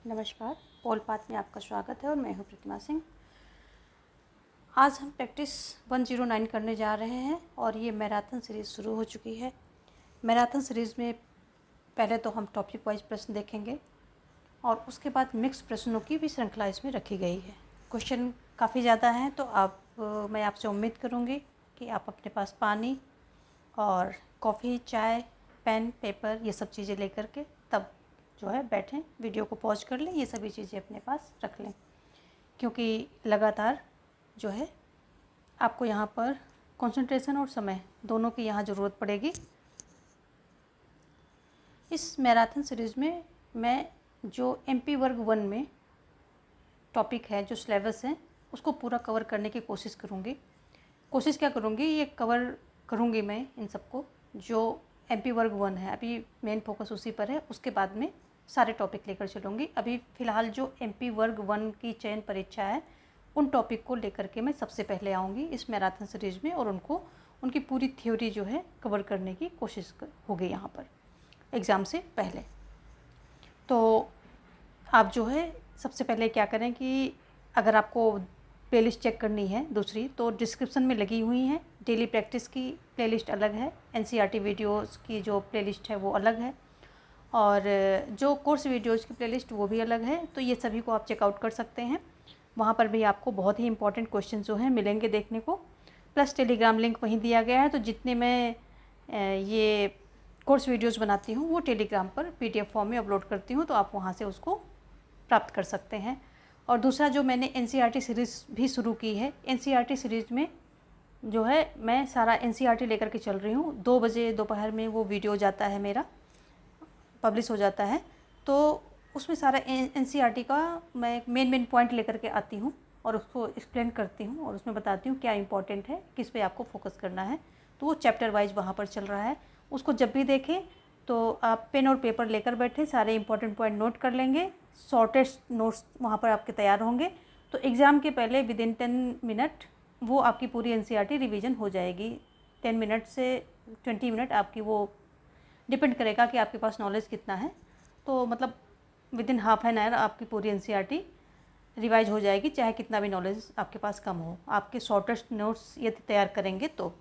नमस्कार, पोल पाथ में आपका स्वागत है और मैं हूँ प्रतिमा सिंह। आज हम प्रैक्टिस 109 करने जा रहे हैं और ये मैराथन सीरीज़ शुरू हो चुकी है। मैराथन सीरीज़ में पहले तो हम टॉपिक वाइज प्रश्न देखेंगे और उसके बाद मिक्स प्रश्नों की भी श्रृंखला इसमें रखी गई है। क्वेश्चन काफ़ी ज़्यादा हैं तो मैं आपसे उम्मीद करूँगी कि आप अपने पास पानी और कॉफ़ी, चाय, पेन, पेपर ये सब चीज़ें लेकर के तब जो है बैठें, वीडियो को पॉज कर लें, ये सभी चीज़ें अपने पास रख लें, क्योंकि लगातार जो है आपको यहाँ पर कंसंट्रेशन और समय दोनों की यहाँ ज़रूरत पड़ेगी। इस मैराथन सीरीज़ में मैं जो एमपी वर्ग 1 में टॉपिक है, जो सिलेबस है, उसको पूरा कवर करने की कोशिश करूँगी। कोशिश क्या करूँगी, ये कवर करूँगी मैं इन सबको जो एमपी वर्ग 1 है, अभी मेन फोकस उसी पर है। उसके बाद में सारे टॉपिक लेकर चलूँगी। अभी फ़िलहाल जो एमपी वर्ग 1 की चयन परीक्षा है, उन टॉपिक को लेकर के मैं सबसे पहले आऊँगी इस मैराथन सीरीज़ में और उनकी पूरी थ्योरी जो है कवर करने की कोशिश होगी यहाँ पर एग्ज़ाम से पहले। तो आप जो है सबसे पहले क्या करें कि अगर आपको प्लेलिस्ट चेक करनी है दूसरी, तो डिस्क्रिप्शन में लगी हुई हैं। डेली प्रैक्टिस की प्लेलिस्ट अलग है, एनसीईआरटी वीडियोस की जो प्लेलिस्ट है वो अलग है और जो कोर्स वीडियोस की प्लेलिस्ट वो भी अलग है। तो ये सभी को आप चेकआउट कर सकते हैं। वहाँ पर भी आपको बहुत ही इंपॉर्टेंट क्वेश्चन जो हैं मिलेंगे देखने को। प्लस टेलीग्राम लिंक वहीं दिया गया है, तो जितने मैं ये कोर्स वीडियोज़ बनाती हूँ वो टेलीग्राम पर PDF फॉर्म में अपलोड करती हूँ, तो आप वहाँ से उसको प्राप्त कर सकते हैं। और दूसरा जो मैंने एनसीईआरटी सीरीज़ भी शुरू की है, एनसीईआरटी सीरीज़ में जो है मैं सारा एनसीईआरटी लेकर के चल रही हूँ। 2 बजे दोपहर में वो वीडियो जाता है, मेरा पब्लिश हो जाता है, तो उसमें सारा एनसीईआरटी का मैं मेन पॉइंट लेकर के आती हूँ और उसको एक्सप्लेन करती हूँ और उसमें बताती हूँ क्या इंपॉर्टेंट है, किस पे आपको फोकस करना है। तो वो चैप्टर वाइज वहाँ पर चल रहा है। उसको जब भी देखें तो आप पेन और पेपर लेकर बैठे, सारे इंपॉर्टेंट पॉइंट नोट कर लेंगे। शॉर्टेस्ट नोट्स वहाँ पर आपके तैयार होंगे, तो एग्ज़ाम के पहले विदिन 10 मिनट वो आपकी पूरी एनसीईआरटी रिवीजन हो जाएगी। 10 मिनट से 20 मिनट आपकी वो डिपेंड करेगा कि आपके पास नॉलेज कितना है। तो मतलब विदिन हाफ एन आवर आपकी पूरी एनसीईआरटी रिवाइज हो जाएगी, चाहे कितना भी नॉलेज आपके पास कम हो। आपके शॉर्टेस्ट नोट्स यदि तैयार करेंगे तो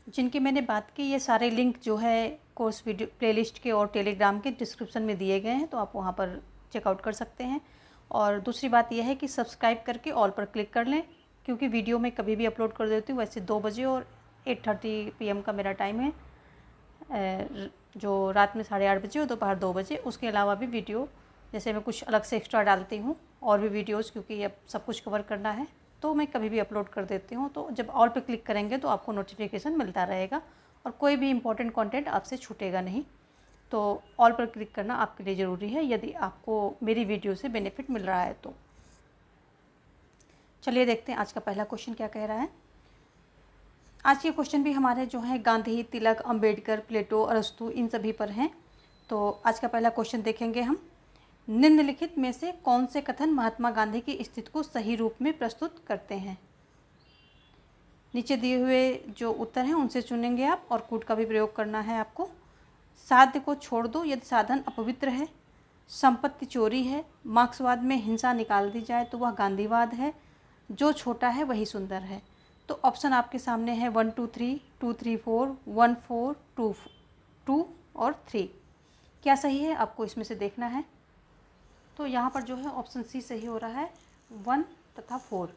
जिनकी मैंने बात की, ये सारे लिंक जो है कोर्स वीडियो प्लेलिस्ट के और टेलीग्राम के डिस्क्रिप्शन में दिए गए हैं, तो आप वहाँ पर चेकआउट कर सकते हैं। और दूसरी बात यह है कि सब्सक्राइब करके ऑल पर क्लिक कर लें, क्योंकि वीडियो मैं कभी भी अपलोड कर देती हूँ। वैसे 2 बजे और 8:30 PM का मेरा टाइम है, जो रात में 8:30 बजे और दोपहर 2 बजे। उसके अलावा भी वीडियो जैसे मैं कुछ अलग से एक्स्ट्रा डालती हूँ और भी वीडियोस, क्योंकि अब सब कुछ कवर करना है, तो मैं कभी भी अपलोड कर देती हूँ। तो जब ऑल पे क्लिक करेंगे तो आपको नोटिफिकेशन मिलता रहेगा और कोई भी इम्पोर्टेंट कंटेंट आपसे छूटेगा नहीं। तो ऑल पर क्लिक करना आपके लिए ज़रूरी है यदि आपको मेरी वीडियो से बेनिफिट मिल रहा है तो। चलिए देखते हैं आज का पहला क्वेश्चन क्या कह रहा है। आज के क्वेश्चन भी हमारे जो हैं गांधी, तिलक, अंबेडकर, प्लेटो, अरस्तु इन सभी पर हैं। तो आज का पहला क्वेश्चन देखेंगे हम। निम्नलिखित में से कौन से कथन महात्मा गांधी की स्थिति को सही रूप में प्रस्तुत करते हैं। नीचे दिए हुए जो उत्तर हैं उनसे चुनेंगे आप और कूट का भी प्रयोग करना है आपको। साध्य को छोड़ दो यदि साधन अपवित्र है। संपत्ति चोरी है। मार्क्सवाद में हिंसा निकाल दी जाए तो वह गांधीवाद है। जो छोटा है वही सुंदर है। तो ऑप्शन आपके सामने है 1 2 3, 2 3 4, 1 4, 2 और 3। क्या सही है आपको इसमें से देखना है। तो यहाँ पर जो है ऑप्शन सी सही हो रहा है, 1 तथा 4।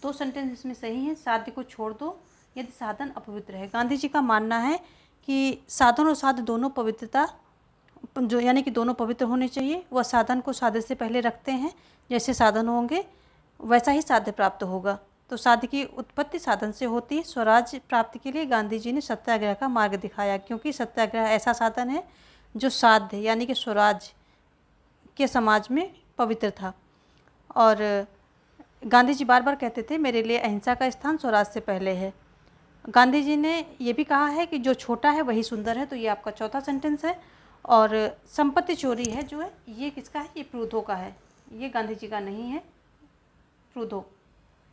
2 सेंटेंस इसमें सही हैं। साध्य को छोड़ दो यदि साधन अपवित्र है। गांधी जी का मानना है कि साधन और साध्य दोनों पवित्रता जो यानी कि दोनों पवित्र होने चाहिए। वह साधन को साध्य से पहले रखते हैं। जैसे साधन होंगे वैसा ही साध्य प्राप्त होगा। तो साध्य की उत्पत्ति साधन से होती है। स्वराज प्राप्ति के लिए गांधी जी ने सत्याग्रह का मार्ग दिखाया, क्योंकि सत्याग्रह ऐसा साधन है जो साध्य यानी कि स्वराज के समाज में पवित्र था। और गांधी जी बार बार कहते थे मेरे लिए अहिंसा का स्थान स्वराज से पहले है। गांधी जी ने ये भी कहा है कि जो छोटा है वही सुंदर है। तो ये आपका चौथा सेंटेंस है। और संपत्ति चोरी है जो है ये किसका है, ये प्रूधो का है, ये गांधी जी का नहीं है। प्रूधो,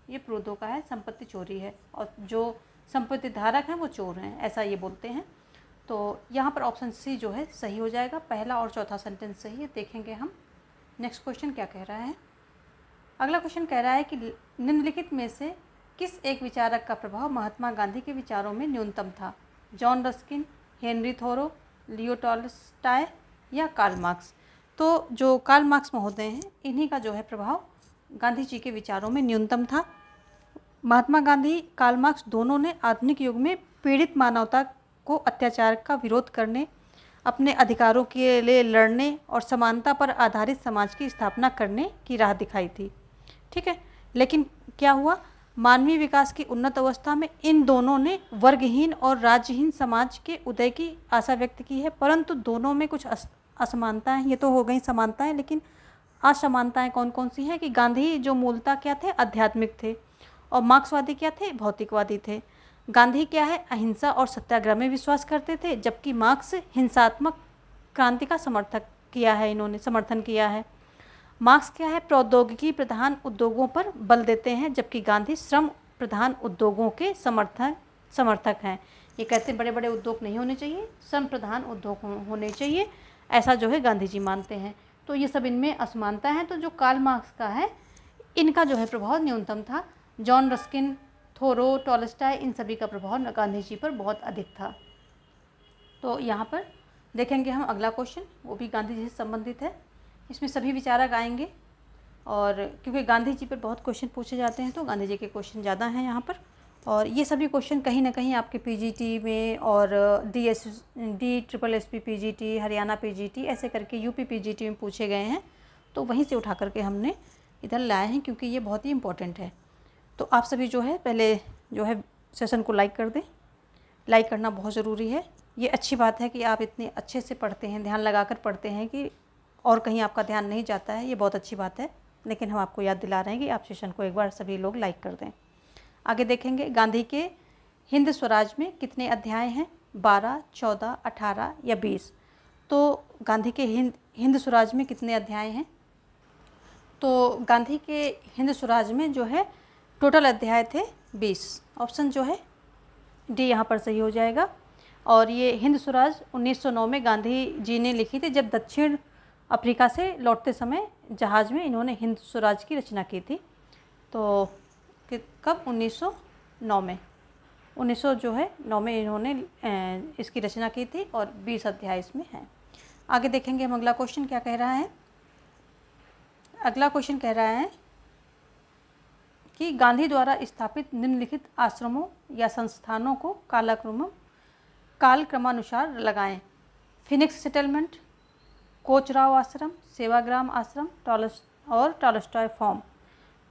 ये प्रूधो का है, संपत्ति चोरी है और जो संपत्ति धारक हैं वो चोर हैं, ऐसा ये बोलते हैं। तो यहाँ पर ऑप्शन सी जो है सही हो जाएगा। पहला और चौथा सेंटेंस सही है। देखेंगे हम नेक्स्ट क्वेश्चन क्या कह रहा है? अगला क्वेश्चन कह रहा है कि निम्नलिखित में से किस एक विचारक का प्रभाव महात्मा गांधी के विचारों में न्यूनतम था? जॉन रस्किन, हेनरी थोरो, लियो टॉल्स्टॉय या कार्ल मार्क्स? तो जो कार्ल मार्क्स महोदय हैं, इन्हीं का जो है प्रभाव गांधी जी के विचारों में न्यूनतम था। महात्मा गांधी, कार्ल मार्क्स दोनों ने आधुनिक युग में पीड़ित मानवता को अत्याचार का विरोध करने, अपने अधिकारों के लिए लड़ने और समानता पर आधारित समाज की स्थापना करने की राह दिखाई थी। ठीक है, लेकिन क्या हुआ? मानवीय विकास की उन्नत अवस्था में इन दोनों ने वर्गहीन और राज्यहीन समाज के उदय की आशा व्यक्त की है, परंतु दोनों में कुछ असमानताएं, ये तो हो गई समानताएं, लेकिन असमानताएं कौन कौन सी हैं कि गांधी जो मूलतः क्या थे? आध्यात्मिक थे, और मार्क्सवादी क्या थे? भौतिकवादी थे। गांधी क्या है? अहिंसा और सत्याग्रह में विश्वास करते थे, जबकि मार्क्स हिंसात्मक क्रांति का समर्थन किया है। मार्क्स क्या है? प्रौद्योगिकी प्रधान उद्योगों पर बल देते हैं, जबकि गांधी श्रम प्रधान उद्योगों के समर्थक हैं। ये कहते बड़े बड़े उद्योग नहीं होने चाहिए, श्रम प्रधान उद्योग होने चाहिए, ऐसा जो है गांधी जी मानते हैं। तो ये सब इनमें असमानता है। तो जो कार्ल मार्क्स का है, इनका जो है प्रभाव न्यूनतम था। जॉन रस्किन, थोरो, टॉल्स्टॉय, इन सभी का प्रभाव गांधी जी पर बहुत अधिक था। तो यहाँ पर देखेंगे हम अगला क्वेश्चन, वो भी गांधी जी से संबंधित है। इसमें सभी विचारक आएंगे, और क्योंकि गांधी जी पर बहुत क्वेश्चन पूछे जाते हैं, तो गांधी जी के क्वेश्चन ज़्यादा हैं यहाँ पर। और ये सभी क्वेश्चन कहीं ना कहीं आपके पीजीटी में और DSSP पीजीटी, हरियाणा पीजीटी, ऐसे करके यूपी पीजीटी में पूछे गए हैं। तो वहीं से उठा करके हमने इधर लाए हैं, क्योंकि ये बहुत ही इम्पोर्टेंट है। तो आप सभी जो है पहले जो है सेशन को लाइक कर दें। लाइक करना बहुत ज़रूरी है। ये अच्छी बात है कि आप इतने अच्छे से पढ़ते हैं, ध्यान लगाकर पढ़ते हैं कि और कहीं आपका ध्यान नहीं जाता है, ये बहुत अच्छी बात है। लेकिन हम आपको याद दिला रहे हैं कि आप सेशन को एक बार सभी लोग लाइक कर दें। आगे देखेंगे, गांधी के हिंद स्वराज में कितने अध्याय हैं? 12, 14, 18 या 20? तो गांधी के हिंद स्वराज में कितने अध्याय हैं? तो गांधी के हिंद स्वराज में जो है टोटल अध्याय थे 20। ऑप्शन जो है डी यहाँ पर सही हो जाएगा। और ये हिंद स्वराज 1909 में गांधी जी ने लिखी थी, जब दक्षिण अफ्रीका से लौटते समय जहाज़ में इन्होंने हिंद स्वराज की रचना की थी। तो कब? 1909 में, 1909 में इन्होंने इसकी रचना की थी, और 20 अध्याय इसमें हैं। आगे देखेंगे हम अगला क्वेश्चन क्या कह रहा है। अगला क्वेश्चन कह रहा है कि गांधी द्वारा स्थापित निम्नलिखित आश्रमों या संस्थानों को कालक्रमानुसार लगाएं। फिनिक्स सेटलमेंट, कोचराव आश्रम, सेवाग्राम आश्रम, टॉल्स्टॉय फार्म।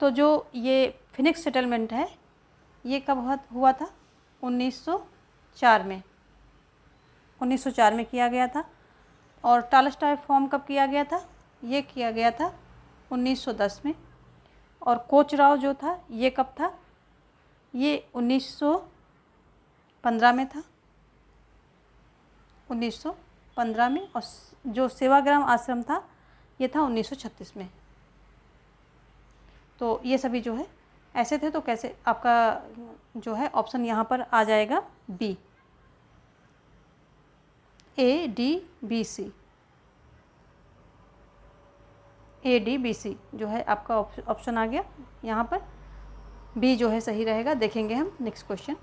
तो जो ये फिनिक्स सेटलमेंट है, ये कब हुआ था? 1904 में, 1904 में किया गया था। और टॉल्स्टॉय फार्म कब किया गया था? ये किया गया था 1910 में। और कोचराव जो था, ये कब था? ये 1915 में था, 1915 में। और जो सेवाग्राम आश्रम था, ये था 1936 में। तो ये सभी जो है ऐसे थे। तो कैसे आपका जो है ऑप्शन यहाँ पर आ जाएगा बी, ADBC, ADBC जो है आपका ऑप्शन आ गया। यहाँ पर बी जो है सही रहेगा। देखेंगे हम नेक्स्ट क्वेश्चन।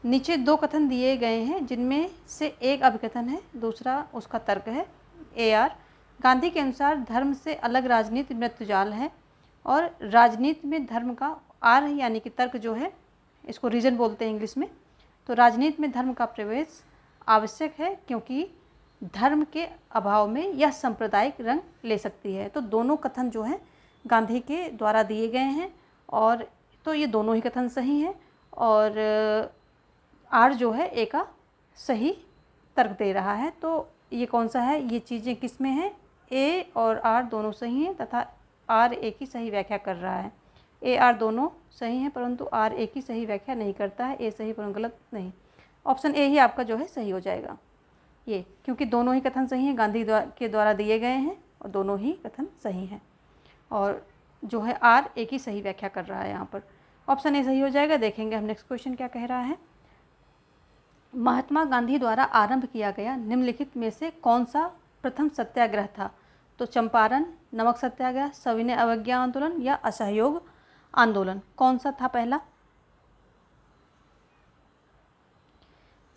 नीचे दो कथन दिए गए हैं, जिनमें से एक अभिकथन है, दूसरा उसका तर्क है। AR, गांधी के अनुसार धर्म से अलग राजनीति मृत्युजाल है, और राजनीति में धर्म का, R यानी कि तर्क जो है, इसको रीजन बोलते हैं इंग्लिश में। तो राजनीति में धर्म का प्रवेश आवश्यक है, क्योंकि धर्म के अभाव में यह सांप्रदायिक रंग ले सकती है। तो दोनों कथन जो हैं गांधी के द्वारा दिए गए हैं, और तो ये दोनों ही कथन सही हैं। और आर जो है ए का सही तर्क दे रहा है। तो ये कौन सा है? ये चीज़ें किस में हैं? ए और आर दोनों सही हैं, तथा आर ए की सही व्याख्या कर रहा है। ए आर दोनों सही हैं, परंतु आर ए की सही व्याख्या नहीं करता है। ए सही परंतु गलत नहीं। ऑप्शन ए ही आपका जो है सही हो जाएगा ये, क्योंकि दोनों ही कथन सही हैं, गांधी के द्वारा दिए गए हैं, और दोनों ही कथन सही हैं। और जो है आर ए की सही व्याख्या कर रहा है यहाँ पर। ऑप्शन ए सही हो जाएगा। देखेंगे हम नेक्स्ट क्वेश्चन क्या कह रहा है। महात्मा गांधी द्वारा आरंभ किया गया निम्नलिखित में से कौन सा प्रथम सत्याग्रह था? तो चंपारण, नमक सत्याग्रह, सविनय अवज्ञा आंदोलन या असहयोग आंदोलन, कौन सा था पहला?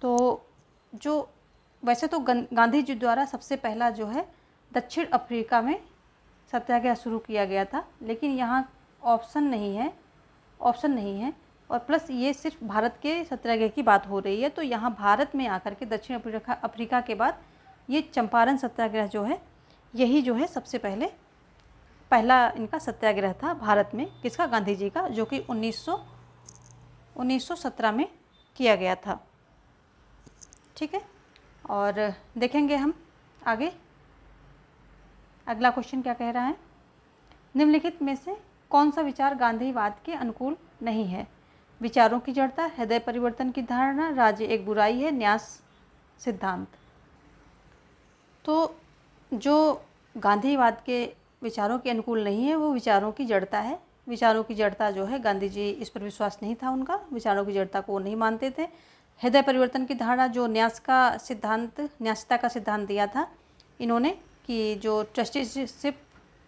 तो जो वैसे तो गांधी जी द्वारा सबसे पहला जो है दक्षिण अफ्रीका में सत्याग्रह शुरू किया गया था, लेकिन यहाँ ऑप्शन नहीं है और प्लस ये सिर्फ भारत के सत्याग्रह की बात हो रही है। तो यहाँ भारत में आकर के दक्षिण अफ्रीका के बाद ये चंपारण सत्याग्रह जो है, यही जो है सबसे पहला इनका सत्याग्रह था भारत में। किसका? गांधी जी का, जो कि 1917 में किया गया था। ठीक है, और देखेंगे हम आगे अगला क्वेश्चन क्या कह रहा है। निम्नलिखित में से कौन सा विचार गांधीवाद के अनुकूल नहीं है? विचारों की जड़ता, हृदय परिवर्तन की धारणा, राज्य एक बुराई है, न्यास सिद्धांत। तो जो गांधीवाद के विचारों के अनुकूल नहीं है वो विचारों की जड़ता है। विचारों की जड़ता जो है, गांधी जी इस पर विश्वास नहीं था उनका, विचारों की जड़ता को वो नहीं मानते थे। हृदय परिवर्तन की धारणा, जो न्यासता का सिद्धांत दिया था इन्होंने, कि जो ट्रस्टीशिप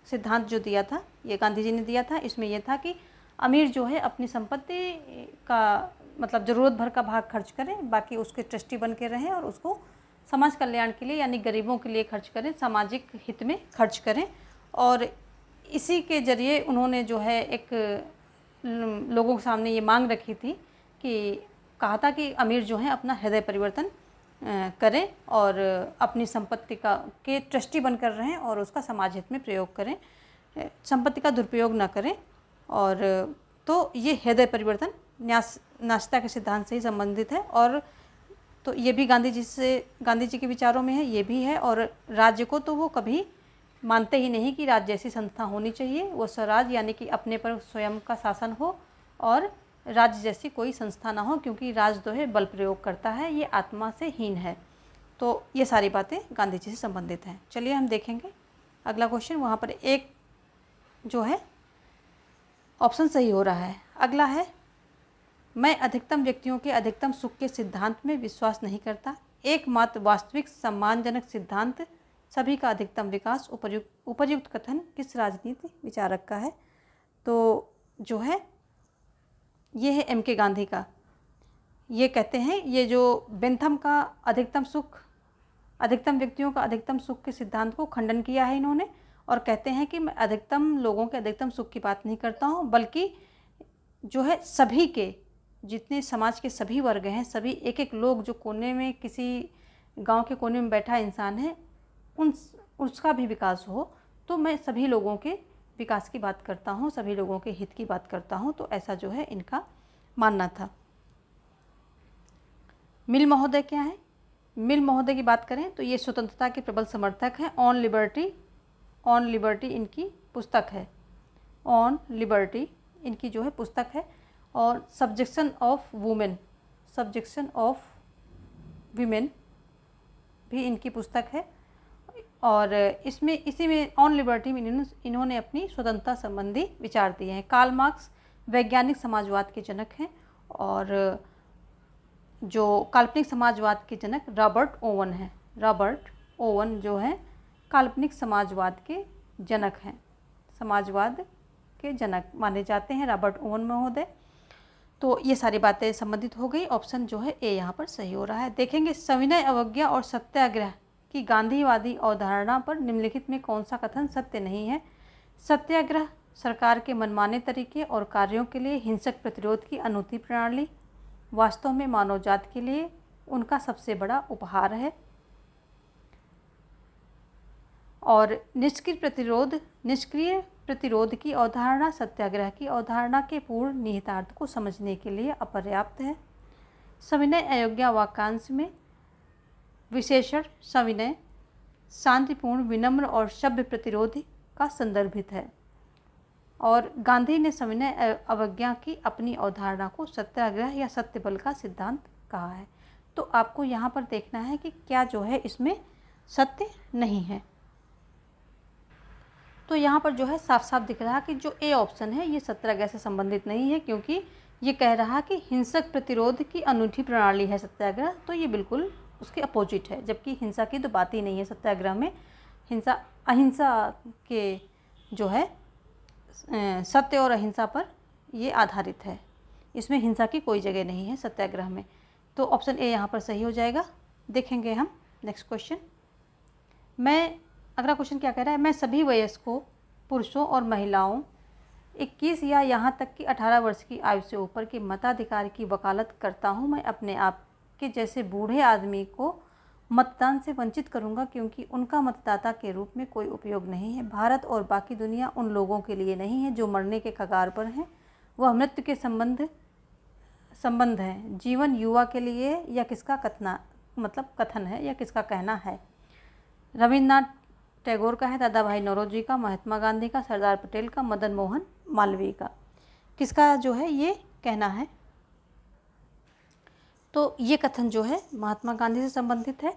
सिद्धांत जो दिया था ये गांधी जी ने दिया था। इसमें यह था कि अमीर जो है अपनी संपत्ति का मतलब ज़रूरत भर का भाग खर्च करें, बाकी उसके ट्रस्टी बन के रहें और उसको समाज कल्याण के लिए यानी गरीबों के लिए खर्च करें, सामाजिक हित में खर्च करें। और इसी के ज़रिए उन्होंने जो है एक लोगों के सामने ये मांग रखी थी कि कहा था कि अमीर जो हैं अपना हृदय परिवर्तन करें और अपनी संपत्ति के ट्रस्टी बनकर रहें और उसका समाज हित में प्रयोग करें, संपत्ति का दुरुपयोग न करें। और तो ये हृदय परिवर्तन न्यासता के सिद्धांत से ही संबंधित है। और तो ये भी गांधी जी के विचारों में है, ये भी है। और राज्य को तो वो कभी मानते ही नहीं कि राज्य जैसी संस्था होनी चाहिए, वो स्वराज यानी कि अपने पर स्वयं का शासन हो और राज्य जैसी कोई संस्था ना हो, क्योंकि राज जो है बल प्रयोग करता है, ये आत्मा से हीन है। तो ये सारी बातें गांधी जी से संबंधित हैं। चलिए हम देखेंगे अगला क्वेश्चन। वहाँ पर एक जो है ऑप्शन सही हो रहा है। अगला है, मैं अधिकतम व्यक्तियों के अधिकतम सुख के सिद्धांत में विश्वास नहीं करता। एकमात्र वास्तविक सम्मानजनक सिद्धांत सभी का अधिकतम विकास। उपयुक्त कथन किस राजनीति विचारक का है? तो जो है ये है एम के गांधी का। ये कहते हैं, ये जो बेंथम का अधिकतम व्यक्तियों का अधिकतम सुख के सिद्धांत को खंडन किया है इन्होंने, और कहते हैं कि मैं अधिकतम लोगों के अधिकतम सुख की बात नहीं करता हूँ, बल्कि जो है सभी के, जितने समाज के सभी वर्ग हैं, सभी एक एक लोग जो कोने में किसी गांव के कोने में बैठा इंसान है, उसका भी विकास हो। तो मैं सभी लोगों के विकास की बात करता हूँ, सभी लोगों के हित की बात करता हूँ। तो ऐसा जो है इनका मानना था। मिल महोदय क्या है? मिल महोदय की बात करें तो ये स्वतंत्रता के प्रबल समर्थक हैं। ऑन लिबर्टी इनकी पुस्तक है। ऑन लिबर्टी इनकी जो है पुस्तक है। और सब्जेक्शन ऑफ वीमेन भी इनकी पुस्तक है। और इसी में ऑन लिबर्टी में इन्होंने अपनी स्वतंत्रता संबंधी विचार दिए हैं। कार्ल मार्क्स वैज्ञानिक समाजवाद के जनक हैं, और जो काल्पनिक समाजवाद के जनक रॉबर्ट ओवन हैं। रॉबर्ट ओवन जो है काल्पनिक समाजवाद के जनक हैं, समाजवाद के जनक माने जाते हैं रॉबर्ट ओवन महोदय। तो ये सारी बातें संबंधित हो गई। ऑप्शन जो है ए यहाँ पर सही हो रहा है। देखेंगे, सविनय अवज्ञा और सत्याग्रह की गांधीवादी अवधारणा पर निम्नलिखित में कौन सा कथन सत्य नहीं है? सत्याग्रह सरकार के मनमाने तरीके और कार्यों के लिए हिंसक प्रतिरोध की अनूठी प्रणाली वास्तव में मानव जाति के लिए उनका सबसे बड़ा उपहार है। और निष्क्रिय प्रतिरोध की अवधारणा सत्याग्रह की अवधारणा के पूर्ण निहितार्थ को समझने के लिए अपर्याप्त है। सविनय अवज्ञा वाक्यांश में विशेषण सविनय, शांतिपूर्ण, विनम्र और सभ्य प्रतिरोध का संदर्भित है। और गांधी ने सविनय अवज्ञा की अपनी अवधारणा को सत्याग्रह या सत्य बल का सिद्धांत कहा है। तो आपको यहाँ पर देखना है कि क्या जो है इसमें सत्य नहीं है। तो यहाँ पर जो है साफ साफ दिख रहा कि जो ए ऑप्शन है ये सत्याग्रह से संबंधित नहीं है, क्योंकि ये कह रहा कि हिंसक प्रतिरोध की अनूठी प्रणाली है सत्याग्रह। तो ये बिल्कुल उसके अपोजिट है, जबकि हिंसा की तो बात ही नहीं है सत्याग्रह में। हिंसा अहिंसा के जो है सत्य और अहिंसा पर ये आधारित है। इसमें हिंसा की कोई जगह नहीं है सत्याग्रह में। तो ऑप्शन ए यहाँ पर सही हो जाएगा। देखेंगे हम नेक्स्ट क्वेश्चन। अगला क्वेश्चन क्या कह रहा है, मैं सभी वयस्कों पुरुषों और महिलाओं 21 या यहाँ तक कि 18 वर्ष की आयु से ऊपर के मताधिकार की वकालत करता हूँ। मैं अपने आप के जैसे बूढ़े आदमी को मतदान से वंचित करूँगा क्योंकि उनका मतदाता के रूप में कोई उपयोग नहीं है। भारत और बाकी दुनिया उन लोगों के लिए नहीं है जो मरने के कगार पर हैं। वह मृत्यु के संबंध है। जीवन युवा के लिए या किसका कथन है या किसका कहना है। रविन्द्रनाथ टैगोर का है, दादा भाई नौरोजी का, महात्मा गांधी का, सरदार पटेल का, मदन मोहन मालवीय का। किसका जो है ये कहना है। तो ये कथन जो है महात्मा गांधी से संबंधित है।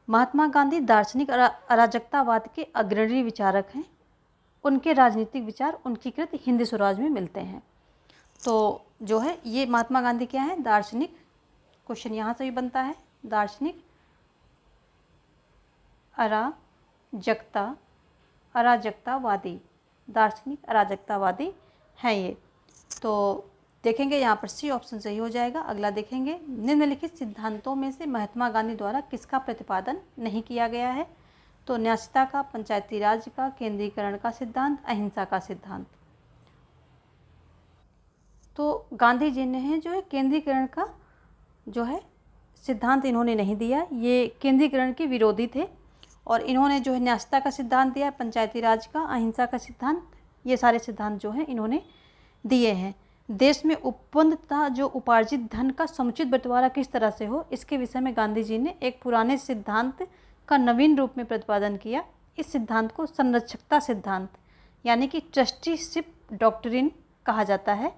महात्मा गांधी दार्शनिक अराजकतावाद के अग्रणी विचारक हैं। उनके राजनीतिक विचार उनकी कृत हिंदी स्वराज में मिलते हैं। तो जो है ये महात्मा गांधी क्या है, दार्शनिक, क्वेश्चन यहाँ से भी बनता है, दार्शनिक अराजकतावादी, दार्शनिक अराजकतावादी हैं ये। तो देखेंगे यहाँ पर सी ऑप्शन सही हो जाएगा। अगला देखेंगे, निम्नलिखित सिद्धांतों में से महात्मा गांधी द्वारा किसका प्रतिपादन नहीं किया गया है। तो न्यायिकता का, पंचायती राज का, केंद्रीकरण का सिद्धांत, अहिंसा का सिद्धांत। तो गांधी जी ने जो है केंद्रीकरण का जो है सिद्धांत इन्होंने नहीं दिया, ये केंद्रीकरण के विरोधी थे। और इन्होंने जो है न्यायिकता का सिद्धांत दिया, पंचायती राज का, अहिंसा का सिद्धांत, ये सारे सिद्धांत जो हैं इन्होंने दिए हैं। देश में उपबंध तथा जो उपार्जित धन का समुचित बंटवारा किस तरह से हो, इसके विषय में गांधी जी ने एक पुराने सिद्धांत का नवीन रूप में प्रतिपादन किया। इस सिद्धांत को संरक्षकता सिद्धांत यानी कि ट्रस्टीशिप डॉक्ट्रिन कहा जाता है।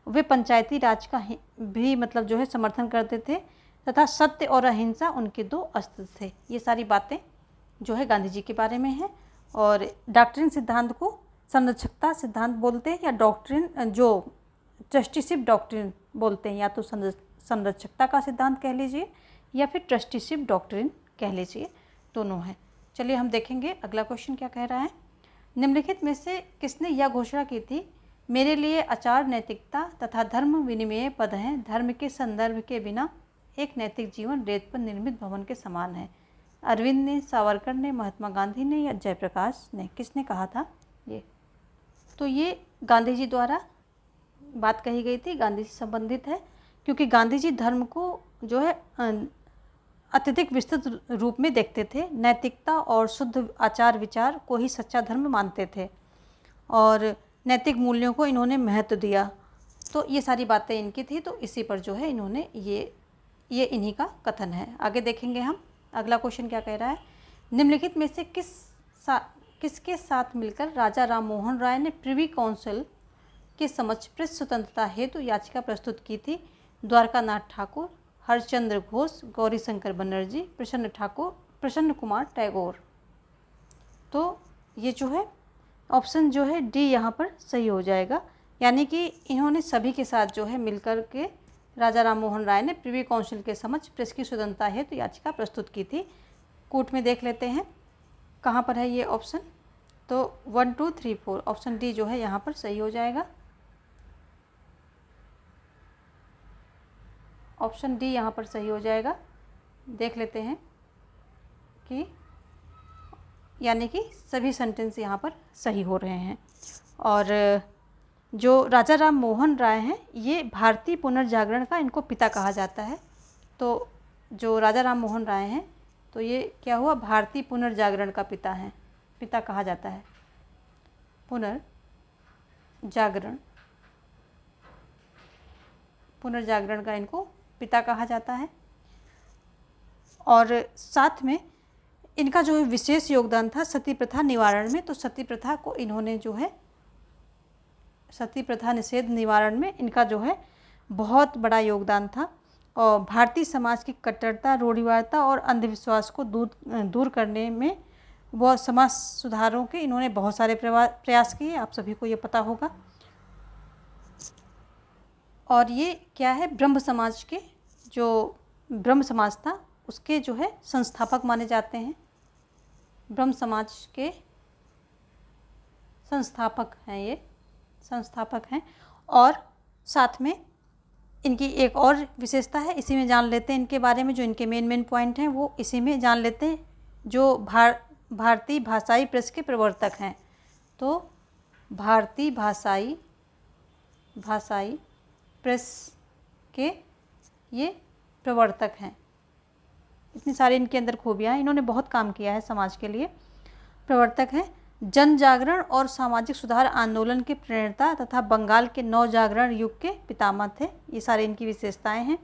वे पंचायती राज का भी जो है समर्थन करते थे तथा सत्य और अहिंसा उनके दो अस्त्र थे। ये सारी बातें जो है गांधी जी के बारे में है। और डॉक्ट्रिन सिद्धांत को संरक्षकता सिद्धांत बोलते हैं या डॉक्ट्रिन जो ट्रस्टीशिप डॉक्ट्रिन बोलते हैं, या तो संरक्षकता का सिद्धांत कह लीजिए या फिर ट्रस्टीशिप डॉक्ट्रिन कह लीजिए, दोनों हैं। चलिए हम देखेंगे अगला क्वेश्चन क्या कह रहा है। निम्नलिखित में से किसने यह घोषणा की थी, मेरे लिए आचार नैतिकता तथा धर्म विनिमय पद हैं। धर्म के संदर्भ के बिना एक नैतिक जीवन रेत पर निर्मित भवन के समान है। अरविंद ने, सावरकर ने, महात्मा गांधी ने या जयप्रकाश ने, किसने कहा था ये। तो ये गांधी जी द्वारा बात कही गई थी, गांधी से संबंधित है, क्योंकि गांधी जी धर्म को जो है अत्यधिक विस्तृत रूप में देखते थे। नैतिकता और शुद्ध आचार विचार को ही सच्चा धर्म मानते थे और नैतिक मूल्यों को इन्होंने महत्व दिया। तो ये सारी बातें इनकी थी, तो इसी पर जो है इन्होंने ये इन्हीं का कथन है। आगे देखेंगे हम अगला क्वेश्चन क्या कह रहा है। निम्नलिखित में से किसके साथ मिलकर राजा राम मोहन राय ने प्रिवी काउंसिल के समक्ष प्रेस स्वतंत्रता हेतु याचिका प्रस्तुत की थी। द्वारकानाथ ठाकुर, हरचंद्र घोष, गौरीशंकर बनर्जी, प्रसन्न कुमार टैगोर। तो ये जो है ऑप्शन जो है डी यहाँ पर सही हो जाएगा, यानी कि इन्होंने सभी के साथ जो है मिलकर के राजा राम मोहन राय ने प्रिवी काउंसिल के समक्ष प्रेस की स्वतंत्रता हेतु याचिका प्रस्तुत की थी। कोर्ट में देख लेते हैं कहाँ पर है ये ऑप्शन। तो 1 2 3 4 ऑप्शन डी जो है यहाँ पर सही हो जाएगा। ऑप्शन डी यहाँ पर सही हो जाएगा। देख लेते हैं कि यानी कि सभी सेंटेंस यहाँ पर सही हो रहे हैं। और जो राजा राम मोहन राय हैं ये भारतीय पुनर्जागरण का इनको पिता कहा जाता है। तो जो राजा राम मोहन राय हैं तो ये क्या हुआ, भारतीय पुनर्जागरण का पिता कहा जाता है। पुनर्जागरण का इनको पिता कहा जाता है। और साथ में इनका जो है विशेष योगदान था सती प्रथा निवारण में। तो सती प्रथा को इन्होंने जो है सती प्रथा निषेध निवारण में इनका जो है बहुत बड़ा योगदान था। और भारतीय समाज की कट्टरता, रूढ़िवादिता और अंधविश्वास को दूर करने में वह समाज सुधारों के इन्होंने बहुत सारे प्रयास किए, आप सभी को ये पता होगा। और ये क्या है, ब्रह्म समाज के जो ब्रह्म समाज था उसके जो है संस्थापक माने जाते हैं। ब्रह्म समाज के संस्थापक हैं, ये संस्थापक हैं। और साथ में इनकी एक और विशेषता है, इसी में जान लेते हैं इनके बारे में, जो इनके मेन पॉइंट हैं वो इसी में जान लेते हैं। जो भारतीय भाषाई प्रेस के प्रवर्तक हैं, तो भारतीय भाषाई प्रेस के ये प्रवर्तक हैं। इतनी सारी इनके अंदर खूबियाँ हैं, इन्होंने बहुत काम किया है समाज के लिए। प्रवर्तक हैं, जन जागरण और सामाजिक सुधार आंदोलन के प्रणेता तथा बंगाल के नव जागरण युग के पितामह थे। ये सारी इनकी विशेषताएं हैं।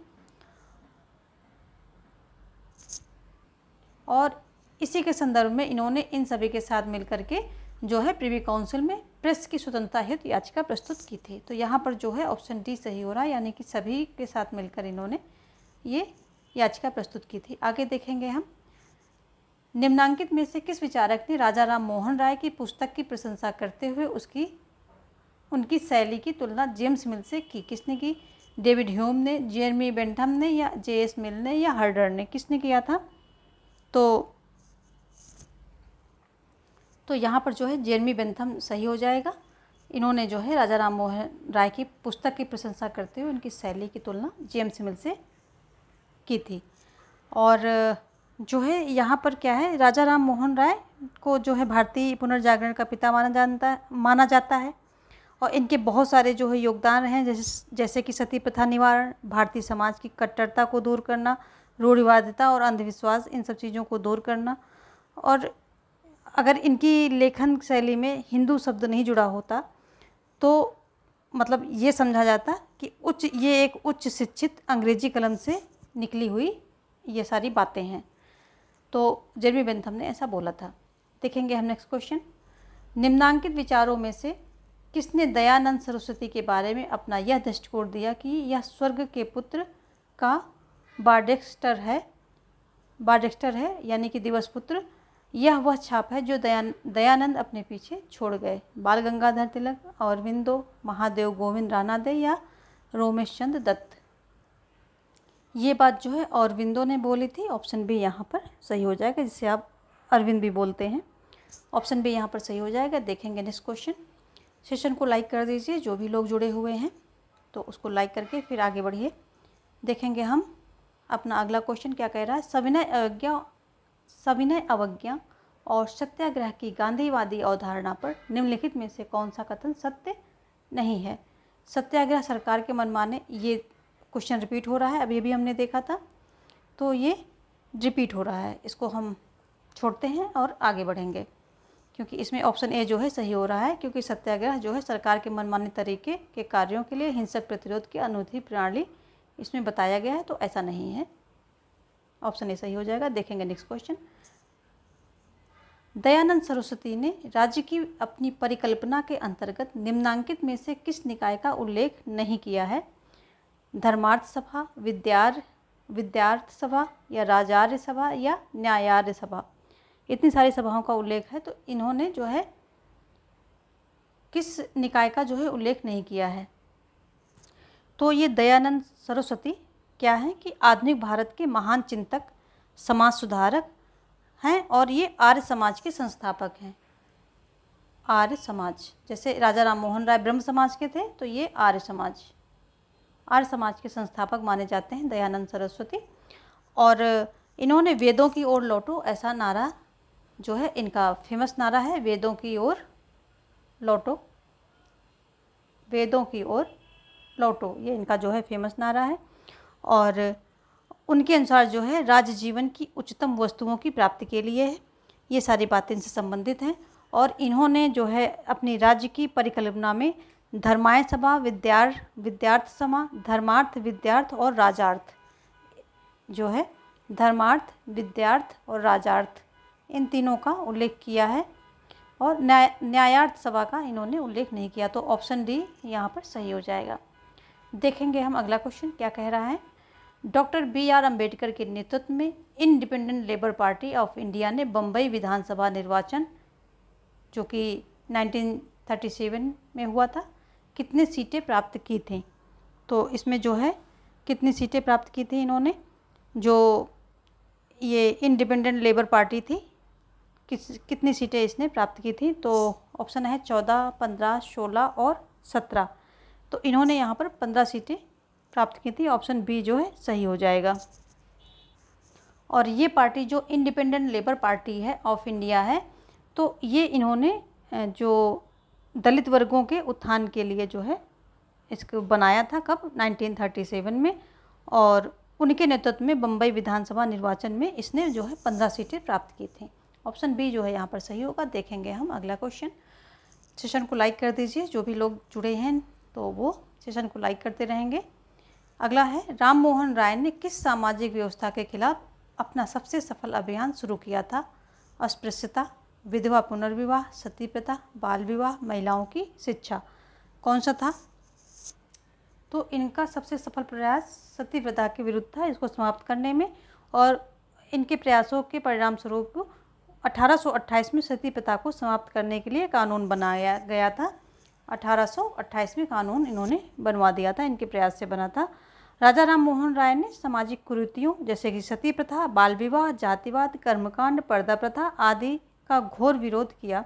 और इसी के संदर्भ में इन्होंने इन सभी के साथ मिलकर के जो है प्रिवी काउंसिल में प्रेस की स्वतंत्रता हेतु याचिका प्रस्तुत की थी। तो यहाँ पर जो है ऑप्शन डी सही हो रहा है, यानी कि सभी के साथ मिलकर इन्होंने ये याचिका प्रस्तुत की थी। आगे देखेंगे हम, निम्नांकित में से किस विचारक ने राजा राम मोहन राय की पुस्तक की प्रशंसा करते हुए उनकी शैली की तुलना जेम्स मिल से की? किसने की? डेविड ह्यूम ने, जेरमी बेंथम ने, या जे.एस. मिल ने, या हर्डर ने? किसने किया था? तो यहाँ पर जो है जेरमी बेंथम सही हो जाएगा। इन्होंने जो है राजा राम मोहन राय की पुस्तक की प्रशंसा करते हुए उनकी शैली की तुलना जेम्स मिल से की थी। और जो है यहाँ पर क्या है, राजा राम मोहन राय को जो है भारतीय पुनर्जागरण का पिता माना जाता है। और इनके बहुत सारे जो है योगदान हैं, जैसे कि सती प्रथा निवारण, भारतीय समाज की कट्टरता को दूर करना, रूढ़िवादिता और अंधविश्वास, इन सब चीज़ों को दूर करना। और अगर इनकी लेखन शैली में हिंदू शब्द नहीं जुड़ा होता तो मतलब ये समझा जाता कि ये एक उच्च शिक्षित अंग्रेजी कलम से निकली हुई ये सारी बातें हैं। तो जेरमी बेंथम ने ऐसा बोला था। देखेंगे हम नेक्स्ट क्वेश्चन, निम्नांकित विचारों में से किसने दयानंद सरस्वती के बारे में अपना यह दृष्टिकोण दिया कि यह स्वर्ग के पुत्र का बार्डेक्स्टर है, यानी कि दिवस पुत्र। यह वह छाप है जो दयानंद अपने पीछे छोड़ गए। बाल गंगाधर तिलक, अरविंदो, महादेव गोविंद रानादे, या रोमेश चंद्र दत्त? ये बात जो है अरविंदो ने बोली थी। ऑप्शन बी यहाँ पर सही हो जाएगा, जिसे आप अरविंद भी बोलते हैं। ऑप्शन बी यहाँ पर सही हो जाएगा। देखेंगे नेक्स्ट क्वेश्चन। सेशन को लाइक कर दीजिए, जो भी लोग जुड़े हुए हैं तो उसको लाइक करके फिर आगे बढ़िए। देखेंगे हम अपना अगला क्वेश्चन क्या कह रहा है, सविनय अवज्ञा और सत्याग्रह की गांधीवादी अवधारणा पर निम्नलिखित में से कौन सा कथन सत्य नहीं है? सत्याग्रह सरकार के मनमाने, ये क्वेश्चन रिपीट हो रहा है, अभी भी हमने देखा था, तो ये रिपीट हो रहा है। इसको हम छोड़ते हैं और आगे बढ़ेंगे, क्योंकि इसमें ऑप्शन ए जो है सही हो रहा है, क्योंकि सत्याग्रह जो है सरकार के मनमाने तरीके के कार्यों के लिए हिंसक प्रतिरोध की अनूठी प्रणाली इसमें बताया गया है, तो ऐसा नहीं है। ऑप्शन ए सही हो जाएगा। देखेंगे नेक्स्ट क्वेश्चन, दयानंद सरस्वती ने राज्य की अपनी परिकल्पना के अंतर्गत निम्नांकित में से किस निकाय का उल्लेख नहीं किया है? धर्मार्थ सभा, विद्यार्थ सभा, या राजार्य सभा, या न्यायार्य सभा? इतनी सारी सभाओं का उल्लेख है, तो इन्होंने जो है किस निकाय का जो है उल्लेख नहीं किया है? तो ये दयानंद सरस्वती क्या है कि आधुनिक भारत के महान चिंतक, समाज सुधारक हैं, और ये आर्य समाज के संस्थापक हैं। आर्य समाज, जैसे राजा राम मोहन राय ब्रह्म समाज के थे, तो ये आर्य समाज के संस्थापक माने जाते हैं दयानंद सरस्वती। और इन्होंने वेदों की ओर लौटो, ऐसा नारा जो है इनका फेमस नारा है, वेदों की ओर लौटो, वेदों की ओर लौटो, ये इनका जो है फेमस नारा है। और उनके अनुसार जो है राज्य जीवन की उच्चतम वस्तुओं की प्राप्ति के लिए है। ये सारी बातें इनसे संबंधित हैं। और इन्होंने जो है अपनी राज्य की परिकल्पना में धर्माय सभा, विद्यार्थ सभा, धर्मार्थ, विद्यार्थ और राजार्थ, जो है धर्मार्थ, विद्यार्थ और राजार्थ, इन तीनों का उल्लेख किया है। और न्यायार्थ सभा का इन्होंने उल्लेख नहीं किया। तो ऑप्शन डी यहाँ पर सही हो जाएगा। देखेंगे हम अगला क्वेश्चन क्या कह रहा है, डॉक्टर बी.आर. अम्बेडकर के नेतृत्व में independent labour party of India ने बम्बई विधानसभा निर्वाचन, जो कि 1937 में हुआ था, कितनी सीटें प्राप्त की थी? तो इसमें जो है कितनी सीटें प्राप्त की थी इन्होंने, जो ये इंडिपेंडेंट लेबर पार्टी थी, कितनी सीटें इसने प्राप्त की थी? तो ऑप्शन है 14, 15, 16 और 17। तो इन्होंने यहाँ पर 15 सीटें प्राप्त की थी। ऑप्शन बी जो है सही हो जाएगा। और ये पार्टी जो इंडिपेंडेंट लेबर पार्टी है ऑफ इंडिया है, तो ये इन्होंने जो दलित वर्गों के उत्थान के लिए जो है इसको बनाया था, कब, 1937 में। और उनके नेतृत्व में बम्बई विधानसभा निर्वाचन में इसने जो है 15 सीटें प्राप्त की थी। ऑप्शन बी जो है यहाँ पर सही होगा। देखेंगे हम अगला क्वेश्चन। सेशन को लाइक कर दीजिए, जो भी लोग जुड़े हैं तो वो सेशन को लाइक करते रहेंगे। अगला है, राम मोहन राय ने किस सामाजिक व्यवस्था के खिलाफ अपना सबसे सफल अभियान शुरू किया था? अस्पृश्यता, विधवा पुनर्विवाह, सती प्रथा, बाल विवाह, महिलाओं की शिक्षा। कौन सा था? तो इनका सबसे सफल प्रयास सती प्रथा के विरुद्ध था, इसको समाप्त करने में। और इनके प्रयासों के परिणाम स्वरूप 1828 में सती प्रथा को समाप्त करने के लिए कानून बनाया गया था। 1828 में कानून इन्होंने बनवा दिया था, इनके प्रयास से बना था। राजा राम मोहन राय ने सामाजिक कुरीतियों जैसे कि सती प्रथा, बाल विवाह, जातिवाद, कर्मकांड, पर्दा प्रथा आदि का घोर विरोध किया।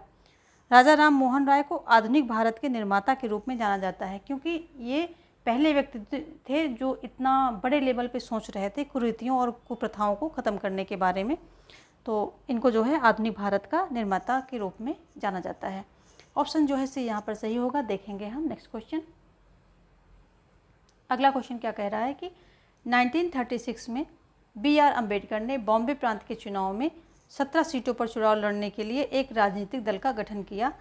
राजा राम मोहन राय को आधुनिक भारत के निर्माता के रूप में जाना जाता है, क्योंकि ये पहले व्यक्ति थे जो इतना बड़े लेवल पे सोच रहे थे कुरीतियों और कुप्रथाओं को ख़त्म करने के बारे में। तो इनको जो है आधुनिक भारत का निर्माता के रूप में जाना जाता है। ऑप्शन जो है से यहाँ पर सही होगा। देखेंगे हम नेक्स्ट क्वेश्चन। अगला क्वेश्चन क्या कह रहा है कि 1936 में B.R. अम्बेडकर ने बॉम्बे प्रांत के चुनाव में 17 सीटों पर चुनाव लड़ने के लिए एक राजनीतिक दल का गठन किया।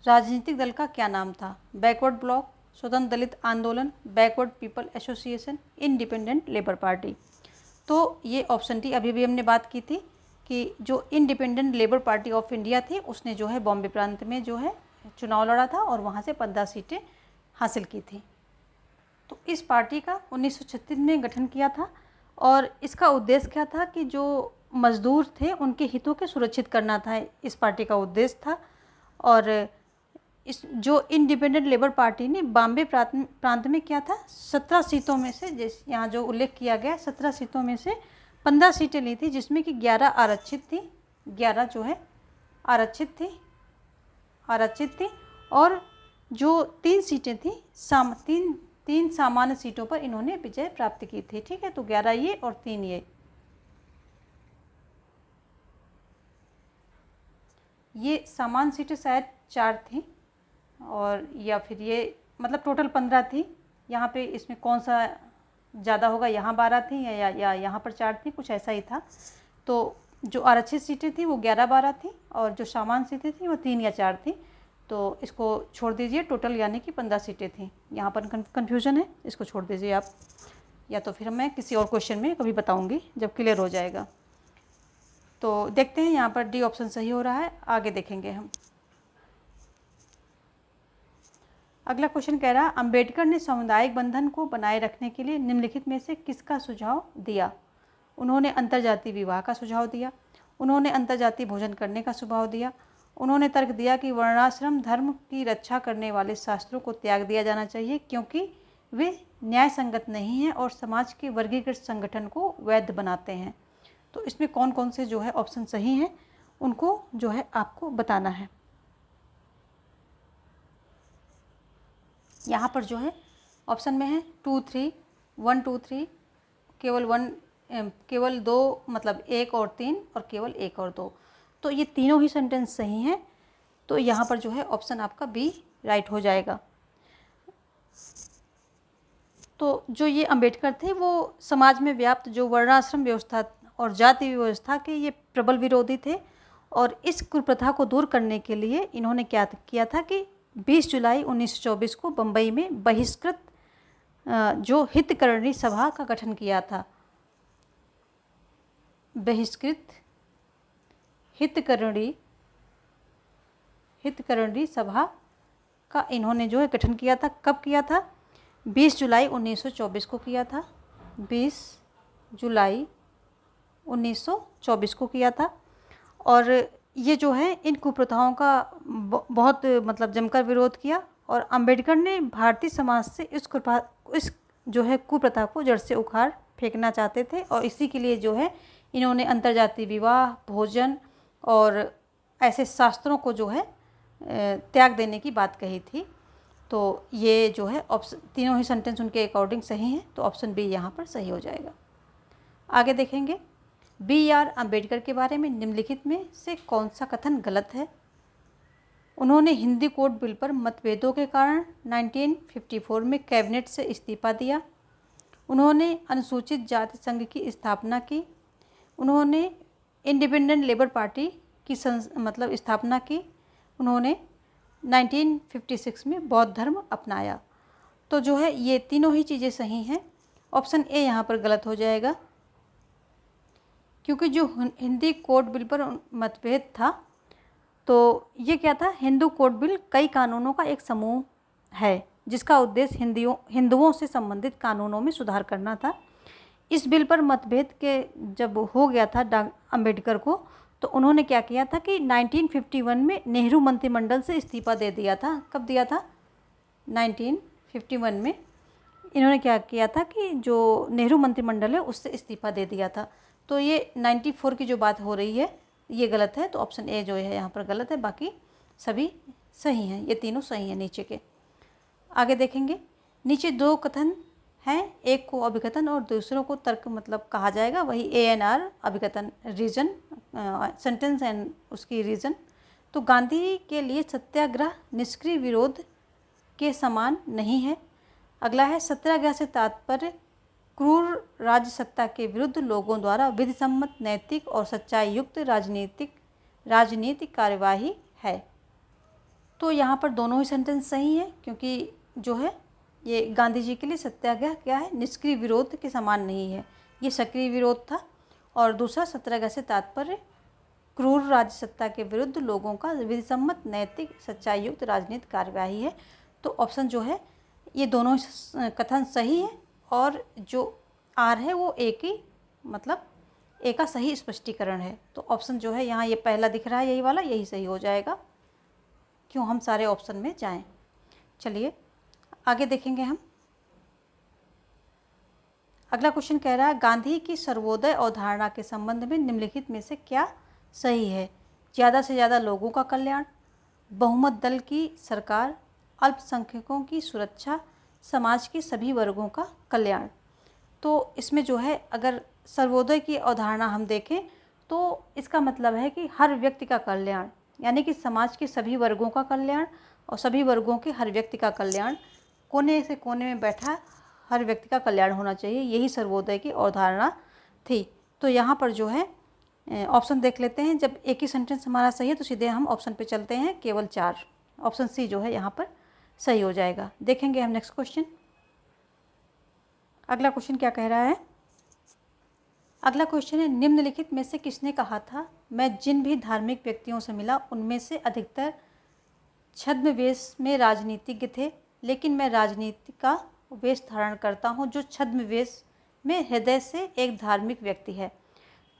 राजनीतिक दल का क्या नाम था? बैकवर्ड ब्लॉक, स्वतंत्र दलित आंदोलन, backward people association, independent labour party. तो ये ऑप्शन डी, अभी भी हमने बात की थी कि जो independent labour party of India थी उसने जो है बॉम्बे प्रांत में जो है चुनाव लड़ा था और वहाँ से 15 सीटें हासिल की थी। तो इस पार्टी का 1936 में गठन किया था और इसका उद्देश्य क्या था कि जो मजदूर थे उनके हितों के सुरक्षित करना था, इस पार्टी का उद्देश्य था। और इस जो इंडिपेंडेंट लेबर पार्टी ने बॉम्बे प्रांत में क्या था, 17 सीटों में से, जैसे यहाँ जो उल्लेख किया गया 17 सीटों में से 15 सीटें ली थी, जिसमें कि 11 आरक्षित थी, 11 जो है आरक्षित थी और जो 3 सीटें थी तीन सामान्य सीटों पर इन्होंने विजय प्राप्त की थी। ठीक है, तो 11 ये और 3 ये सामान्य सीटें शायद 4 थी और या फिर ये मतलब टोटल 15 थी। यहाँ पे इसमें कौन सा ज़्यादा होगा, यहाँ 12 थी या यहाँ पर 4 थी, कुछ ऐसा ही था। तो जो आरक्षित सीटें थी वो 11-12 थी और जो सामान्य सीटें थी वो 3 या 4 थी। तो इसको छोड़ दीजिए, टोटल यानी कि 15 सीटें थी। यहाँ पर कन्फ्यूज़न है, इसको छोड़ दीजिए आप, या तो फिर मैं किसी और क्वेश्चन में कभी बताऊँगी जब क्लियर हो जाएगा। तो देखते हैं यहाँ पर डी ऑप्शन सही हो रहा है, आगे देखेंगे हम। अगला क्वेश्चन कह रहा है, अंबेडकर ने सामुदायिक बंधन को बनाए रखने के लिए निम्नलिखित में से किसका सुझाव दिया? उन्होंने अंतर्जातीय विवाह का सुझाव दिया, उन्होंने अंतर्जातीय भोजन करने का सुझाव दिया, उन्होंने तर्क दिया कि वर्णाश्रम धर्म की रक्षा करने वाले शास्त्रों को त्याग दिया जाना चाहिए क्योंकि वे न्याय संगत नहीं हैं और समाज के वर्गीकृत संगठन को वैध बनाते हैं। तो इसमें कौन कौन से जो है ऑप्शन सही हैं उनको जो है आपको बताना है। यहाँ पर जो है ऑप्शन में है 2, 3, 1, 2, 3, केवल 2 मतलब 1 और 3 और केवल 1 और 2। तो ये तीनों ही सेंटेंस सही हैं। तो यहाँ पर जो है ऑप्शन आपका बी राइट हो जाएगा। तो जो ये अंबेडकर थे वो समाज में व्याप्त जो वर्णाश्रम व्यवस्था और जाति व्यवस्था के ये प्रबल विरोधी थे और इस कुप्रथा को दूर करने के लिए इन्होंने क्या किया था कि 20 जुलाई 1924 को बम्बई में बहिष्कृत जो हितकरणी सभा का गठन किया था। बहिष्कृत हितकरणी सभा का इन्होंने जो है गठन किया था। कब किया था? 20 जुलाई 1924 को किया था। 20 जुलाई 1924 को किया था। और ये जो है इन कुप्रथाओं का बहुत मतलब जमकर विरोध किया और अंबेडकर ने भारतीय समाज से इस जो है कुप्रथा को जड़ से उखाड़ फेंकना चाहते थे और इसी के लिए जो है इन्होंने अंतर्जातीय विवाह, भोजन और ऐसे शास्त्रों को जो है त्याग देने की बात कही थी। तो ये जो है ऑप्शन, तीनों ही सेंटेंस उनके अकॉर्डिंग सही हैं, तो ऑप्शन बी यहाँ पर सही हो जाएगा। आगे देखेंगे, BR अम्बेडकर के बारे में निम्नलिखित में से कौन सा कथन गलत है। उन्होंने हिंदी कोड बिल पर मतभेदों के कारण 1954 में कैबिनेट से इस्तीफा दिया। उन्होंने अनुसूचित जाति संघ की स्थापना की। उन्होंने इंडिपेंडेंट लेबर पार्टी की स्थापना की। उन्होंने 1956 में बौद्ध धर्म अपनाया। तो जो है ये तीनों ही चीज़ें सही हैं। ऑप्शन ए यहाँ पर गलत हो जाएगा, क्योंकि जो हिंदी कोड बिल पर मतभेद था, तो ये क्या था, हिंदू कोड बिल कई कानूनों का एक समूह है जिसका उद्देश्य हिंदुओं से संबंधित कानूनों में सुधार करना था। इस बिल पर मतभेद के जब हो गया था अम्बेडकर को, तो उन्होंने क्या किया था कि 1951 में नेहरू मंत्रिमंडल से इस्तीफा दे दिया था। कब दिया था? 1951 में इन्होंने क्या किया था कि जो नेहरू मंत्रिमंडल है उससे इस्तीफा दे दिया था। तो ये 94 की जो बात हो रही है ये गलत है, तो ऑप्शन ए जो है यहाँ पर गलत है, बाकी सभी सही हैं, ये तीनों सही हैं नीचे के। आगे देखेंगे, नीचे दो कथन हैं, एक को अभिकथन और दूसरों को तर्क कहा जाएगा, वही ANR अभिकथन, रीजन सेंटेंस एंड उसकी रीजन। तो गांधी के लिए सत्याग्रह निष्क्रिय विरोध के समान नहीं है। अगला है, सत्याग्रह से तात्पर्य क्रूर राजसत्ता के विरुद्ध लोगों द्वारा विधिसम्मत, नैतिक और सच्चाई युक्त राजनीतिक कार्यवाही है। तो यहाँ पर दोनों ही सेंटेंस सही है, क्योंकि जो है ये गांधी जी के लिए सत्याग्रह क्या है, निष्क्रिय विरोध के समान नहीं है, ये सक्रिय विरोध था। और दूसरा, सत्याग्रह से तात्पर्य क्रूर राजसत्ता के विरुद्ध लोगों का विधिसम्मत, नैतिक, सच्चाई युक्त राजनीतिक कार्यवाही है। तो ऑप्शन जो है ये दोनों कथन सही है, और जो आर है वो ए की ए का सही स्पष्टीकरण है। तो ऑप्शन जो है यहाँ ये पहला दिख रहा है, यही वाला, यही सही हो जाएगा। क्यों हम सारे ऑप्शन में जाएं। चलिए आगे देखेंगे हम। अगला क्वेश्चन कह रहा है, गांधी की सर्वोदय अवधारणा के संबंध में निम्नलिखित में से क्या सही है। ज़्यादा से ज़्यादा लोगों का कल्याण, बहुमत दल की सरकार, अल्पसंख्यकों की सुरक्षा, समाज के सभी वर्गों का कल्याण। तो इसमें जो है अगर सर्वोदय की अवधारणा हम देखें तो इसका मतलब है कि हर व्यक्ति का कल्याण, यानी कि समाज के सभी वर्गों का कल्याण और सभी वर्गों के हर व्यक्ति का कल्याण, कोने से कोने में बैठा हर व्यक्ति का कल्याण होना चाहिए, यही सर्वोदय की अवधारणा थी। तो यहाँ पर जो है ऑप्शन देख लेते हैं। जब एक ही सेंटेंस हमारा सही है तो सीधे हम ऑप्शन पे चलते हैं, केवल 4। ऑप्शन सी जो है यहाँ पर सही हो जाएगा। देखेंगे हम नेक्स्ट क्वेश्चन। अगला क्वेश्चन क्या कह रहा है। अगला क्वेश्चन है, निम्नलिखित में से किसने कहा था, मैं जिन भी धार्मिक व्यक्तियों से मिला उनमें से अधिकतर छद्मवेश में राजनीतिज्ञ थे, लेकिन मैं राजनीति का वेश धारण करता हूँ जो छद्मवेश में हृदय से एक धार्मिक व्यक्ति है।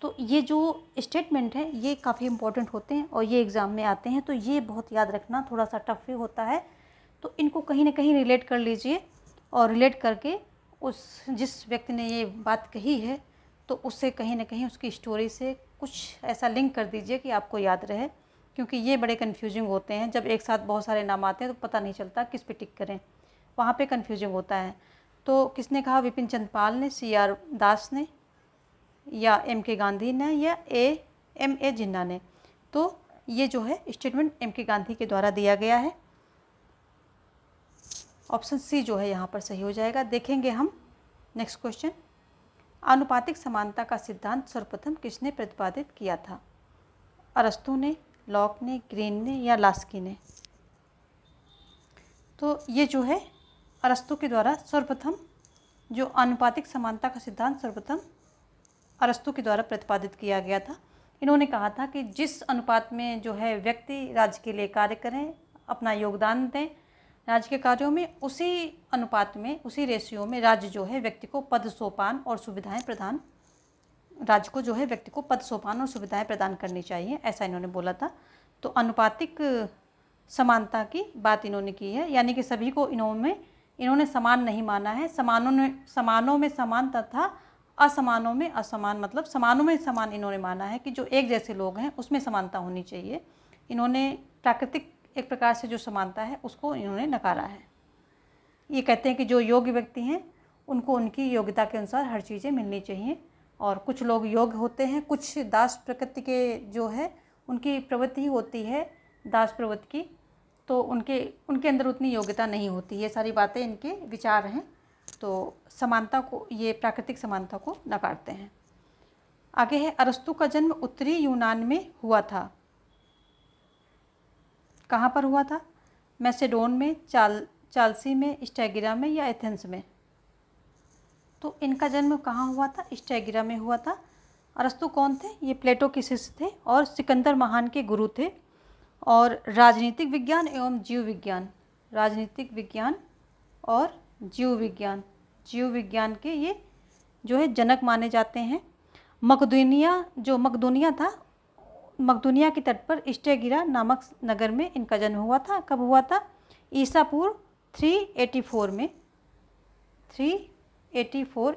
तो ये जो स्टेटमेंट है ये काफ़ी इंपॉर्टेंट होते हैं और ये एग्ज़ाम में आते हैं, तो ये बहुत याद रखना, थोड़ा सा टफ होता है। तो इनको कहीं ना कहीं रिलेट कर लीजिए और रिलेट करके उस जिस व्यक्ति ने ये बात कही है तो उससे कहीं ना कहीं उसकी स्टोरी से कुछ ऐसा लिंक कर दीजिए कि आपको याद रहे, क्योंकि ये बड़े कन्फ्यूजिंग होते हैं। जब एक साथ बहुत सारे नाम आते हैं तो पता नहीं चलता किस पे टिक करें, वहाँ पे कन्फ्यूजिंग होता है। तो किसने कहा, विपिन चंद्र पाल ने, CR दास ने, या MK गांधी ने, या MA जिन्ना ने। तो ये जो है स्टेटमेंट MK गांधी के द्वारा दिया गया है। ऑप्शन सी जो है यहाँ पर सही हो जाएगा। देखेंगे हम नेक्स्ट क्वेश्चन। आनुपातिक समानता का सिद्धांत सर्वप्रथम किसने प्रतिपादित किया था, अरस्तु ने, लॉक ने, ग्रीन ने, या लास्की ने। तो ये जो है अरस्तु के द्वारा सर्वप्रथम जो आनुपातिक समानता का सिद्धांत सर्वप्रथम अरस्तु के द्वारा प्रतिपादित किया गया था। इन्होंने कहा था कि जिस अनुपात में जो है व्यक्ति राज्य के लिए कार्य करें, अपना योगदान दें राज्य के कार्यों में, उसी अनुपात में, उसी रेशियो में राज्य जो है व्यक्ति को पद सोपान और सुविधाएं प्रदान, राज्य को जो है व्यक्ति को पद सोपान और सुविधाएं प्रदान करनी चाहिए, ऐसा इन्होंने बोला था। तो अनुपातिक समानता की बात इन्होंने की है, यानी कि सभी को इन्होंने समान नहीं माना है। समानों में समान तथा असमानों में असमान, मतलब समानों में समान इन्होंने माना है कि जो एक जैसे लोग हैं उसमें समानता होनी चाहिए। इन्होंने प्राकृतिक एक प्रकार से जो समानता है उसको इन्होंने नकारा है। ये कहते हैं कि जो योग्य व्यक्ति हैं उनको उनकी योग्यता के अनुसार हर चीज़ें मिलनी चाहिए, और कुछ लोग योग्य होते हैं, कुछ दास प्रकृति के जो है उनकी प्रवृत्ति ही होती है दास प्रवृत्ति की, तो उनके अंदर उतनी योग्यता नहीं होती। ये सारी बातें इनके विचार हैं, तो समानता को, ये प्राकृतिक समानता को नकारते हैं। आगे है, अरस्तु का जन्म उत्तरी यूनान में हुआ था। कहाँ पर हुआ था? मैसेडोन में, चालसी में, स्टैगिरा में या एथेंस में? तो इनका जन्म कहाँ हुआ था? स्टैगिरा में हुआ था। अरस्तु कौन थे? ये प्लेटो के शिष्य थे और सिकंदर महान के गुरु थे, और राजनीतिक विज्ञान एवं जीव विज्ञान, राजनीतिक विज्ञान और जीव विज्ञान के ये जो है जनक माने जाते हैं। मकदूनिया था, मकदूनिया के तट पर स्टैगिरा नामक नगर में इनका जन्म हुआ था। कब हुआ था? ईसा पूर्व 384 में, 384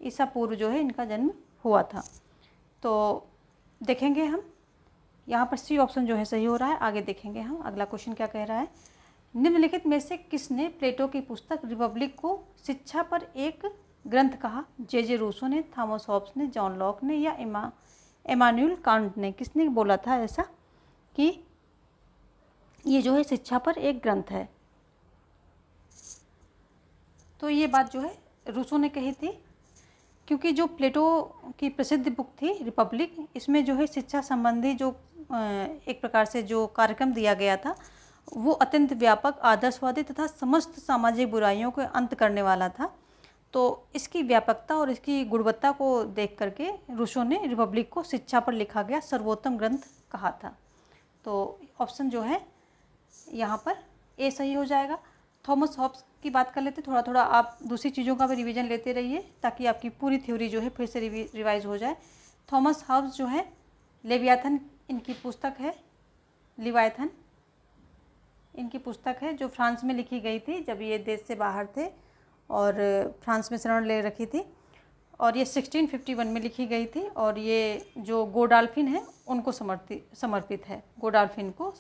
ईसा पूर्व जो है इनका जन्म हुआ था। तो देखेंगे हम यहाँ पर सी ऑप्शन जो है सही हो रहा है। आगे देखेंगे हम अगला क्वेश्चन क्या कह रहा है। निम्नलिखित में से किसने प्लेटो की पुस्तक रिपब्लिक को शिक्षा पर एक ग्रंथ कहा? जे रूसो ने, थॉमस हॉब्स ने, जॉन लॉक ने या इमानुएल कांट ने? किसने बोला था ऐसा कि ये जो है शिक्षा पर एक ग्रंथ है? तो ये बात जो है रूसो ने कही थी, क्योंकि जो प्लेटो की प्रसिद्ध बुक थी रिपब्लिक, इसमें जो है शिक्षा संबंधी जो एक प्रकार से जो कार्यक्रम दिया गया था वो अत्यंत व्यापक, आदर्शवादी तथा समस्त सामाजिक बुराइयों को अंत करने वाला था। तो इसकी व्यापकता और इसकी गुणवत्ता को देख करके रूसो ने रिपब्लिक को शिक्षा पर लिखा गया सर्वोत्तम ग्रंथ कहा था। तो ऑप्शन जो है यहाँ पर ए सही हो जाएगा। थॉमस हॉब्स की बात कर लेते, थोड़ा थोड़ा आप दूसरी चीज़ों का भी रिवीजन लेते रहिए ताकि आपकी पूरी थ्योरी जो है फिर से रिवाइज हो जाए। थॉमस हॉब्स जो है लेवियाथन इनकी पुस्तक है, लिवायथन इनकी पुस्तक है जो फ्रांस में लिखी गई थी जब ये देश से बाहर थे और फ्रांस में शरण ले रखी थी, और ये 1651 में लिखी गई थी, और ये जो गोडाल्फिन है उनको समर्पित है, गोडाल्फिन को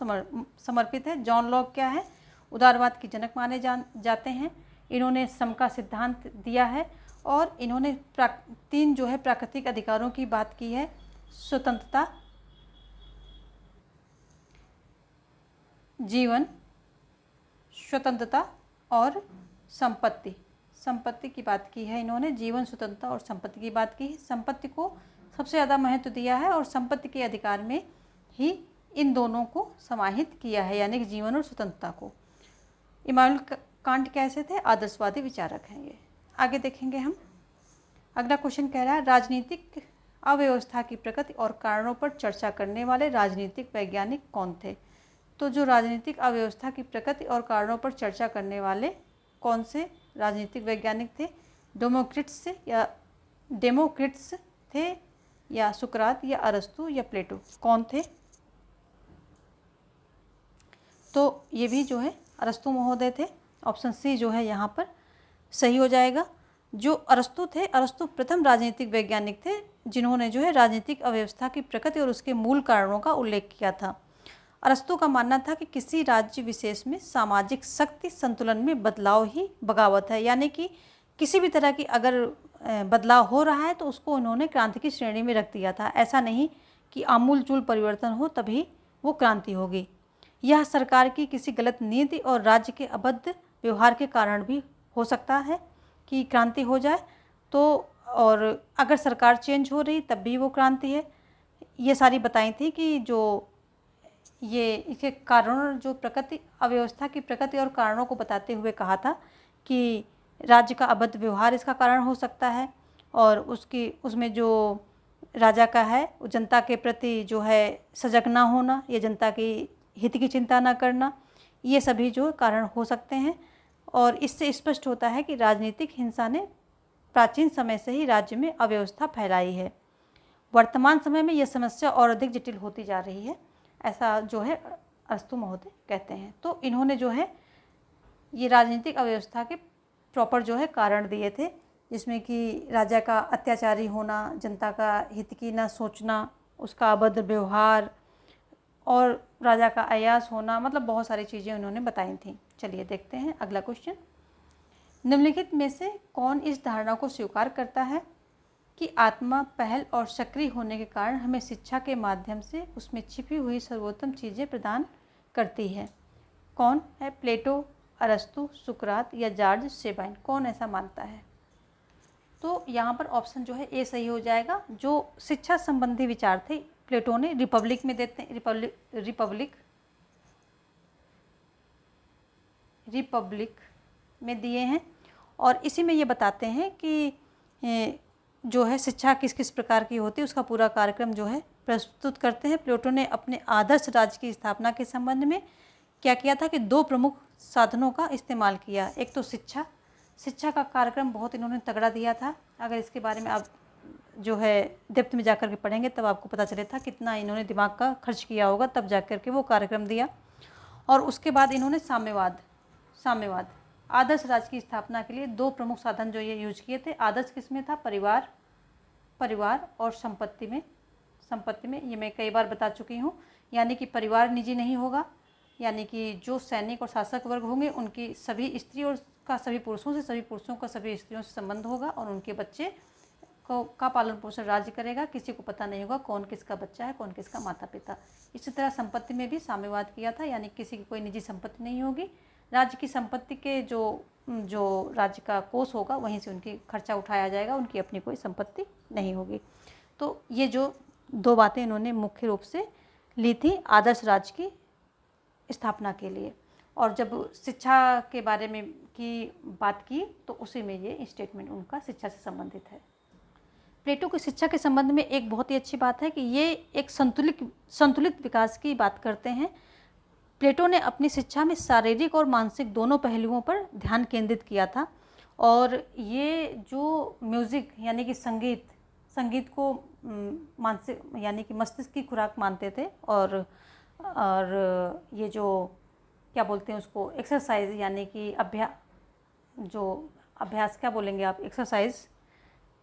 समर्पित है। जॉन लॉक क्या है? उदारवाद के जनक माने जाते हैं। इन्होंने सम का सिद्धांत दिया है और इन्होंने 3 जो है प्राकृतिक अधिकारों की बात की है, स्वतंत्रता, जीवन, स्वतंत्रता और संपत्ति की बात की है इन्होंने। जीवन, स्वतंत्रता और संपत्ति की बात की है। संपत्ति को सबसे ज़्यादा महत्व दिया है और संपत्ति के अधिकार में ही इन दोनों को समाहित किया है, यानी कि जीवन और स्वतंत्रता को। इमानुएल कांट कैसे थे? आदर्शवादी विचारक हैं ये। आगे देखेंगे हम। अगला क्वेश्चन कह रहा है, राजनीतिक अव्यवस्था की प्रकृति और कारणों पर चर्चा करने वाले राजनीतिक वैज्ञानिक कौन थे? तो जो राजनीतिक अव्यवस्था की प्रकृति और कारणों पर चर्चा करने वाले कौन से राजनीतिक वैज्ञानिक थे? डेमोक्रिट्स थे या सुकरात या अरस्तु या प्लेटो? कौन थे? तो ये भी जो है अरस्तु महोदय थे। ऑप्शन सी जो है यहाँ पर सही हो जाएगा। जो अरस्तु थे, अरस्तु प्रथम राजनीतिक वैज्ञानिक थे जिन्होंने जो है राजनीतिक अव्यवस्था की प्रकृति और उसके मूल कारणों का उल्लेख किया था। अरस्तु का मानना था कि किसी राज्य विशेष में सामाजिक शक्ति संतुलन में बदलाव ही बगावत है, यानी कि किसी भी तरह की अगर बदलाव हो रहा है तो उसको उन्होंने क्रांति की श्रेणी में रख दिया था। ऐसा नहीं कि आमूलचूल परिवर्तन हो तभी वो क्रांति होगी। यह सरकार की किसी गलत नीति और राज्य के अबद्ध व्यवहार के कारण भी हो सकता है कि क्रांति हो जाए। तो और अगर सरकार चेंज हो रही तब भी वो क्रांति है। ये सारी बताई थी कि जो ये इसके कारण, जो प्रकृति अव्यवस्था की प्रकृति और कारणों को बताते हुए कहा था कि राज्य का अबद्ध व्यवहार इसका कारण हो सकता है, और उसमें जो राजा का है जनता के प्रति जो है सजग ना होना, या जनता की हित की चिंता ना करना, ये सभी जो कारण हो सकते हैं। और इससे स्पष्ट होता है कि राजनीतिक हिंसा ने प्राचीन समय से ही राज्य में अव्यवस्था फैलाई है। वर्तमान समय में यह समस्या और अधिक जटिल होती जा रही है, ऐसा जो है अरस्तु महोदय कहते हैं। तो इन्होंने जो है ये राजनीतिक अव्यवस्था के प्रॉपर जो है कारण दिए थे, जिसमें कि राजा का अत्याचारी होना, जनता का हित की ना सोचना, उसका अभद्र व्यवहार, और राजा का अयास होना, मतलब बहुत सारी चीज़ें उन्होंने बताई थी। चलिए देखते हैं अगला क्वेश्चन। निम्नलिखित में से कौन इस धारणा को स्वीकार करता है कि आत्मा पहल और सक्रिय होने के कारण हमें शिक्षा के माध्यम से उसमें छिपी हुई सर्वोत्तम चीज़ें प्रदान करती है? कौन है? प्लेटो, अरस्तु, सुकरात या जॉर्ज सेबाइन? कौन ऐसा मानता है? तो यहाँ पर ऑप्शन जो है ए सही हो जाएगा। जो शिक्षा संबंधी विचार थे प्लेटो ने रिपब्लिक में देते हैं, रिपब्लिक में दिए हैं, और इसी में ये बताते हैं कि जो है शिक्षा किस किस प्रकार की होती है, उसका पूरा कार्यक्रम जो है प्रस्तुत करते हैं। प्लेटो ने अपने आदर्श राज्य की स्थापना के संबंध में क्या किया था कि दो प्रमुख साधनों का इस्तेमाल किया। एक तो शिक्षा का कार्यक्रम बहुत इन्होंने तगड़ा दिया था। अगर इसके बारे में आप जो है डेप्थ में जाकर के पढ़ेंगे तब आपको पता चले था कितना इन्होंने दिमाग का खर्च किया होगा, तब जाकर के वो कार्यक्रम दिया। और उसके बाद इन्होंने साम्यवाद आदर्श राज्य की स्थापना के लिए दो प्रमुख साधन जो ये यूज किए थे। आदर्श किस में था? परिवार और संपत्ति में ये मैं कई बार बता चुकी हूँ। यानी कि परिवार निजी नहीं होगा, यानी कि जो सैनिक और शासक वर्ग होंगे उनकी सभी स्त्री और का सभी पुरुषों से, सभी पुरुषों का सभी स्त्रियों से संबंध होगा, और उनके बच्चे का पालन पोषण राज्य करेगा। किसी को पता नहीं होगा कौन किसका बच्चा है, कौन किसका माता पिता। इसी तरह संपत्ति में भी साम्यवाद किया था, यानी किसी की कोई निजी संपत्ति नहीं होगी। राज्य की संपत्ति के जो राज्य का कोष होगा वहीं से उनकी खर्चा उठाया जाएगा, उनकी अपनी कोई संपत्ति नहीं होगी। तो ये जो दो बातें इन्होंने मुख्य रूप से ली थी आदर्श राज्य की स्थापना के लिए। और जब शिक्षा के बारे में की बात की तो उसी में ये स्टेटमेंट उनका शिक्षा से संबंधित है। प्लेटो की शिक्षा के संबंध में एक बहुत ही अच्छी बात है कि ये एक संतुलित विकास की बात करते हैं। प्लेटो ने अपनी शिक्षा में शारीरिक और मानसिक दोनों पहलुओं पर ध्यान केंद्रित किया था, और ये जो म्यूज़िक यानी कि संगीत को मानसिक यानी कि मस्तिष्क की खुराक मानते थे, और ये जो क्या बोलते हैं उसको एक्सरसाइज यानी कि अभ्यास क्या बोलेंगे आप, एक्सरसाइज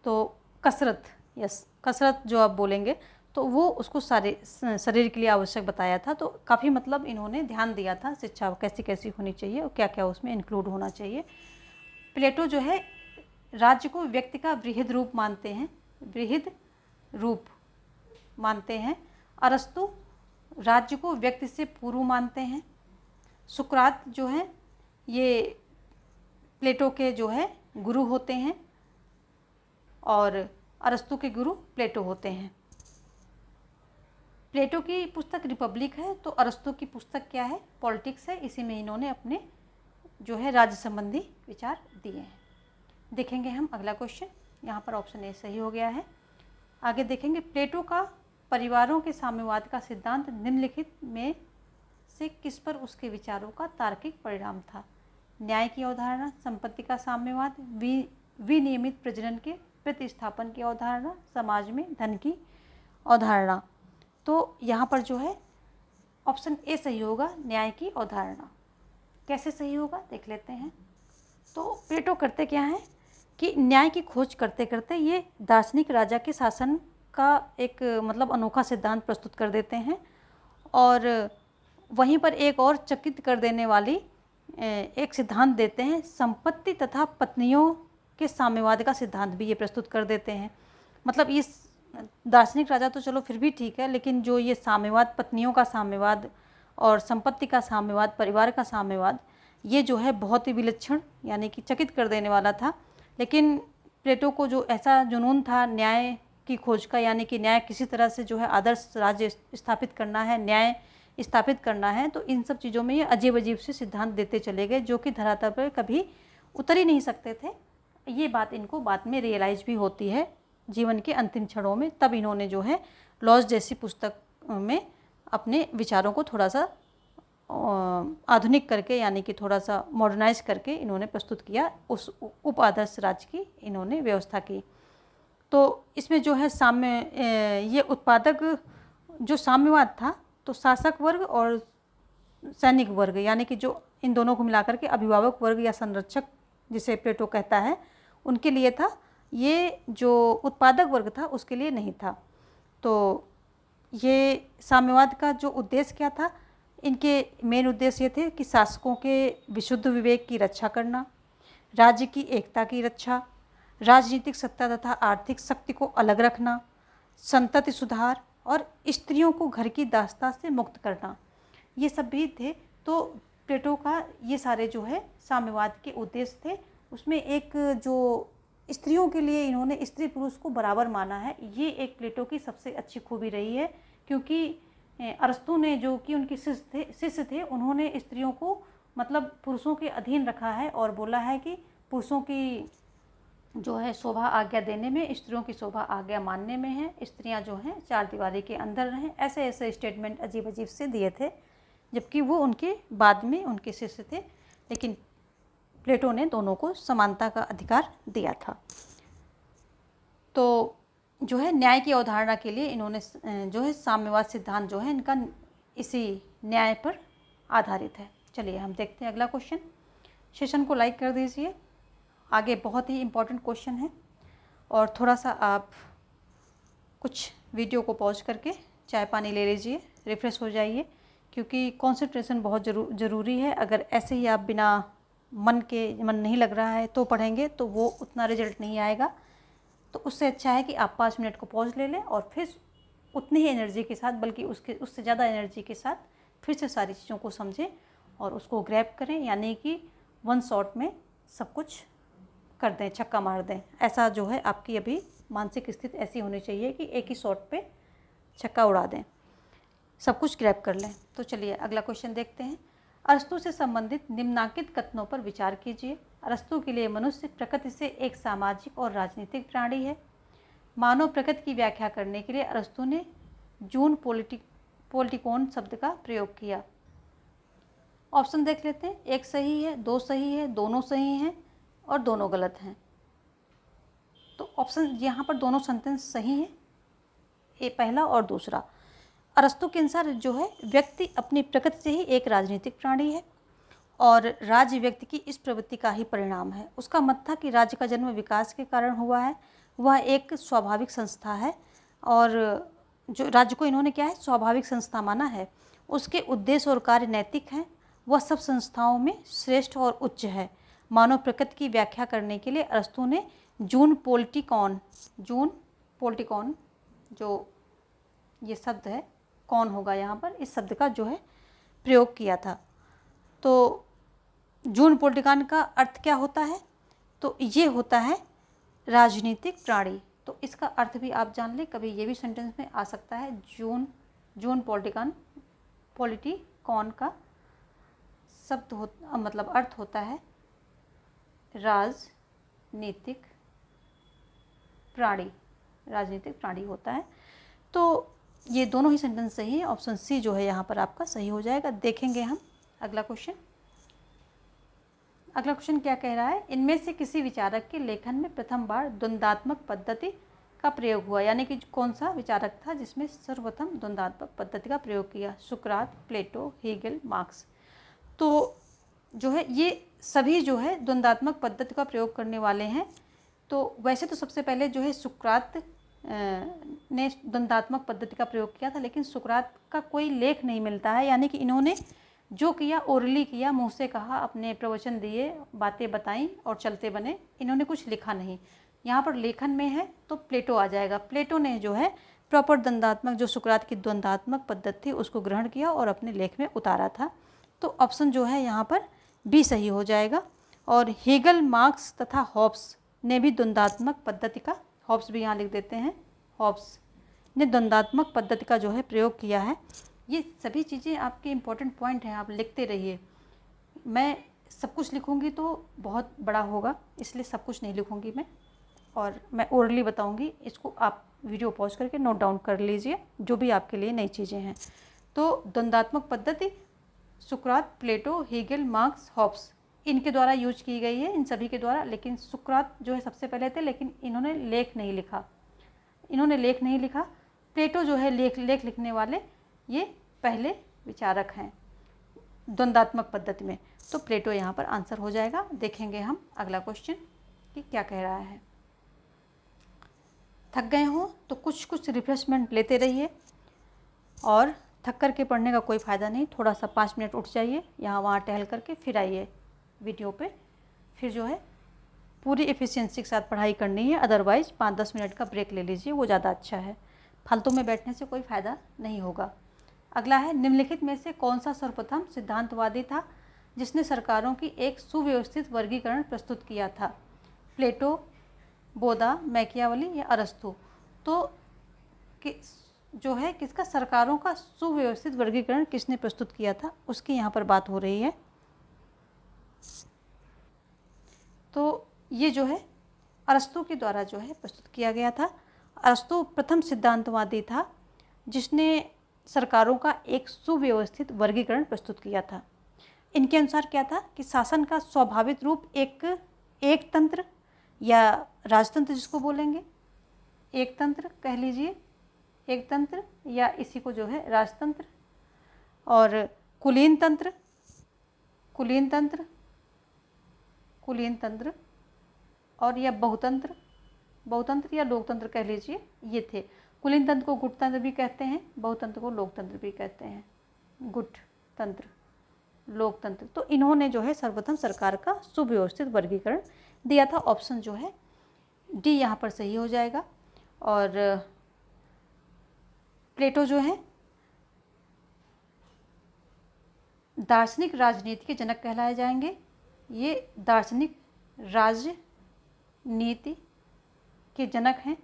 तो कसरत जो आप बोलेंगे, तो वो उसको सारे शरीर के लिए आवश्यक बताया था। तो काफ़ी मतलब इन्होंने ध्यान दिया था शिक्षा कैसी कैसी होनी चाहिए और क्या क्या उसमें इंक्लूड होना चाहिए। प्लेटो जो है राज्य को व्यक्ति का बृहद रूप मानते हैं। अरस्तु राज्य को व्यक्ति से पूर्व मानते हैं। सुकरात जो है ये प्लेटो के जो है गुरु होते हैं, और अरस्तु के गुरु प्लेटो होते हैं। प्लेटो की पुस्तक रिपब्लिक है, तो अरस्तु की पुस्तक क्या है? पॉलिटिक्स है। इसी में इन्होंने अपने जो है राज्य संबंधी विचार दिए हैं। देखेंगे हम अगला क्वेश्चन। यहाँ पर ऑप्शन ए सही हो गया है। आगे देखेंगे प्लेटो का परिवारों के साम्यवाद का सिद्धांत निम्नलिखित में से किस पर उसके विचारों का तार्किक परिणाम था? न्याय की अवधारणा, संपत्ति का साम्यवाद, विनियमित प्रजनन के प्रतिस्थापन की अवधारणा, समाज में धन की अवधारणा। तो यहाँ पर जो है ऑप्शन ए सही होगा, न्याय की अवधारणा। कैसे सही होगा देख लेते हैं। तो प्लेटो करते क्या हैं कि न्याय की खोज करते करते ये दार्शनिक राजा के शासन का एक मतलब अनोखा सिद्धांत प्रस्तुत कर देते हैं, और वहीं पर एक और चकित कर देने वाली एक सिद्धांत देते हैं, संपत्ति तथा पत्नियों के साम्यवाद का सिद्धांत भी ये प्रस्तुत कर देते हैं। मतलब ये दार्शनिक राजा तो चलो फिर भी ठीक है, लेकिन जो ये साम्यवाद, पत्नियों का साम्यवाद और संपत्ति का साम्यवाद, परिवार का साम्यवाद, ये जो है बहुत ही विलक्षण यानी कि चकित कर देने वाला था। लेकिन प्लेटो को जो ऐसा जुनून था न्याय की खोज का, यानी कि न्याय किसी तरह से जो है आदर्श राज्य स्थापित करना है, न्याय स्थापित करना है, तो इन सब चीज़ों में ये अजीब अजीब से सिद्धांत देते चले गए जो कि धरातल पर कभी उतर ही नहीं सकते थे। ये बात इनको बाद में रियलाइज भी होती है जीवन के अंतिम क्षणों में। तब इन्होंने जो है लॉज जैसी पुस्तक में अपने विचारों को थोड़ा सा आधुनिक करके यानी कि थोड़ा सा मॉडर्नाइज करके इन्होंने प्रस्तुत किया, उस उप आदर्श राज्य की इन्होंने व्यवस्था की। तो इसमें जो है ये उत्पादक जो साम्यवाद था, तो शासक वर्ग और सैनिक वर्ग यानी कि जो इन दोनों को मिलाकर के अभिभावक वर्ग या संरक्षक जिसे प्लेटो कहता है, उनके लिए था। ये जो उत्पादक वर्ग था उसके लिए नहीं था। तो ये साम्यवाद का जो उद्देश्य क्या था इनके मेन उद्देश्य ये थे कि शासकों के विशुद्ध विवेक की रक्षा करना, राज्य की एकता की रक्षा, राजनीतिक सत्ता तथा आर्थिक शक्ति को अलग रखना, संतति सुधार और स्त्रियों को घर की दासता से मुक्त करना, ये सब भी थे। तो प्लेटो का ये सारे जो है साम्यवाद के उद्देश्य थे। उसमें एक जो स्त्रियों के लिए इन्होंने स्त्री पुरुष को बराबर माना है, ये एक प्लेटो की सबसे अच्छी खूबी रही है। क्योंकि अरस्तु ने, जो कि उनके शिष्य थे, उन्होंने स्त्रियों को मतलब पुरुषों के अधीन रखा है और बोला है कि पुरुषों की जो है शोभा आज्ञा देने में, स्त्रियों की शोभा आज्ञा मानने में है, स्त्रियां जो हैं चार दीवारी के अंदर रहें। ऐसे ऐसे स्टेटमेंट अजीब अजीब से दिए थे, जबकि वो उनके बाद में उनके शिष्य थे। लेकिन प्लेटो ने दोनों को समानता का अधिकार दिया था। तो जो है न्याय की अवधारणा के लिए इन्होंने जो है साम्यवाद सिद्धांत जो है इनका इसी न्याय पर आधारित है। चलिए हम देखते हैं अगला क्वेश्चन। सेशन को लाइक कर दीजिए, आगे बहुत ही इम्पोर्टेंट क्वेश्चन है। और थोड़ा सा आप कुछ वीडियो को पॉज करके चाय पानी ले लीजिए, रिफ़्रेश हो जाइए, क्योंकि कंसंट्रेशन बहुत ज़रूरी है। अगर ऐसे ही आप बिना मन नहीं लग रहा है तो पढ़ेंगे तो वो उतना रिजल्ट नहीं आएगा। तो उससे अच्छा है कि आप 5 मिनट को पॉज ले लें और फिर उतनी ही एनर्जी के साथ, बल्कि उससे ज़्यादा एनर्जी के साथ फिर से सारी चीज़ों को समझें और उसको ग्रैब करें, यानी कि वन शॉट में सब कुछ कर दें, छक्का मार दें। ऐसा जो है आपकी अभी मानसिक स्थिति ऐसी होनी चाहिए कि एक ही शॉट पे छक्का उड़ा दें, सब कुछ ग्रैब कर लें। तो चलिए अगला क्वेश्चन देखते हैं। अरस्तु से संबंधित निम्नांकित कथनों पर विचार कीजिए। अरस्तु के लिए मनुष्य प्रकृति से एक सामाजिक और राजनीतिक प्राणी है। मानव प्रकृति की व्याख्या करने के लिए अरस्तु ने जून पोलिटिकोन शब्द का प्रयोग किया। ऑप्शन देख लेते हैं। एक सही है, दो सही है, दोनों सही हैं और दोनों गलत हैं। तो ऑप्शन यहाँ पर दोनों सेंटेंस सही हैं, ये पहला और दूसरा। अरस्तु के अनुसार जो है व्यक्ति अपनी प्रकृति से ही एक राजनीतिक प्राणी है और राज्य व्यक्ति की इस प्रवृत्ति का ही परिणाम है। उसका मत था कि राज्य का जन्म विकास के कारण हुआ है, वह एक स्वाभाविक संस्था है और जो राज्य को इन्होंने क्या है, स्वाभाविक संस्था माना है। उसके उद्देश्य और कार्य नैतिक हैं, वह सब संस्थाओं में श्रेष्ठ और उच्च है। मानव प्रकृति की व्याख्या करने के लिए अरस्तु ने जून पोलिटिकॉन जो ये शब्द है, कौन होगा यहाँ पर, इस शब्द का जो है प्रयोग किया था। तो जून पोलिटिकॉन का अर्थ क्या होता है, तो ये होता है राजनीतिक प्राणी। तो इसका अर्थ भी आप जान लें, कभी ये भी सेंटेंस में आ सकता है। जून पोलिटिकॉन का शब्द मतलब अर्थ होता है राजनीतिक प्राणी होता है। तो ये दोनों ही सेंटेंस सही है। ऑप्शन सी जो है यहाँ पर आपका सही हो जाएगा। देखेंगे हम अगला क्वेश्चन क्या कह रहा है। इनमें से किसी विचारक के लेखन में प्रथम बार द्वंद्वात्मक पद्धति का प्रयोग हुआ, यानी कि कौन सा विचारक था जिसमें सर्वप्रथम द्वंद्वात्मक पद्धति का प्रयोग किया। सुकरात, प्लेटो, हेगल, मार्क्स। तो जो है ये सभी जो है द्वंद्वात्मक पद्धति का प्रयोग करने वाले हैं। तो वैसे तो सबसे पहले जो है सुकरात ने द्वंद्वात्मक पद्धति का प्रयोग किया था, लेकिन सुकरात का कोई लेख नहीं मिलता है, यानी कि इन्होंने जो किया ओरली किया, मुँह से कहा, अपने प्रवचन दिए, बातें बताई और चलते बने। इन्होंने कुछ लिखा नहीं। यहाँ पर लेखन में है तो प्लेटो आ जाएगा। प्लेटो ने जो है प्रॉपर द्वंद्वात्मक, जो सुकरात की द्वंद्वात्मक पद्धति थी उसको ग्रहण किया और अपने लेख में उतारा था। तो ऑप्शन जो है यहाँ पर बी सही हो जाएगा। और हेगल, मार्क्स तथा हॉब्स ने भी द्वंद्वात्मक पद्धति का, हॉब्स भी यहाँ लिख देते हैं, हॉब्स ने द्वंद्वात्मक पद्धति का जो है प्रयोग किया है। ये सभी चीज़ें आपके इम्पोर्टेंट पॉइंट हैं, आप लिखते रहिए। मैं सब कुछ लिखूंगी तो बहुत बड़ा होगा, इसलिए सब कुछ नहीं लिखूंगी मैं, और मैं ओरली बताऊंगी। इसको आप वीडियो पॉज करके नोट डाउन कर लीजिए, जो भी आपके लिए नई चीज़ें हैं। तो द्वंद्वात्मक पद्धति सुकरात, प्लेटो, हेगल, मार्क्स, हॉब्स, इनके द्वारा यूज की गई है, इन सभी के द्वारा। लेकिन सुकरात जो है सबसे पहले थे, लेकिन इन्होंने लेख नहीं लिखा। प्लेटो जो है लेख लिखने वाले, ये पहले विचारक हैं द्वंद्वात्मक पद्धति में। तो प्लेटो यहाँ पर आंसर हो जाएगा। देखेंगे हम अगला क्वेश्चन कि क्या कह रहा है। थक गए हो तो कुछ रिफ्रेशमेंट लेते रहिए और थक करके पढ़ने का कोई फ़ायदा नहीं। थोड़ा सा 5 मिनट उठ जाइए, यहाँ वहाँ टहल करके फिर आइए वीडियो पे, फिर जो है पूरी एफिशिएंसी के साथ पढ़ाई करनी है। अदरवाइज़ 5-10 मिनट का ब्रेक ले लीजिए, वो ज़्यादा अच्छा है। फालतू में बैठने से कोई फ़ायदा नहीं होगा। अगला है, निम्नलिखित में से कौन सा सर्वप्रथम सिद्धांतवादी था जिसने सरकारों की एक सुव्यवस्थित वर्गीकरण प्रस्तुत किया था? प्लेटो, बोधा, मैकियावली या अरस्तु? तो जो है किसका, सरकारों का सुव्यवस्थित वर्गीकरण किसने प्रस्तुत किया था, उसकी यहाँ पर बात हो रही है। तो ये जो है अरस्तु के द्वारा जो है प्रस्तुत किया गया था। अरस्तु प्रथम सिद्धांतवादी था जिसने सरकारों का एक सुव्यवस्थित वर्गीकरण प्रस्तुत किया था। इनके अनुसार क्या था कि शासन का स्वाभाविक रूप एक तंत्र या राजतंत्र जिसको बोलेंगे, एक तंत्र कह लीजिए, एक तंत्र या इसी को जो है राजतंत्र, और कुलीन तंत्र, कुलीन तंत्र, कुलीन तंत्र, और या बहुतंत्र, बहुतंत्र या लोकतंत्र कह लीजिए, ये थे। कुलीन तंत्र को गुटतंत्र भी कहते हैं, बहुतंत्र को लोकतंत्र भी कहते हैं, गुट तंत्र, लोकतंत्र। तो इन्होंने जो है सर्वप्रथम सरकार का सुव्यवस्थित वर्गीकरण दिया था। ऑप्शन जो है डी यहाँ पर सही हो जाएगा। और प्लेटो जो है दार्शनिक राजनीति के जनक कहलाए जाएंगे। ये दार्शनिक राजनीति के जनक हैं।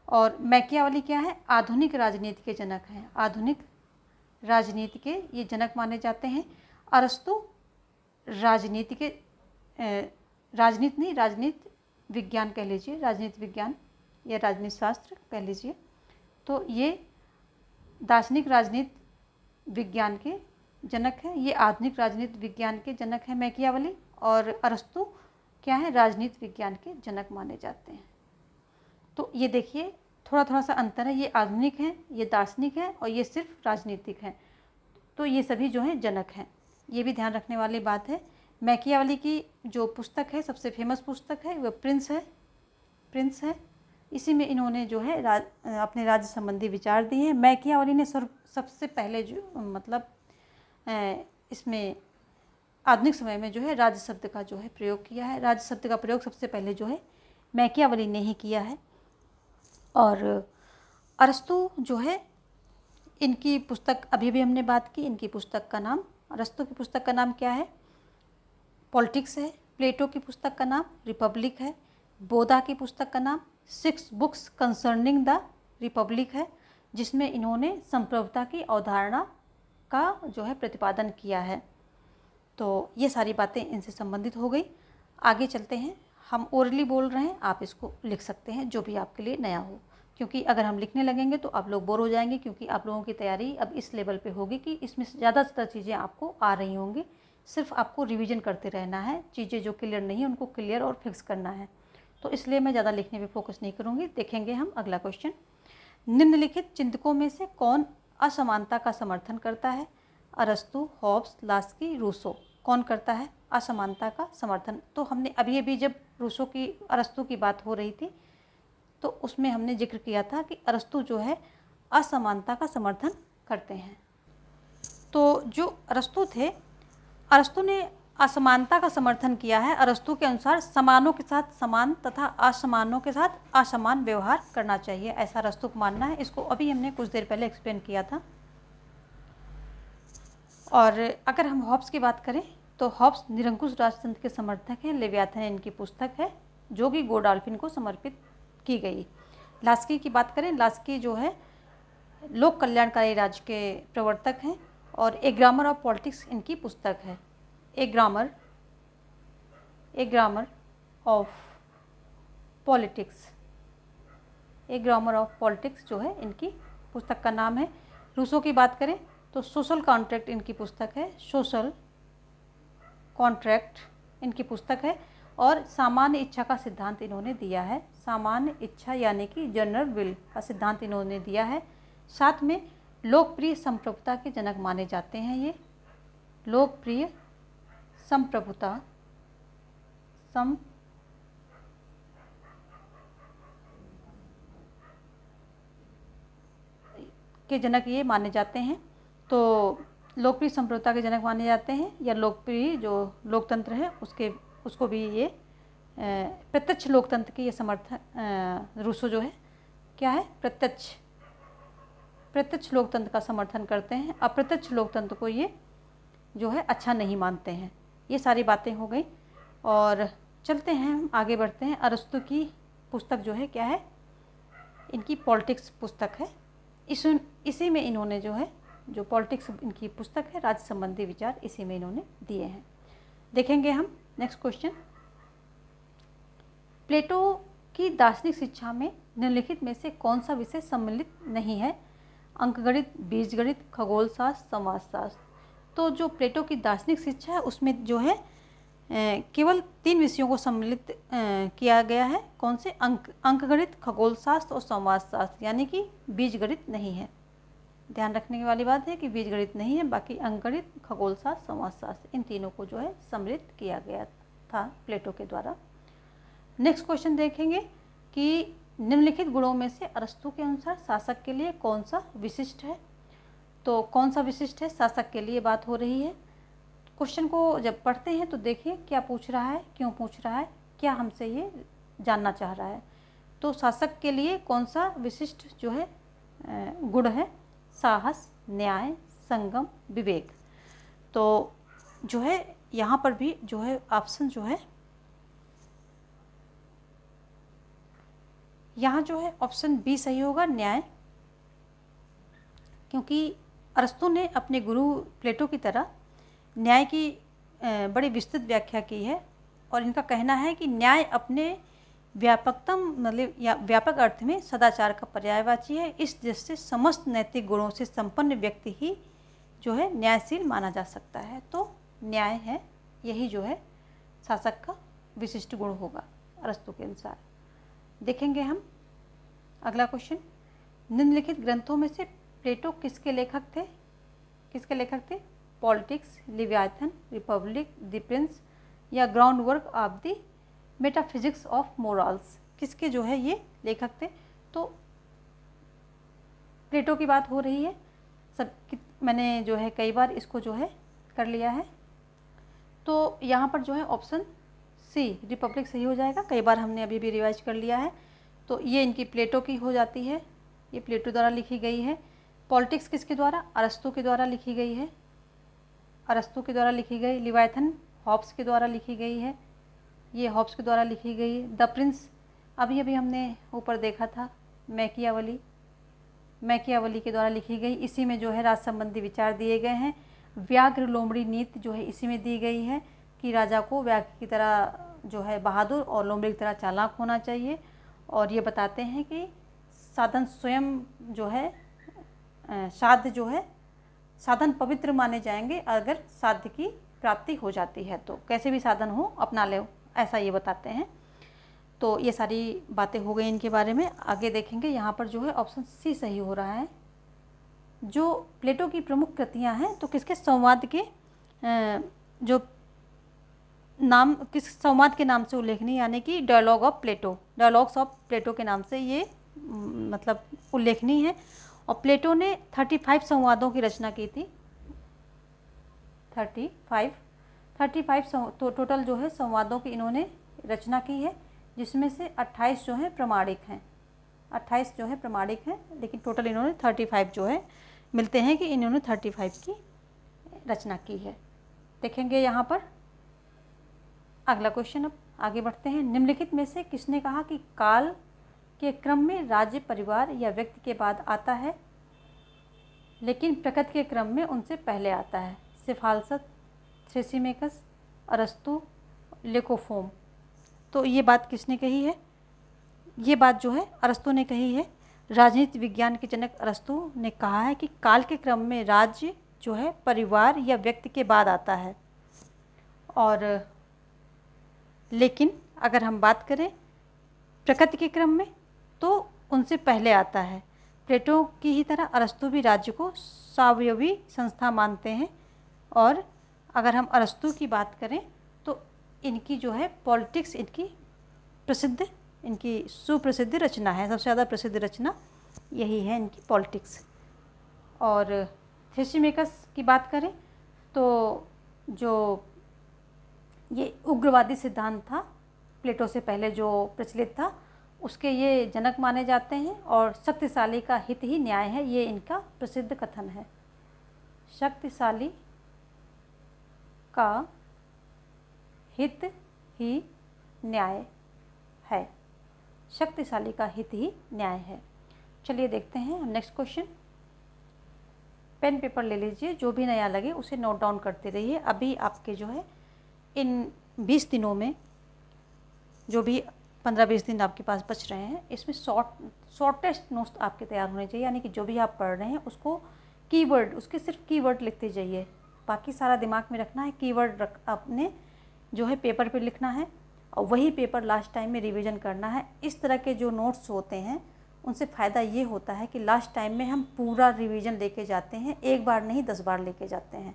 और मैकियावली क्या है, आधुनिक राजनीति के जनक हैं, आधुनिक राजनीति के ये जनक माने जाते हैं। अरस्तु राजनीति के राजनीति नहीं, राजनीति विज्ञान कह लीजिए, राजनीति विज्ञान या राजनीति शास्त्र कह लीजिए। तो ये दार्शनिक राजनीति विज्ञान के जनक हैं, ये आधुनिक राजनीति विज्ञान के जनक हैं मैकियावली। और अरस्तु क्या है, राजनीति विज्ञान के जनक माने जाते हैं। तो ये देखिए थोड़ा थोड़ा सा अंतर है, ये आधुनिक हैं, ये दार्शनिक हैं, और ये सिर्फ राजनीतिक हैं। तो ये सभी जो हैं जनक हैं, ये भी ध्यान रखने वाली बात है। मैकियावली की जो पुस्तक है, सबसे फेमस पुस्तक है, वह प्रिंस है, प्रिंस है। इसी में इन्होंने जो है अपने राज्य संबंधी विचार दिए हैं। मैकियावली ने सबसे पहले जो मतलब इसमें आधुनिक समय में जो है राज्य शब्द का जो है प्रयोग किया है। राज्य शब्द का प्रयोग सबसे पहले जो है मैकियावली ने ही किया है। और अरस्तु जो है, इनकी पुस्तक अभी भी हमने बात की, इनकी पुस्तक का नाम, अरस्तु की पुस्तक का नाम क्या है, पॉलिटिक्स है। प्लेटो की पुस्तक का नाम रिपब्लिक है। बोधा की पुस्तक का नाम 6 बुक्स कंसर्निंग द रिपब्लिक है, जिसमें इन्होंने संप्रभुता की अवधारणा का जो है प्रतिपादन किया है। तो ये सारी बातें इनसे संबंधित हो गई। आगे चलते हैं। हम ओरली बोल रहे हैं, आप इसको लिख सकते हैं जो भी आपके लिए नया हो, क्योंकि अगर हम लिखने लगेंगे तो आप लोग बोर हो जाएंगे, क्योंकि आप लोगों की तैयारी अब इस लेवल पे होगी कि इसमें ज़्यादातर चीज़ें आपको आ रही होंगी। सिर्फ आपको रिवीजन करते रहना है, चीज़ें जो क्लियर नहीं है उनको क्लियर और फिक्स करना है। तो इसलिए मैं ज़्यादा लिखने पे फोकस नहीं करूँगी। देखेंगे हम अगला क्वेश्चन। निम्नलिखित चिंतकों में से कौन असमानता का समर्थन करता है? अरस्तु, हॉब्स, लास्की, रूसो। कौन करता है असमानता का समर्थन? तो हमने अभी जब रूसो की, अरस्तु की बात हो रही थी, तो उसमें हमने जिक्र किया था कि अरस्तु जो है असमानता का समर्थन करते हैं। तो जो अरस्तु थे, अरस्तु ने असमानता का समर्थन किया है। अरस्तु के अनुसार समानों के साथ समान तथा असमानों के साथ असमान व्यवहार करना चाहिए, ऐसा अरस्तु को मानना है। इसको अभी हमने कुछ देर पहले एक्सप्लेन किया था। और अगर हम हॉब्स की बात करें तो हॉब्स निरंकुश राजतंत्र के समर्थक हैं। लेवियाथन इनकी पुस्तक है जो कि गोडाल्फिन को समर्पित की गई। लास्की की बात करें, लास्की जो है लोक कल्याणकारी राज्य के प्रवर्तक हैं। और ए ग्रामर ऑफ पॉलिटिक्स इनकी पुस्तक है। A grammar of politics, a grammar of politics जो है इनकी पुस्तक का नाम है। रूसो की बात करें तो सोशल कॉन्ट्रैक्ट इनकी पुस्तक है, सोशल कॉन्ट्रैक्ट इनकी पुस्तक है। और सामान्य इच्छा का सिद्धांत इन्होंने दिया है, सामान्य इच्छा यानी कि जनरल विल का सिद्धांत इन्होंने दिया है। साथ में लोकप्रिय संप्रभुता के जनक माने जाते हैं। ये लोकप्रिय संप्रभुता के जनक ये माने जाते हैं। तो लोकप्रिय संप्रभुता के जनक माने जाते हैं, या लोकप्रिय जो लोकतंत्र है उसको भी ये प्रत्यक्ष लोकतंत्र की ये समर्थन रूसो जो है क्या है, प्रत्यक्ष लोकतंत्र का समर्थन करते हैं। अप्रत्यक्ष लोकतंत्र को ये जो है अच्छा नहीं मानते हैं। ये सारी बातें हो गई और चलते हैं, हम आगे बढ़ते हैं। अरस्तु की पुस्तक जो है क्या है, इनकी पॉलिटिक्स पुस्तक है। इसी में इन्होंने जो है, जो पॉलिटिक्स इनकी पुस्तक है, राज्य संबंधी विचार इसी में इन्होंने दिए हैं। देखेंगे हम नेक्स्ट क्वेश्चन। प्लेटो की दार्शनिक शिक्षा में निम्नलिखित में से कौन सा विषय सम्मिलित नहीं है? अंकगणित, बीजगणित, खगोलशास्त्र, समाजशास्त्र। तो जो प्लेटो की दार्शनिक शिक्षा है उसमें जो है केवल 3 विषयों को सम्मिलित किया गया है। कौन से? अंकगणित, खगोलशास्त्र और समाजशास्त्र, यानी कि बीजगणित नहीं है। ध्यान रखने वाली बात है कि बीजगणित नहीं है, बाकी अंकगणित, खगोलशास्त्र, समाजशास्त्र, इन तीनों को जो है सम्मिलित किया गया था प्लेटो के द्वारा। नेक्स्ट क्वेश्चन देखेंगे कि निम्नलिखित गुणों में से अरस्तु के अनुसार शासक के लिए कौन सा विशिष्ट है? तो कौन सा विशिष्ट है? शासक के लिए बात हो रही है। क्वेश्चन को जब पढ़ते हैं तो देखिए क्या पूछ रहा है, क्यों पूछ रहा है, क्या हमसे ये जानना चाह रहा है। तो शासक के लिए कौन सा विशिष्ट जो है गुण है? साहस, न्याय, संगम, विवेक। तो जो है यहाँ पर भी जो है ऑप्शन जो है, यहाँ जो है ऑप्शन बी सही होगा, न्याय। क्योंकि अरस्तु ने अपने गुरु प्लेटो की तरह न्याय की बड़ी विस्तृत व्याख्या की है और इनका कहना है कि न्याय अपने व्यापकतम मतलब या व्यापक अर्थ में सदाचार का पर्यायवाची है। इस दृष्टि से समस्त नैतिक गुणों से संपन्न व्यक्ति ही जो है न्यायशील माना जा सकता है। तो न्याय है, यही जो है शासक का विशिष्ट गुण होगा अरस्तु के अनुसार। देखेंगे हम अगला क्वेश्चन। निम्नलिखित ग्रंथों में से प्लेटो किसके लेखक थे? किसके लेखक थे? पॉलिटिक्स, लिवियाथन, रिपब्लिक, द प्रिंस या ground work of the metaphysics of morals, किसके जो है ये लेखक थे? तो प्लेटो की बात हो रही है। मैंने जो है कई बार इसको जो है कर लिया है, तो यहाँ पर जो है ऑप्शन सी रिपब्लिक सही हो जाएगा। कई बार हमने अभी भी रिवाइज कर लिया है। तो ये इनकी प्लेटो की हो जाती है, ये प्लेटो द्वारा लिखी गई है। पॉलिटिक्स किसके द्वारा? अरस्तु के द्वारा लिखी गई है, अरस्तु के द्वारा लिखी गई। लिवायथन हॉब्स के द्वारा लिखी गई है, ये हॉब्स के द्वारा लिखी गई। द प्रिंस अभी अभी हमने ऊपर देखा था, मैकियावली के द्वारा लिखी गई। इसी में जो है राज संबंधी विचार दिए गए हैं। व्याघ्र लोमड़ी नीति जो है इसी में दी गई है कि राजा को व्याघ्र की तरह जो है बहादुर और लोमड़ी की तरह चालाक होना चाहिए। और ये बताते हैं कि साधन स्वयं जो है साध्य जो है साधन पवित्र माने जाएंगे अगर साध्य की प्राप्ति हो जाती है, तो कैसे भी साधन हो अपना ले, ऐसा ये बताते हैं। तो ये सारी बातें हो गई इनके बारे में। आगे देखेंगे यहाँ पर जो है ऑप्शन सी सही हो रहा है। जो प्लेटो की प्रमुख कृतियाँ हैं तो किसके संवाद के जो नाम, किस संवाद के नाम से उल्लेखनीय, यानी कि dialogue of Plato, dialogues of Plato के नाम से ये मतलब उल्लेखनीय है। और प्लेटो ने 35 संवादों की रचना की थी। 35 तो टोटल जो है संवादों की इन्होंने रचना की है, जिसमें से 28 जो है प्रमाणिक हैं, 28 जो है प्रमाणिक हैं, लेकिन टोटल इन्होंने 35 जो है मिलते हैं कि इन्होंने 35 की रचना की है। देखेंगे यहाँ पर अगला क्वेश्चन। अब आगे बढ़ते हैं। निम्नलिखित में से किसने कहा कि काल के क्रम में राज्य परिवार या व्यक्ति के बाद आता है, लेकिन प्रकृति के क्रम में उनसे पहले आता है? सिफालसत, थ्रेसिमेकस, अरस्तु, लेकोफोम। तो ये बात किसने कही है? ये बात जो है अरस्तु ने कही है। राजनीति विज्ञान के जनक अरस्तु ने कहा है कि काल के क्रम में राज्य जो है परिवार या व्यक्ति के बाद आता है, और लेकिन अगर हम बात करें प्रकृति के क्रम में तो उनसे पहले आता है। प्लेटो की ही तरह अरस्तु भी राज्य को स्वावयवी संस्था मानते हैं। और अगर हम अरस्तु की बात करें तो इनकी जो है पॉलिटिक्स इनकी सुप्रसिद्ध रचना है, सबसे ज़्यादा प्रसिद्ध रचना यही है इनकी पॉलिटिक्स। और थ्रेसिमेकस की बात करें तो जो ये उग्रवादी सिद्धांत था प्लेटो से पहले जो प्रचलित था, उसके ये जनक माने जाते हैं। और शक्तिशाली का हित ही न्याय है, ये इनका प्रसिद्ध कथन है। शक्तिशाली का हित ही न्याय है। शक्तिशाली का हित ही न्याय है। चलिए देखते हैं नेक्स्ट क्वेश्चन। पेन पेपर ले लीजिए, जो भी नया लगे उसे नोट डाउन करते रहिए। अभी आपके जो है इन 20 दिनों में, जो भी 15-20 दिन आपके पास बच रहे हैं, इसमें शॉर्टेस्ट नोट्स आपके तैयार होने चाहिए। यानी कि जो भी आप पढ़ रहे हैं उसको कीवर्ड, उसके सिर्फ कीवर्ड लिखते जाइए। बाकी सारा दिमाग में रखना है, कीवर्ड आपने जो है पेपर पे लिखना है और वही पेपर लास्ट टाइम में रिवीजन करना है। इस तरह के जो नोट्स होते हैं उनसे फ़ायदा ये होता है कि लास्ट टाइम में हम पूरा रिवीजन लेके जाते हैं, एक बार नहीं 10 बार लेके जाते हैं।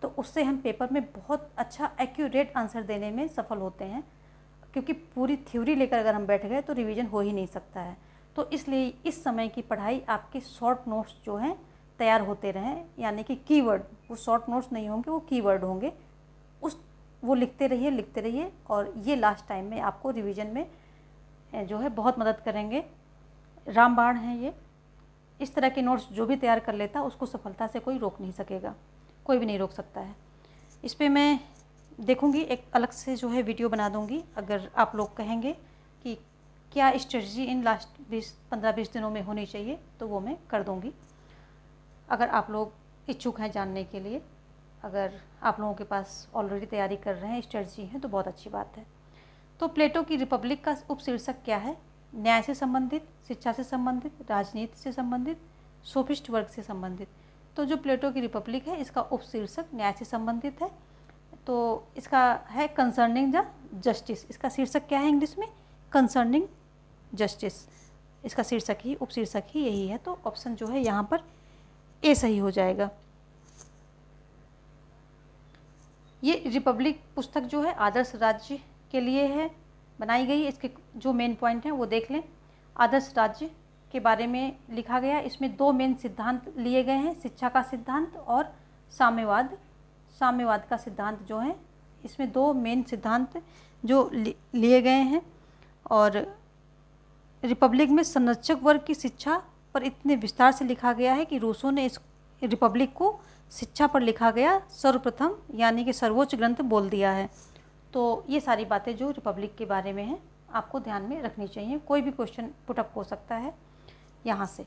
तो उससे हम पेपर में बहुत अच्छा एक्यूरेट आंसर देने में सफल होते हैं, क्योंकि पूरी थ्योरी लेकर अगर हम बैठ गए तो रिवीजन हो ही नहीं सकता है। तो इसलिए इस समय की पढ़ाई आपके शॉर्ट नोट्स जो हैं तैयार होते रहें, यानी कि कीवर्ड, वो शॉर्ट नोट्स नहीं होंगे, वो कीवर्ड होंगे, वो लिखते रहिए और ये लास्ट टाइम में आपको रिवीजन में जो है बहुत मदद करेंगे। रामबाण हैं ये। इस तरह के नोट्स जो भी तैयार कर लेता उसको सफलता से कोई रोक नहीं सकेगा, कोई भी नहीं रोक सकता है। इस पर मैं देखूंगी, एक अलग से जो है वीडियो बना दूंगी। अगर आप लोग कहेंगे कि क्या स्ट्रेटजी इन लास्ट 15-20 दिनों में होनी चाहिए तो वो मैं कर दूंगी। अगर आप लोग इच्छुक हैं जानने के लिए, अगर आप लोगों के पास ऑलरेडी तैयारी कर रहे हैं, स्ट्रेटजी है, तो बहुत अच्छी बात है। तो प्लेटो की रिपब्लिक का उपशीर्षक क्या है? न्याय से संबंधित, शिक्षा से संबंधित, राजनीति से संबंधित, सोफिस्ट वर्ग से संबंधित। तो जो प्लेटो की रिपब्लिक है इसका उपशीर्षक न्याय से संबंधित है। तो इसका है कंसर्निंग द जस्टिस। इसका शीर्षक क्या है इंग्लिश में? Concerning justice. इसका शीर्षक ही, उपशीर्षक ही यही है। तो ऑप्शन जो है यहाँ पर ए सही हो जाएगा। ये रिपब्लिक पुस्तक जो है आदर्श राज्य के लिए है बनाई गई। इसके जो मेन पॉइंट हैं वो देख लें। आदर्श राज्य के बारे में लिखा गया, इसमें 2 मेन सिद्धांत लिए गए हैं, शिक्षा का सिद्धांत और साम्यवाद का सिद्धांत जो है, इसमें 2 मेन सिद्धांत जो लिए गए हैं। और रिपब्लिक में संरक्षक वर्ग की शिक्षा पर इतने विस्तार से लिखा गया है कि रूसो ने इस रिपब्लिक को शिक्षा पर लिखा गया सर्वप्रथम, यानी कि सर्वोच्च ग्रंथ बोल दिया है। तो ये सारी बातें जो रिपब्लिक के बारे में हैं आपको ध्यान में रखनी चाहिए। कोई भी क्वेश्चन पुटअप हो सकता है यहाँ से।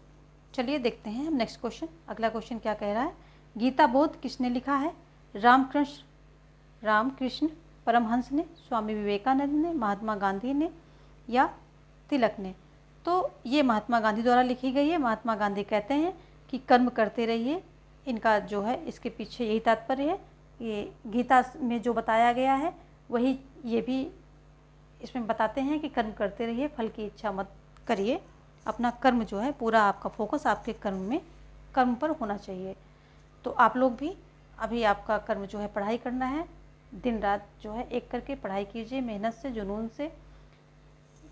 चलिए देखते हैं हम नेक्स्ट क्वेश्चन। अगला क्वेश्चन क्या कह रहा है? गीता बोध किसने लिखा है? रामकृष्ण परमहंस ने, स्वामी विवेकानंद ने, महात्मा गांधी ने या तिलक ने? तो ये महात्मा गांधी द्वारा लिखी गई है। महात्मा गांधी कहते हैं कि कर्म करते रहिए। इनका जो है इसके पीछे यही तात्पर्य है। ये गीता में जो बताया गया है वही ये भी इसमें बताते हैं कि कर्म करते रहिए, फल की इच्छा मत करिए। अपना कर्म जो है पूरा, आपका फोकस आपके कर्म पर होना चाहिए। तो आप लोग भी अभी आपका कर्म जो है पढ़ाई करना है। दिन रात जो है एक करके पढ़ाई कीजिए, मेहनत से, जुनून से।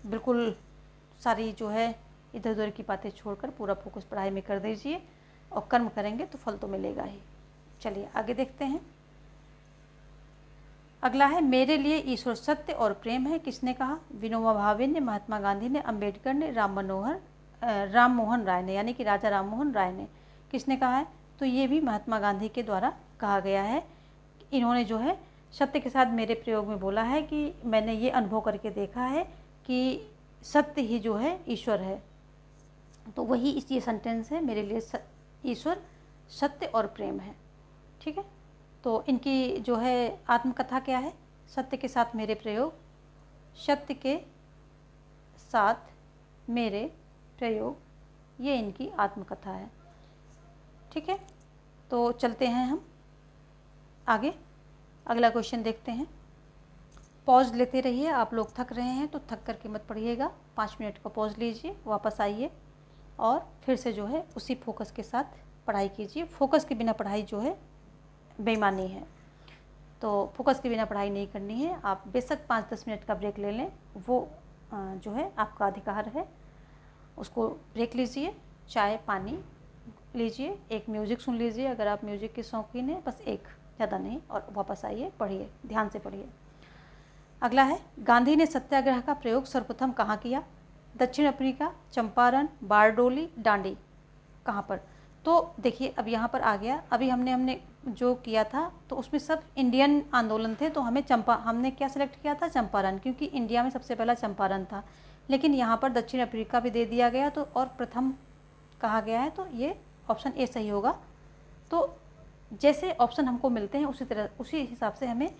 बिल्कुल सारी जो है इधर उधर की बातें छोड़कर पूरा फोकस पढ़ाई में कर दीजिए और कर्म करेंगे तो फल तो मिलेगा ही। चलिए आगे देखते हैं। अगला है, मेरे लिए ईश्वर सत्य और प्रेम है, किसने कहा? विनोबा भावे ने, महात्मा गांधी ने, अंबेडकर ने, राम मोहन राय ने, यानी कि राजा राम मोहन राय ने। किसने कहा है? तो ये भी महात्मा गांधी के द्वारा कहा गया है। इन्होंने जो है सत्य के साथ मेरे प्रयोग में बोला है कि मैंने ये अनुभव करके देखा है कि सत्य ही जो है ईश्वर है। तो वही ये सेंटेंस है, मेरे लिए ईश्वर सत्य और प्रेम है। ठीक है। तो इनकी जो है आत्मकथा क्या है? सत्य के साथ मेरे प्रयोग, सत्य के साथ मेरे प्रयोग, ये इनकी आत्मकथा है। ठीक है। तो चलते हैं हम आगे, अगला क्वेश्चन देखते हैं। पॉज लेते रहिए। आप लोग थक रहे हैं तो थक करके मत पढ़िएगा। 5 मिनट का पॉज लीजिए, वापस आइए और फिर से जो है उसी फोकस के साथ पढ़ाई कीजिए। फोकस के बिना पढ़ाई जो है बेईमानी है। तो फोकस के बिना पढ़ाई नहीं करनी है। आप बेशक 5-10 मिनट का ब्रेक ले लें, वो जो है आपका अधिकार है, उसको ब्रेक लीजिए। चाय पानी लीजिए, एक म्यूज़िक सुन लीजिए अगर आप म्यूज़िक के शौकीन हैं, बस एक, ज़्यादा नहीं, और वापस आइए, पढ़िए, ध्यान से पढ़िए। अगला है, गांधी ने सत्याग्रह का प्रयोग सर्वप्रथम कहाँ किया? दक्षिण अफ्रीका, चंपारण, बारडोली, डांडी, कहाँ पर? तो देखिए अब यहाँ पर आ गया, अभी हमने जो किया था तो उसमें सब इंडियन आंदोलन थे, तो हमने क्या सिलेक्ट किया था? चंपारण, क्योंकि इंडिया में सबसे पहला चंपारण था। लेकिन यहाँ पर दक्षिण अफ्रीका भी दे दिया गया, तो और प्रथम कहा गया है, तो ये ऑप्शन ए सही होगा। तो जैसे ऑप्शन हमको मिलते हैं उसी हिसाब से हमें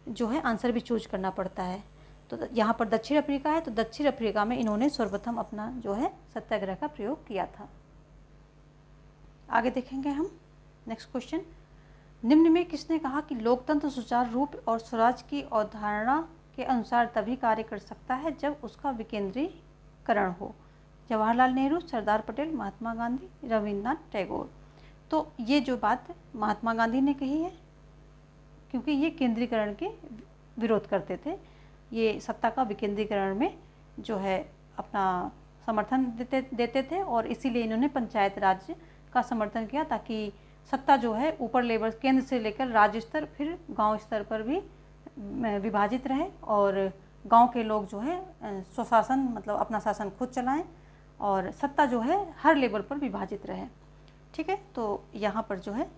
जो है आंसर भी चूज करना पड़ता है। तो यहाँ पर दक्षिण अफ्रीका है, तो दक्षिण अफ्रीका में इन्होंने सर्वप्रथम अपना जो है सत्याग्रह का प्रयोग किया था। आगे देखेंगे हम नेक्स्ट क्वेश्चन, निम्न में किसने कहा कि लोकतंत्र सुचारू रूप और स्वराज की अवधारणा के अनुसार तभी कार्य कर सकता है जब उसका विकेंद्रीकरण हो? जवाहरलाल नेहरू, सरदार पटेल, महात्मा गांधी, रविन्द्रनाथ टैगोर। तो ये जो बात महात्मा गांधी ने कही है, क्योंकि ये केंद्रीकरण के विरोध करते थे, ये सत्ता का विकेंद्रीकरण में जो है अपना समर्थन देते थे, और इसीलिए इन्होंने पंचायत राज का समर्थन किया, ताकि सत्ता जो है ऊपर लेवल केंद्र से लेकर राज्य स्तर फिर गांव स्तर पर भी विभाजित रहे, और गांव के लोग जो है स्वशासन मतलब अपना शासन खुद चलाएं, और सत्ता जो है हर लेवल पर विभाजित रहे। ठीक है, तो यहाँ पर जो है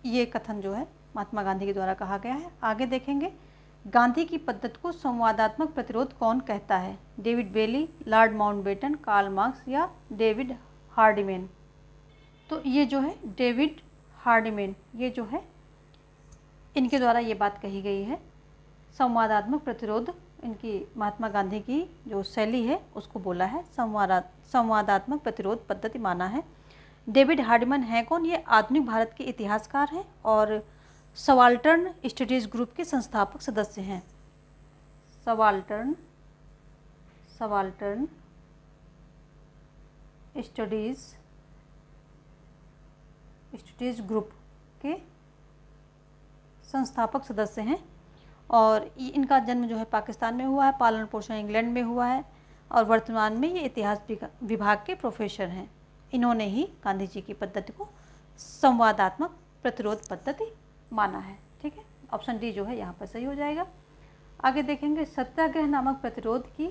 ये कथन जो है महात्मा गांधी के द्वारा कहा गया है। आगे देखेंगे, गांधी की पद्धति को संवादात्मक प्रतिरोध कौन कहता है? डेविड बेली, लॉर्ड माउंटबेटन, कार्ल मार्क्स या डेविड हार्डिमैन? तो ये जो है डेविड हार्डिमैन, ये जो है इनके द्वारा ये बात कही गई है। संवादात्मक प्रतिरोध इनकी महात्मा गांधी की जो शैली है उसको बोला है, संवादात्मक प्रतिरोध पद्धति माना है। डेविड हार्डिमैन है कौन? ये आधुनिक भारत के इतिहासकार हैं और सबाल्टर्न स्टडीज ग्रुप के संस्थापक सदस्य हैं। सबाल्टर्न स्टडीज ग्रुप के संस्थापक सदस्य हैं, और इनका जन्म जो है पाकिस्तान में हुआ है, पालन पोषण इंग्लैंड में हुआ है, और वर्तमान में ये इतिहास विभाग के प्रोफेसर हैं। इन्होंने ही गांधी जी की पद्धति को संवादात्मक प्रतिरोध पद्धति माना है। ठीक है, ऑप्शन डी जो है यहाँ पर सही हो जाएगा। आगे देखेंगे, सत्याग्रह नामक प्रतिरोध की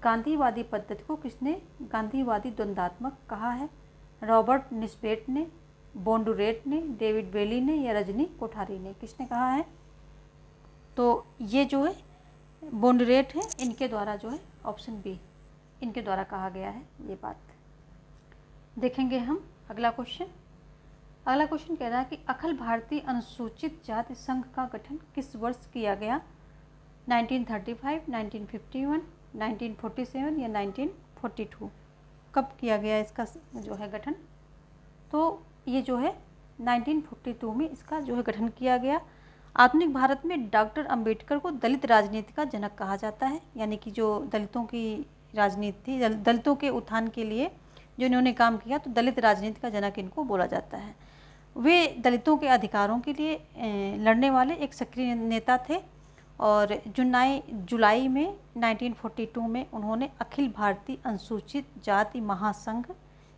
गांधीवादी पद्धति को किसने गांधीवादी द्वंद्वात्मक कहा है? रॉबर्ट निस्बेट ने, बोंडुरेट ने, डेविड बेली ने या रजनी कोठारी ने? किसने कहा है? तो ये जो है बोंडुरेट है, इनके द्वारा जो है ऑप्शन बी, इनके द्वारा कहा गया है ये बात। देखेंगे हम अगला क्वेश्चन। अगला क्वेश्चन कह रहा है कि अखिल भारतीय अनुसूचित जाति संघ का गठन किस वर्ष किया गया? 1935, 1951, 1947 या 1942? कब किया गया इसका जो है गठन? तो ये जो है 1942 में इसका जो है गठन किया गया। आधुनिक भारत में डॉक्टर अंबेडकर को दलित राजनीति का जनक कहा जाता है, यानी कि जो दलितों की राजनीति थी, दलितों के उत्थान के लिए जो इन्होंने काम किया, तो दलित राजनीति का जनक इनको बोला जाता है। वे दलितों के अधिकारों के लिए लड़ने वाले एक सक्रिय नेता थे, और जुलाई में 1942 में उन्होंने अखिल भारतीय अनुसूचित जाति महासंघ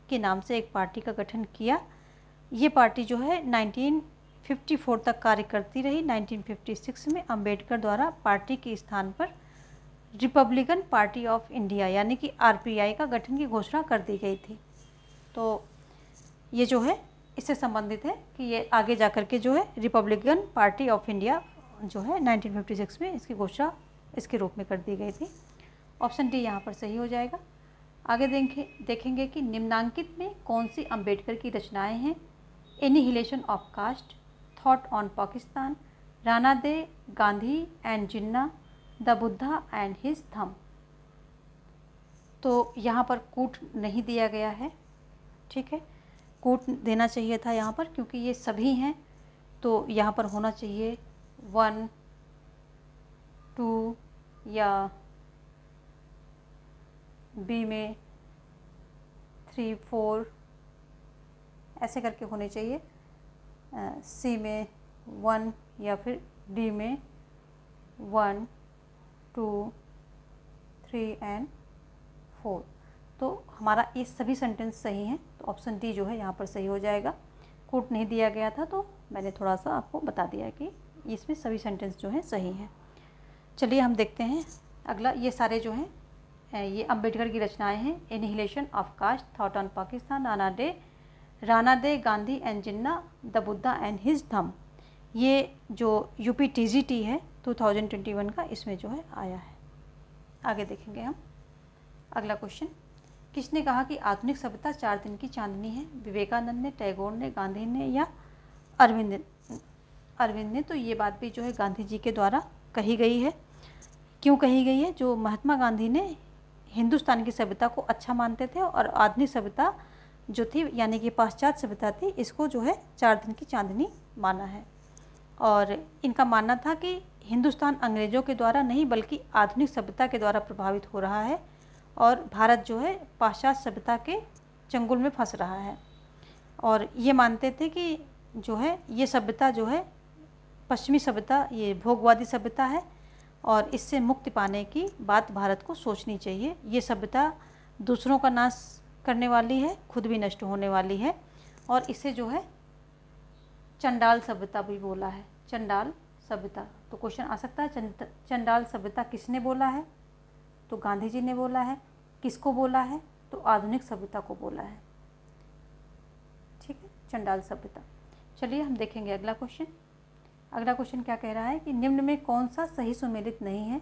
के नाम से एक पार्टी का गठन किया। ये पार्टी जो है 1954 तक कार्य करती रही। 1956 में अंबेडकर द्वारा पार्टी के स्थान पर रिपब्लिकन पार्टी ऑफ इंडिया यानी कि आरपीआई का गठन की घोषणा कर दी गई थी। तो ये जो है इससे संबंधित है कि ये आगे जाकर के जो है रिपब्लिकन पार्टी ऑफ इंडिया जो है 1956 में इसकी घोषणा इसके रूप में कर दी गई थी। ऑप्शन डी यहाँ पर सही हो जाएगा। आगे देखेंगे कि निम्नांकित में कौन सी अंबेडकर की रचनाएं हैं? Annihilation of caste, thought on Pakistan, Ranade, Gandhi and Jinnah, the Buddha and his thumb. तो यहाँ पर कूट नहीं दिया गया है, ठीक है, कूट देना चाहिए था यहाँ पर, क्योंकि ये सभी हैं, तो यहाँ पर होना चाहिए 1, 2 या बी में 3, 4 ऐसे करके होने चाहिए, सी में 1 या फिर डी में 1, 2, 3 एंड 4। तो हमारा ये सभी सेंटेंस सही हैं, तो ऑप्शन डी जो है यहाँ पर सही हो जाएगा। कोट नहीं दिया गया था तो मैंने थोड़ा सा आपको बता दिया कि इसमें सभी सेंटेंस जो हैं सही हैं। चलिए हम देखते हैं अगला। ये सारे जो हैं ये अंबेडकर की रचनाएं हैं। Annihilation of caste, thought on Pakistan, Ranade, Gandhi and Jinnah, the Buddha and his thumb, ये जो UPTGT है 2021 का, इसमें जो है आया है। आगे देखेंगे हम अगला क्वेश्चन। किसने कहा कि आधुनिक सभ्यता 4 दिन की चांदनी है? विवेकानंद ने, टैगोर ने, गांधी ने या अरविंद ने? तो ये बात भी जो है गांधी जी के द्वारा कही गई है। क्यों कही गई है? जो महात्मा गांधी ने हिंदुस्तान की सभ्यता को अच्छा मानते थे और आधुनिक सभ्यता जो थी यानी कि पाश्चात्य सभ्यता थी, इसको जो है 4 दिन की चांदनी माना है। और इनका मानना था कि हिंदुस्तान अंग्रेज़ों के द्वारा नहीं बल्कि आधुनिक सभ्यता के द्वारा प्रभावित हो रहा है और भारत जो है पाश्चात्य सभ्यता के चंगुल में फंस रहा है। और ये मानते थे कि जो है ये सभ्यता जो है पश्चिमी सभ्यता, ये भोगवादी सभ्यता है और इससे मुक्ति पाने की बात भारत को सोचनी चाहिए। ये सभ्यता दूसरों का नाश करने वाली है, खुद भी नष्ट होने वाली है। और इसे जो है चंडाल सभ्यता भी बोला है। चंडाल सभ्यता, तो क्वेश्चन आ सकता है चंडाल सभ्यता किसने बोला है? तो गांधी जी ने बोला है। किसको बोला है? तो आधुनिक सभ्यता को बोला है। ठीक है, चंडाल सभ्यता। चलिए हम देखेंगे अगला क्वेश्चन। अगला क्वेश्चन क्या कह रहा है कि निम्न में कौन सा सही सुमेलित नहीं है?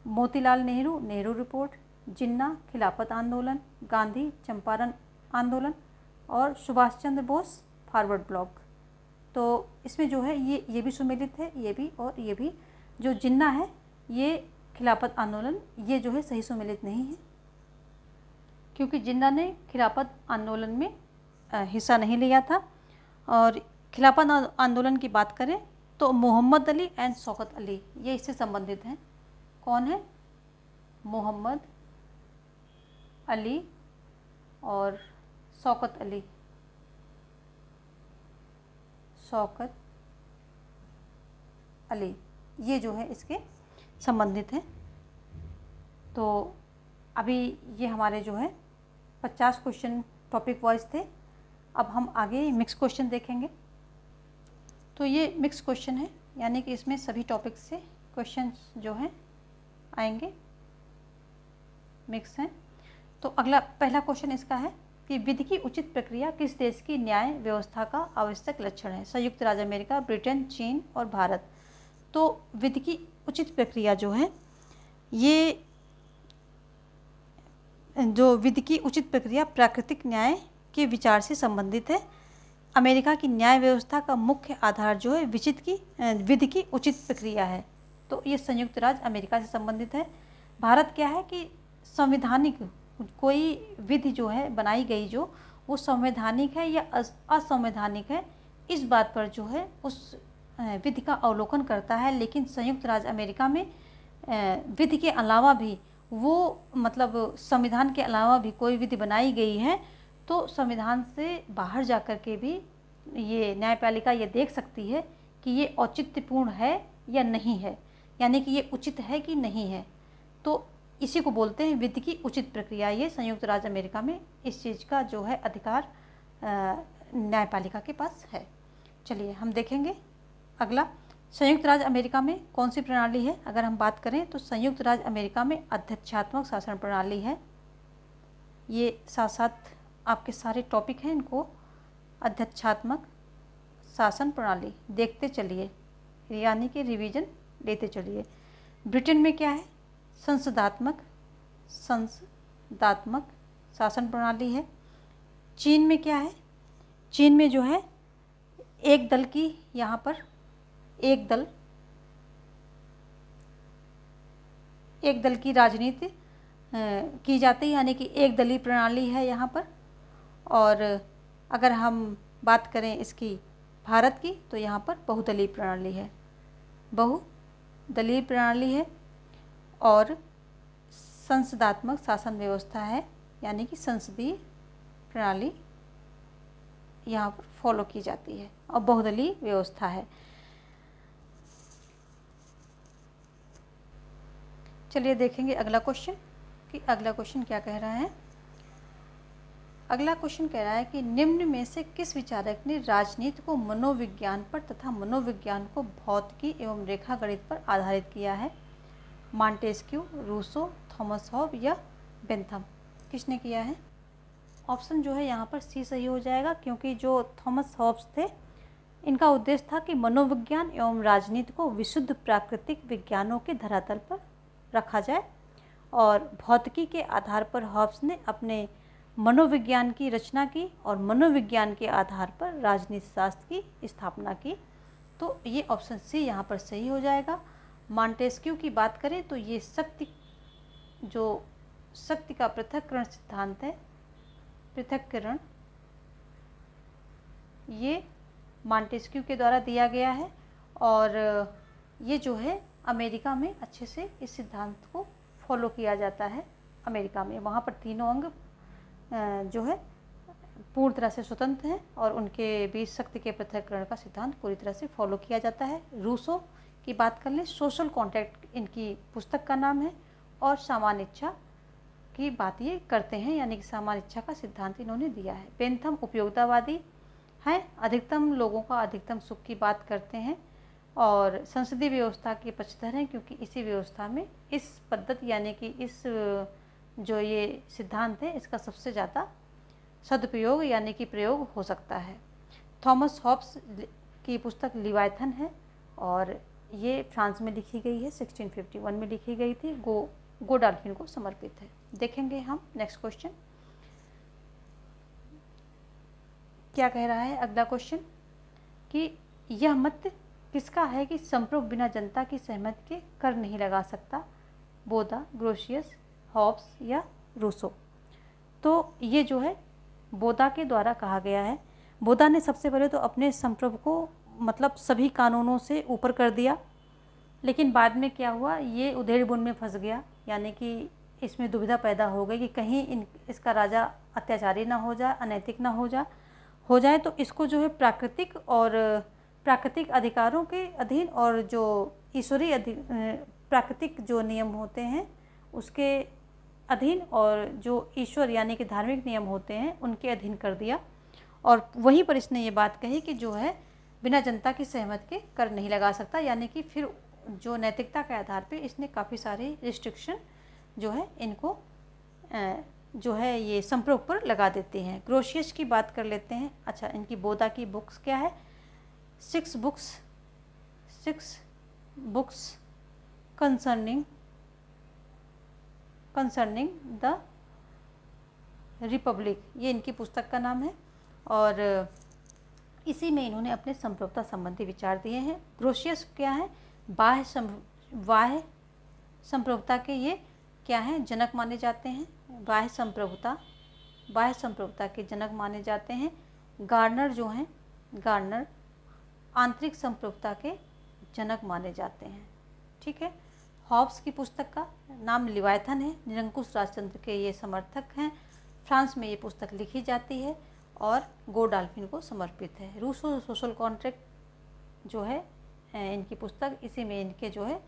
मोतीलाल नेहरू, नेहरू रिपोर्ट, जिन्ना खिलाफत आंदोलन, गांधी चंपारण आंदोलन और सुभाष चंद्र बोस फॉरवर्ड ब्लॉक। तो इसमें जो है ये भी सुमेलित है, ये भी और ये भी। जो जिन्ना है ये खिलाफत आंदोलन, ये जो है सही सुमेलित नहीं है क्योंकि जिन्ना ने खिलाफत आंदोलन में हिस्सा नहीं लिया था। और खिलाफत आंदोलन की बात करें तो मोहम्मद अली एंड शौकत अली ये इससे संबंधित हैं। कौन है? मोहम्मद अली और शौकत अली। शौकत अली ये जो है इसके संबंधित हैं। तो अभी ये हमारे जो है 50 क्वेश्चन टॉपिक वाइज थे। अब हम आगे मिक्स क्वेश्चन देखेंगे। तो ये मिक्स क्वेश्चन है यानी कि इसमें सभी टॉपिक से क्वेश्चन जो हैं आएंगे, मिक्स हैं। तो अगला पहला क्वेश्चन इसका है कि विधि की उचित प्रक्रिया किस देश की न्याय व्यवस्था का आवश्यक लक्षण है? संयुक्त राज्य अमेरिका, ब्रिटेन, चीन और भारत। तो विधि की उचित प्रक्रिया जो है, ये जो विधि की उचित प्रक्रिया प्राकृतिक न्याय के विचार से संबंधित है। अमेरिका की न्याय व्यवस्था का मुख्य आधार जो है विधि की उचित प्रक्रिया है। तो ये संयुक्त राज्य अमेरिका से संबंधित है। भारत क्या है कि संवैधानिक कोई विधि जो है बनाई गई जो वो संवैधानिक है या असंवैधानिक है, इस बात पर जो है उस विधि का अवलोकन करता है। लेकिन संयुक्त राज्य अमेरिका में विधि के अलावा भी वो मतलब संविधान के अलावा भी कोई विधि बनाई गई है तो संविधान से बाहर जाकर के भी ये न्यायपालिका ये देख सकती है कि ये औचित्यपूर्ण है या नहीं है, यानी कि ये उचित है कि नहीं है। तो इसी को बोलते हैं विधि की उचित प्रक्रिया। ये संयुक्त राज्य अमेरिका में इस चीज़ का जो है अधिकार न्यायपालिका के पास है। चलिए हम देखेंगे अगला। संयुक्त राज्य अमेरिका में कौन सी प्रणाली है? अगर हम बात करें तो संयुक्त राज्य अमेरिका में अध्यक्षात्मक शासन प्रणाली है। ये साथ साथ आपके सारे टॉपिक हैं, इनको अध्यक्षात्मक शासन प्रणाली देखते चलिए, यानी कि रिवीजन लेते चलिए। ब्रिटेन में क्या है? संसदात्मक शासन प्रणाली है। चीन में क्या है? चीन में जो है एक दल की यहाँ पर एक दल की राजनीति की जाती है, यानी कि एक दलीय प्रणाली है यहाँ पर। और अगर हम बात करें इसकी भारत की तो यहाँ पर बहुदलीय प्रणाली है, बहुदलीय प्रणाली है। और संसदात्मक शासन व्यवस्था है, यानी कि संसदीय प्रणाली यहाँ पर फॉलो की जाती है और बहुदलीय व्यवस्था है। चलिए देखेंगे अगला क्वेश्चन कि अगला क्वेश्चन क्या कह रहा है। अगला क्वेश्चन कह रहा है कि निम्न में से किस विचारक ने राजनीति को मनोविज्ञान पर तथा मनोविज्ञान को भौतिकी एवं रेखा गणित पर आधारित किया है? मॉन्टेस्क्यू, रूसो, थॉमस हॉब या बेंथम? किसने किया है? ऑप्शन जो है यहाँ पर सी सही हो जाएगा, क्योंकि जो थॉमस हॉब्स थे इनका उद्देश्य था कि मनोविज्ञान एवं राजनीति को विशुद्ध प्राकृतिक विज्ञानों के धरातल पर रखा जाए, और भौतिकी के आधार पर हॉब्स ने अपने मनोविज्ञान की रचना की और मनोविज्ञान के आधार पर राजनीति शास्त्र की स्थापना की। तो ये ऑप्शन सी यहाँ पर सही हो जाएगा। मॉन्टेस्क्यू की बात करें तो ये शक्ति का पृथक्करण सिद्धांत है, पृथक्करण, ये मॉन्टेस्क्यू के द्वारा दिया गया है, और ये जो है अमेरिका में अच्छे से इस सिद्धांत को फॉलो किया जाता है। अमेरिका में वहाँ पर तीनों अंग जो है पूर्ण तरह से स्वतंत्र हैं और उनके बीच शक्ति के पृथक्करण का सिद्धांत पूरी तरह से फॉलो किया जाता है। रूसो की बात कर लें, सोशल कॉन्ट्रैक्ट इनकी पुस्तक का नाम है, और सामान्य इच्छा की बात ये करते हैं, यानी कि सामान्य इच्छा का सिद्धांत इन्होंने दिया है। बेंथम उपयोगितावादी हैं, अधिकतम लोगों का अधिकतम सुख की बात करते हैं, और संसदीय व्यवस्था के पक्षधर हैं, क्योंकि इसी व्यवस्था में इस पद्धति यानी कि इस जो ये सिद्धांत है इसका सबसे ज़्यादा सदुपयोग यानी कि प्रयोग हो सकता है। थॉमस हॉब्स की पुस्तक लिवायथन है, और ये फ्रांस में लिखी गई है, 1651 में लिखी गई थी, गोडाल्फिन को समर्पित है। देखेंगे हम नेक्स्ट क्वेश्चन क्या कह रहा है। अगला क्वेश्चन कि यह मत किसका है कि संप्रभु बिना जनता की सहमति के कर नहीं लगा सकता? बोधा, ग्रोशियस, हॉब्स या रूसो? तो ये जो है बोधा के द्वारा कहा गया है। बोधा ने सबसे पहले तो अपने संप्रभु को मतलब सभी कानूनों से ऊपर कर दिया, लेकिन बाद में क्या हुआ, ये उधेड़-बुन में फंस गया, यानी कि इसमें दुविधा पैदा हो गई कि कहीं इसका राजा अत्याचारी ना हो जाए, अनैतिक ना हो जाए, तो इसको जो है प्राकृतिक अधिकारों के अधीन और जो ईश्वरीय प्राकृतिक जो नियम होते हैं उसके अधीन, और जो ईश्वर यानी कि धार्मिक नियम होते हैं उनके अधीन कर दिया। और वहीं पर इसने ये बात कही कि जो है बिना जनता की सहमति के कर नहीं लगा सकता, यानी कि फिर जो नैतिकता के आधार पे इसने काफ़ी सारे रिस्ट्रिक्शन जो है इनको जो है ये संप्रभु पर लगा देते हैं। ग्रोशियस की बात कर लेते हैं। अच्छा, इनकी बोधा की बुक्स क्या है? 6 बुक्स कंसर्निंग द रिपब्लिक, ये इनकी पुस्तक का नाम है, और इसी में इन्होंने अपने संप्रभुता संबंधी विचार दिए हैं। ग्रोशियस क्या है? बाह्य संप्रभुता के ये क्या हैं? जनक माने जाते हैं। बाह्य संप्रभुता के जनक माने जाते हैं। गार्नर जो हैं, गार्नर आंतरिक संप्रभुता के जनक माने जाते हैं। ठीक है। हॉब्स की पुस्तक का नाम लिवायथन है, निरंकुश राजतंत्र के ये समर्थक हैं। फ्रांस में ये पुस्तक लिखी जाती है और गोडाल्फिन को समर्पित है। रूसो सोशल कॉन्ट्रैक्ट जो है इनकी पुस्तक, इसी में इनके जो है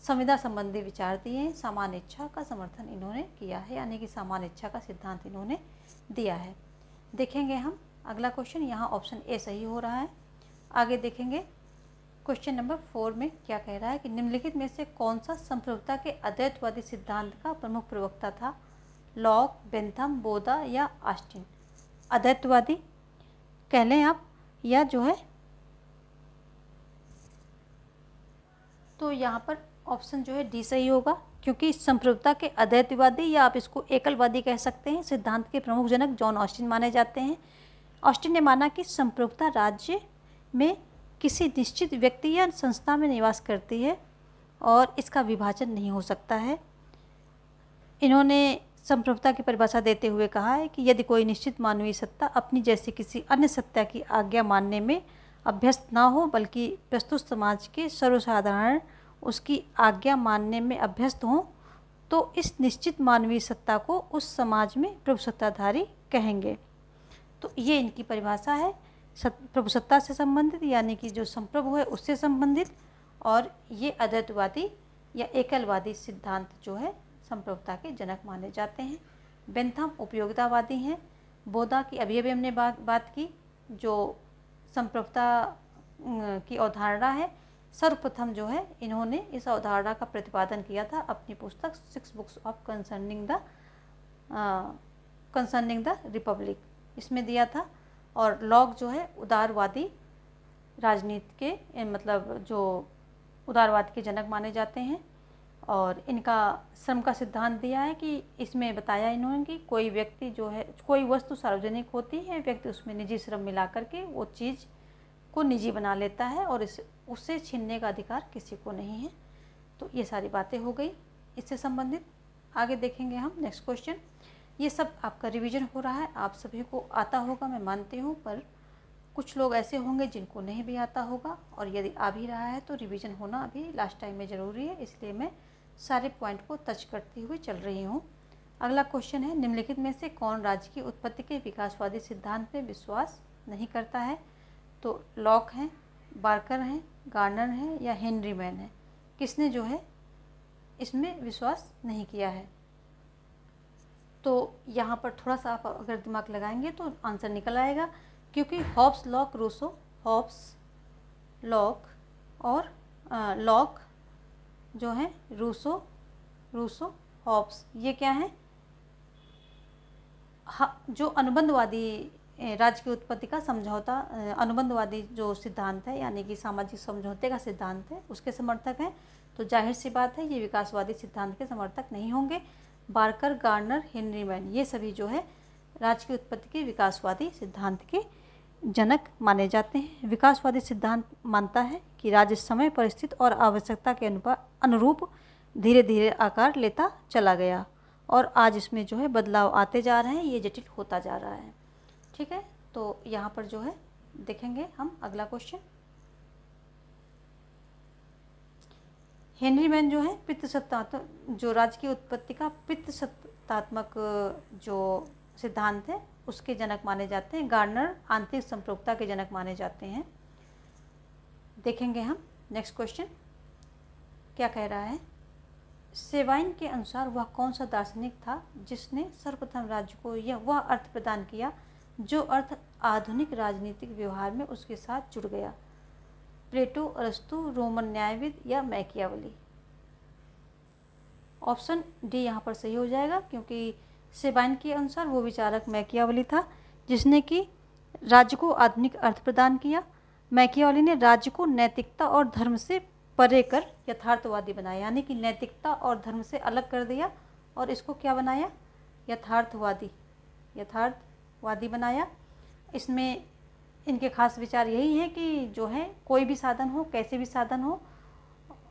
संविदा संबंधी विचार दिए हैं। सामान्य इच्छा का समर्थन इन्होंने किया है, यानी कि सामान्य इच्छा का सिद्धांत इन्होंने दिया है। देखेंगे हम अगला क्वेश्चन, यहाँ ऑप्शन ए सही हो रहा है। आगे देखेंगे क्वेश्चन नंबर 4 में क्या कह रहा है कि निम्नलिखित में से कौन सा संप्रभुता के अद्वैतवादी सिद्धांत का प्रमुख प्रवक्ता था? लॉक, बेंथम, बोधा या ऑस्टिन? अद्वैतवादी कह लें आप, या जो है तो यहाँ पर ऑप्शन जो है डी सही होगा, क्योंकि संप्रभुता के अद्वैतवादी या आप इसको एकलवादी कह सकते हैं सिद्धांत के प्रमुख जनक जॉन ऑस्टिन माने जाते हैं। ऑस्टिन ने माना कि संप्रभुता राज्य में किसी निश्चित व्यक्ति या संस्था में निवास करती है और इसका विभाजन नहीं हो सकता है। इन्होंने संप्रभुता की परिभाषा देते हुए कहा है कि यदि कोई निश्चित मानवीय सत्ता अपनी जैसी किसी अन्य सत्ता की आज्ञा मानने में अभ्यस्त ना हो, बल्कि प्रस्तुत समाज के सर्वसाधारण उसकी आज्ञा मानने में अभ्यस्त हों, तो इस निश्चित मानवीय सत्ता को उस समाज में प्रभुसत्ताधारी कहेंगे। तो ये इनकी परिभाषा है प्रभुसत्ता से संबंधित, यानी कि जो संप्रभु है उससे संबंधित, और ये अद्वैतवादी या एकलवादी सिद्धांत जो है संप्रभुता के जनक माने जाते हैं। बेंथम उपयोगितावादी हैं, बोधा की अभी अभी हमने बात की, जो संप्रभुता की अवधारणा है, सर्वप्रथम जो है इन्होंने इस अवधारणा का प्रतिपादन किया था अपनी पुस्तक 6 books of concerning the Republic, इसमें दिया था। और लॉक जो है उदारवादी राजनीति के मतलब जो उदारवाद के जनक माने जाते हैं, और इनका श्रम का सिद्धांत दिया है कि इसमें बताया इन्होंने कि कोई व्यक्ति जो है, कोई वस्तु सार्वजनिक होती है, व्यक्ति उसमें निजी श्रम मिला करके वो चीज़ को निजी बना लेता है और उससे छीनने का अधिकार किसी को नहीं है। तो ये सारी बातें हो गई इससे संबंधित। आगे देखेंगे हम नेक्स्ट क्वेश्चन। ये सब आपका रिवीजन हो रहा है, आप सभी को आता होगा मैं मानती हूँ, पर कुछ लोग ऐसे होंगे जिनको नहीं भी आता होगा, और यदि आ भी रहा है तो रिवीजन होना अभी लास्ट टाइम में ज़रूरी है, इसलिए मैं सारे पॉइंट को टच करती हुई चल रही हूँ। अगला क्वेश्चन है, निम्नलिखित में से कौन राज्य की उत्पत्ति के विकासवादी सिद्धांत में विश्वास नहीं करता है? तो लॉक हैं, बार्कर हैं, गार्नर हैं या हेनरी मैन है? किसने जो है इसमें विश्वास नहीं किया है? तो यहाँ पर थोड़ा सा आप अगर दिमाग लगाएंगे तो आंसर निकल आएगा, क्योंकि Hobbes, Locke, Rousseau, Hobbes, Locke और लॉक जो है रूसो, हॉब्स, ये क्या है? जो अनुबंधवादी राज्य की उत्पत्ति का समझौता, अनुबंधवादी जो सिद्धांत है यानी कि सामाजिक समझौते का सिद्धांत है, उसके समर्थक हैं। तो जाहिर सी बात है ये विकासवादी सिद्धांत के समर्थक नहीं होंगे। बार्कर, गार्नर, हेनरी मैन, ये सभी जो है राज्य की उत्पत्ति के विकासवादी सिद्धांत के जनक माने जाते हैं। विकासवादी सिद्धांत मानता है कि राज्य समय, परिस्थिति और आवश्यकता के अनुरूप धीरे धीरे आकार लेता चला गया, और आज इसमें जो है बदलाव आते जा रहे हैं, ये जटिल होता जा रहा है। ठीक है, तो यहाँ पर जो है देखेंगे हम अगला क्वेश्चन। हेनरी मैन जो है पितृसत्तात्मक, जो राज्य की उत्पत्ति का पितृसत्तात्मक जो सिद्धांत है उसके जनक माने जाते हैं। गार्नर आंतरिक संप्रभुता के जनक माने जाते हैं। देखेंगे हम नेक्स्ट क्वेश्चन क्या कह रहा है। सेवाइन के अनुसार वह कौन सा दार्शनिक था जिसने सर्वप्रथम राज्य को वह अर्थ प्रदान किया जो अर्थ आधुनिक राजनीतिक व्यवहार में उसके साथ जुड़ गया? प्लेटो, अरस्तु, रोमन न्यायविद या मैकियावली? ऑप्शन डी यहाँ पर सही हो जाएगा, क्योंकि सेबाइन के अनुसार वो विचारक मैकियावली था जिसने कि राज्य को आधुनिक अर्थ प्रदान किया। मैकियावली ने राज्य को नैतिकता और धर्म से परे कर यथार्थवादी बनाया, यानी कि नैतिकता और धर्म से अलग कर दिया और इसको क्या बनाया? यथार्थवादी बनाया। इसमें इनके खास विचार यही है कि जो है कोई भी साधन हो, कैसे भी साधन हो,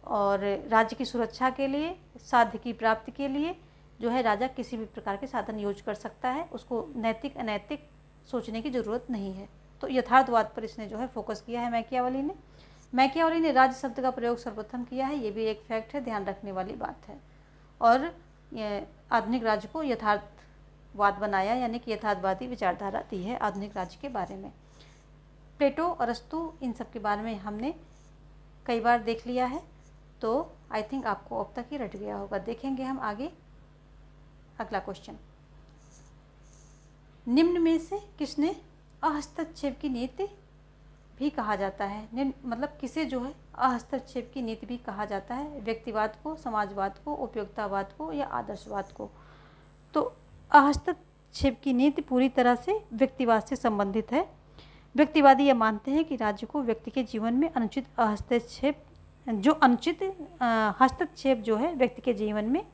और राज्य की सुरक्षा के लिए, साध्य की प्राप्ति के लिए जो है राजा किसी भी प्रकार के साधन यूज कर सकता है, उसको नैतिक अनैतिक सोचने की ज़रूरत नहीं है। तो यथार्थवाद पर इसने जो है फोकस किया है मैकियावली ने राज्य शब्द का प्रयोग सर्वप्रथम किया है, ये भी एक फैक्ट है, ध्यान रखने वाली बात है। और आधुनिक राज्य को यथार्थवाद बनाया, यानी कि यथार्थवादी विचारधारा दी है आधुनिक राज्य के बारे में। प्लेटो, अरस्तु, इन सब के बारे में हमने कई बार देख लिया है, तो आई थिंक आपको अब तक ही रट गया होगा। देखेंगे हम आगे अगला क्वेश्चन। निम्न में से किसने अहस्तक्षेप की नीति भी कहा जाता है? मतलब किसे जो है अहस्तक्षेप की नीति भी कहा जाता है? व्यक्तिवाद को, समाजवाद को, उपयोगितावाद को या आदर्शवाद को? तो अहस्तक्षेप की नीति पूरी तरह से व्यक्तिवाद से संबंधित है। व्यक्तिवादी यह मानते हैं कि राज्य को व्यक्ति के जीवन में अनुचित हस्तक्षेप जो है व्यक्ति के जीवन में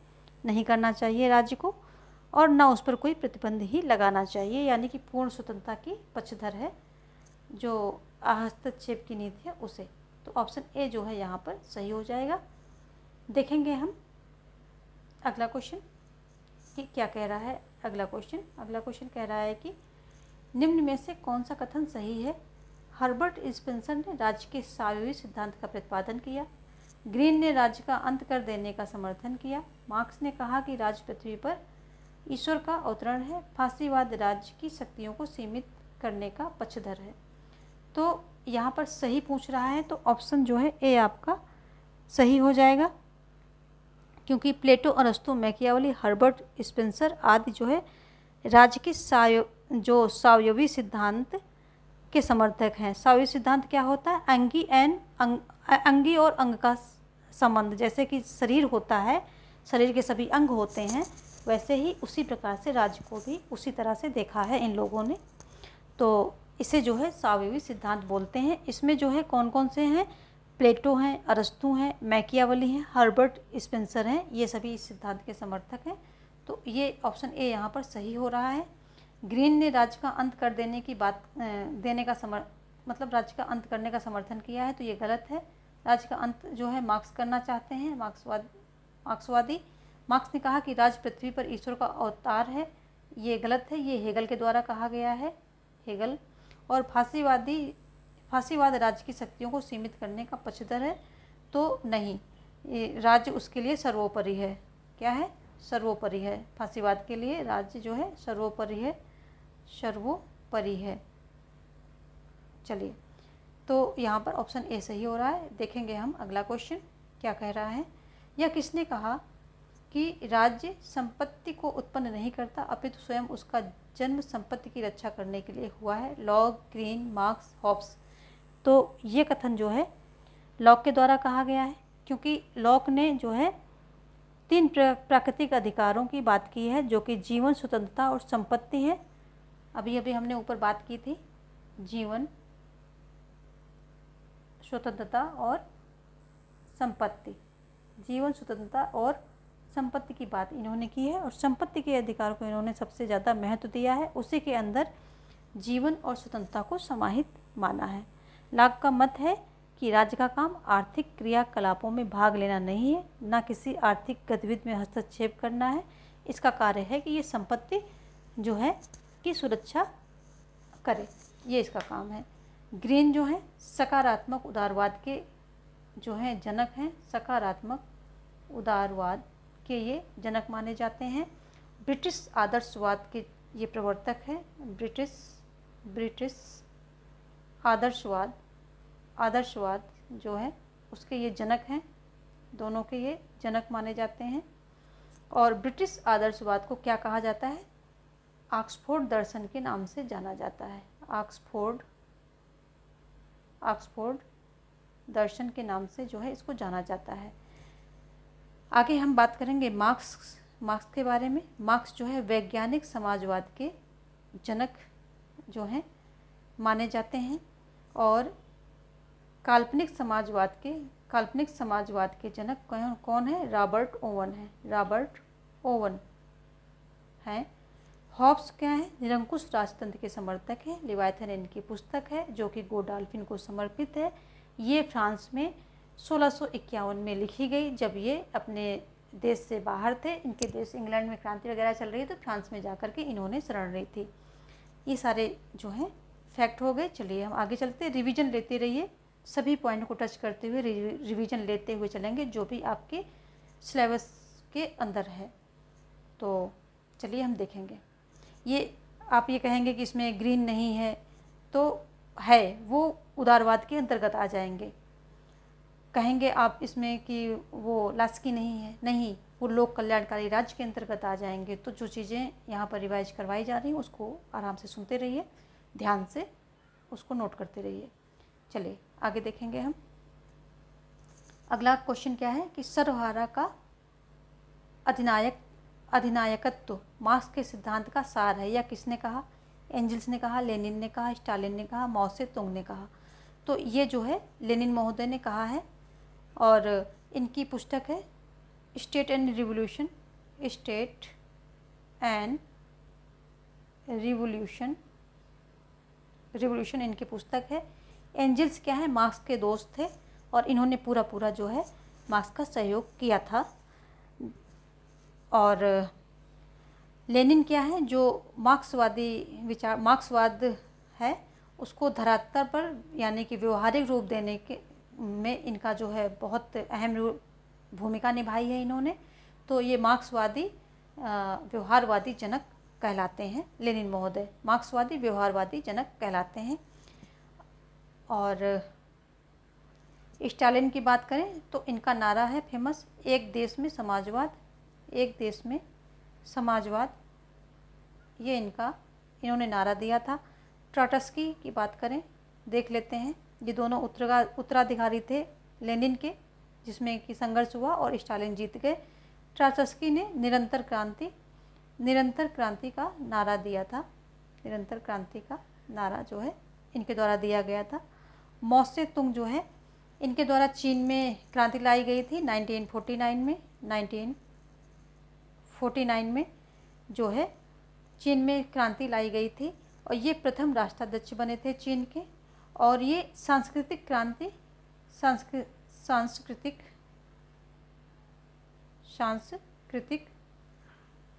नहीं करना चाहिए राज्य को, और न उस पर कोई प्रतिबंध ही लगाना चाहिए, यानी कि पूर्ण स्वतंत्रता की पक्षधर है जो हस्तक्षेप की नीति है उसे। तो ऑप्शन ए जो है यहाँ पर सही हो जाएगा। देखेंगे हम अगला क्वेश्चन कि क्या कह रहा है अगला क्वेश्चन कह रहा है कि निम्न में से कौन सा कथन सही है? हर्बर्ट स्पेंसर ने राज्य के सामूहिक सिद्धांत का प्रतिपादन किया। ग्रीन ने राज्य का अंत कर देने का समर्थन किया। मार्क्स ने कहा कि राज्य पृथ्वी पर ईश्वर का अवतरण है। फासीवाद राज्य की शक्तियों को सीमित करने का पक्षधर है। तो यहाँ पर सही पूछ रहा है, तो ऑप्शन जो है ए आपका सही हो जाएगा, क्योंकि प्लेटो, अरस्तु, मैकियावली, हर्बर्ट स्पेंसर आदि जो है राज्य के जो सावयवी सिद्धांत के समर्थक हैं। सावयवी सिद्धांत क्या होता है? अंगी और अंग का संबंध। जैसे कि शरीर होता है, शरीर के सभी अंग होते हैं, वैसे ही उसी प्रकार से राज्य को भी उसी तरह से देखा है इन लोगों ने। तो इसे जो है सावयवी सिद्धांत बोलते हैं। इसमें जो है कौन कौन से हैं? प्लेटो हैं, अरस्तु हैं, मैकियावली हैं, हर्बर्ट स्पेंसर हैं, ये सभी इस सिद्धांत के समर्थक हैं। तो ये ऑप्शन ए यहाँ पर सही हो रहा है। ग्रीन ने राज्य का अंत कर देने की बात मतलब राज्य का अंत करने का समर्थन किया है, तो ये गलत है। राज्य का अंत जो है मार्क्स करना चाहते हैं, मार्क्सवादी। मार्क्स ने कहा कि राज्य पृथ्वी पर ईश्वर का अवतार है, ये गलत है, ये हेगल के द्वारा कहा गया है, हेगल। और फांसीवाद राज्य की शक्तियों को सीमित करने का पक्षधर है, तो नहीं, राज्य उसके लिए सर्वोपरि है। क्या है? सर्वोपरि है। फांसीवाद के लिए राज्य जो है सर्वोपरि है, सर्वोपरि है। चलिए, तो यहाँ पर ऑप्शन ए सही हो रहा है। देखेंगे हम अगला क्वेश्चन क्या कह रहा है। यह किसने कहा कि राज्य संपत्ति को उत्पन्न नहीं करता, अपितु स्वयं उसका जन्म संपत्ति की रक्षा करने के लिए हुआ है? Locke, Green, Marx, Hobbes. तो ये कथन जो है लॉक के द्वारा कहा गया है, क्योंकि लॉक ने जो है 3 प्राकृतिक अधिकारों की बात की है, जो कि जीवन, स्वतंत्रता और संपत्ति है। अभी अभी हमने ऊपर बात की थी, जीवन, स्वतंत्रता और संपत्ति। जीवन, स्वतंत्रता और संपत्ति की बात इन्होंने की है, और संपत्ति के अधिकार को इन्होंने सबसे ज़्यादा महत्व दिया है। उसी के अंदर जीवन और स्वतंत्रता को समाहित माना है। लॉक का मत है कि राज्य का काम आर्थिक क्रियाकलापों में भाग लेना नहीं है, ना किसी आर्थिक गतिविधि में हस्तक्षेप करना है। इसका कार्य है कि ये संपत्ति जो है की सुरक्षा करे, ये इसका काम है। ग्रीन जो है सकारात्मक उदारवाद के जो हैं जनक हैं, सकारात्मक उदारवाद के ये जनक माने जाते हैं। ब्रिटिश आदर्शवाद के ये प्रवर्तक हैं। ब्रिटिश आदर्शवाद जो है उसके ये जनक हैं, दोनों के ये जनक माने जाते हैं। और ब्रिटिश आदर्शवाद को क्या कहा जाता है? ऑक्सफोर्ड दर्शन के नाम से जाना जाता है। ऑक्सफोर्ड दर्शन के नाम से जो है इसको जाना जाता है। आगे हम बात करेंगे मार्क्स के बारे में। मार्क्स जो है वैज्ञानिक समाजवाद के जनक जो हैं माने जाते हैं, और काल्पनिक समाजवाद के जनक कौन है? रॉबर्ट ओवन हैं। हॉब्स क्या है? निरंकुश राजतंत्र के समर्थक हैं। लिवायथन इनकी पुस्तक है, जो कि गोडाल्फिन को समर्पित है। ये फ्रांस में 1651 में लिखी गई, जब ये अपने देश से बाहर थे। इनके देश इंग्लैंड में क्रांति वगैरह चल रही है, तो फ्रांस में जाकर के इन्होंने शरण ली थी। ये सारे जो हैं फैक्ट हो गए। चलिए हम आगे चलते, रिवीजन लेते रहिए, सभी पॉइंट को टच करते हुए रिवीजन लेते हुए चलेंगे, जो भी आपके सिलेबस के अंदर है। तो चलिए हम देखेंगे। ये आप ये कहेंगे कि इसमें ग्रीन नहीं है, तो है, वो उदारवाद के अंतर्गत आ जाएंगे। कहेंगे आप इसमें कि वो लास्की नहीं है, नहीं, वो लोक कल्याणकारी राज्य के अंतर्गत आ जाएंगे। तो जो चीज़ें यहाँ पर रिवाइज करवाई जा रही हैं उसको आराम से सुनते रहिए, ध्यान से उसको नोट करते रहिए। चलिए आगे देखेंगे हम। अगला क्वेश्चन क्या है कि सर्वहारा का अधिनायकत्व मार्क्स के सिद्धांत का सार है, या किसने कहा? एंजल्स ने कहा, लेनिन ने कहा, स्टालिन ने कहा, माओ से तुंग ने कहा। तो ये जो है लेनिन महोदय ने कहा है, और इनकी पुस्तक है स्टेट एंड रिवोल्यूशन इनकी पुस्तक है। एंजल्स क्या है? मार्क्स के दोस्त थे, और इन्होंने पूरा जो है मार्क्स का सहयोग किया था। और लेनिन क्या है? जो मार्क्सवाद है उसको धरातल पर यानी कि व्यवहारिक रूप देने के में इनका जो है बहुत अहम भूमिका निभाई है इन्होंने। तो ये मार्क्सवादी व्यवहारवादी जनक कहलाते हैं। लेनिन महोदय मार्क्सवादी व्यवहारवादी जनक कहलाते हैं। और स्टालिन की बात करें तो इनका नारा है फेमस, एक देश में समाजवाद, ये इन्होंने नारा दिया था। ट्रॉट्स्की की बात करें, देख लेते हैं। ये दोनों उत्तराधिकारी थे लेनिन के, जिसमें कि संघर्ष हुआ और स्टालिन जीत गए। ट्रॉट्स्की ने निरंतर क्रांति का नारा दिया था। निरंतर क्रांति का नारा जो है इनके द्वारा दिया गया था। माओ से तुंग जो है, इनके द्वारा चीन में क्रांति लाई गई थी 1949 में जो है चीन में क्रांति लाई गई थी, और ये प्रथम राष्ट्राध्यक्ष बने थे चीन के। और ये सांस्कृतिक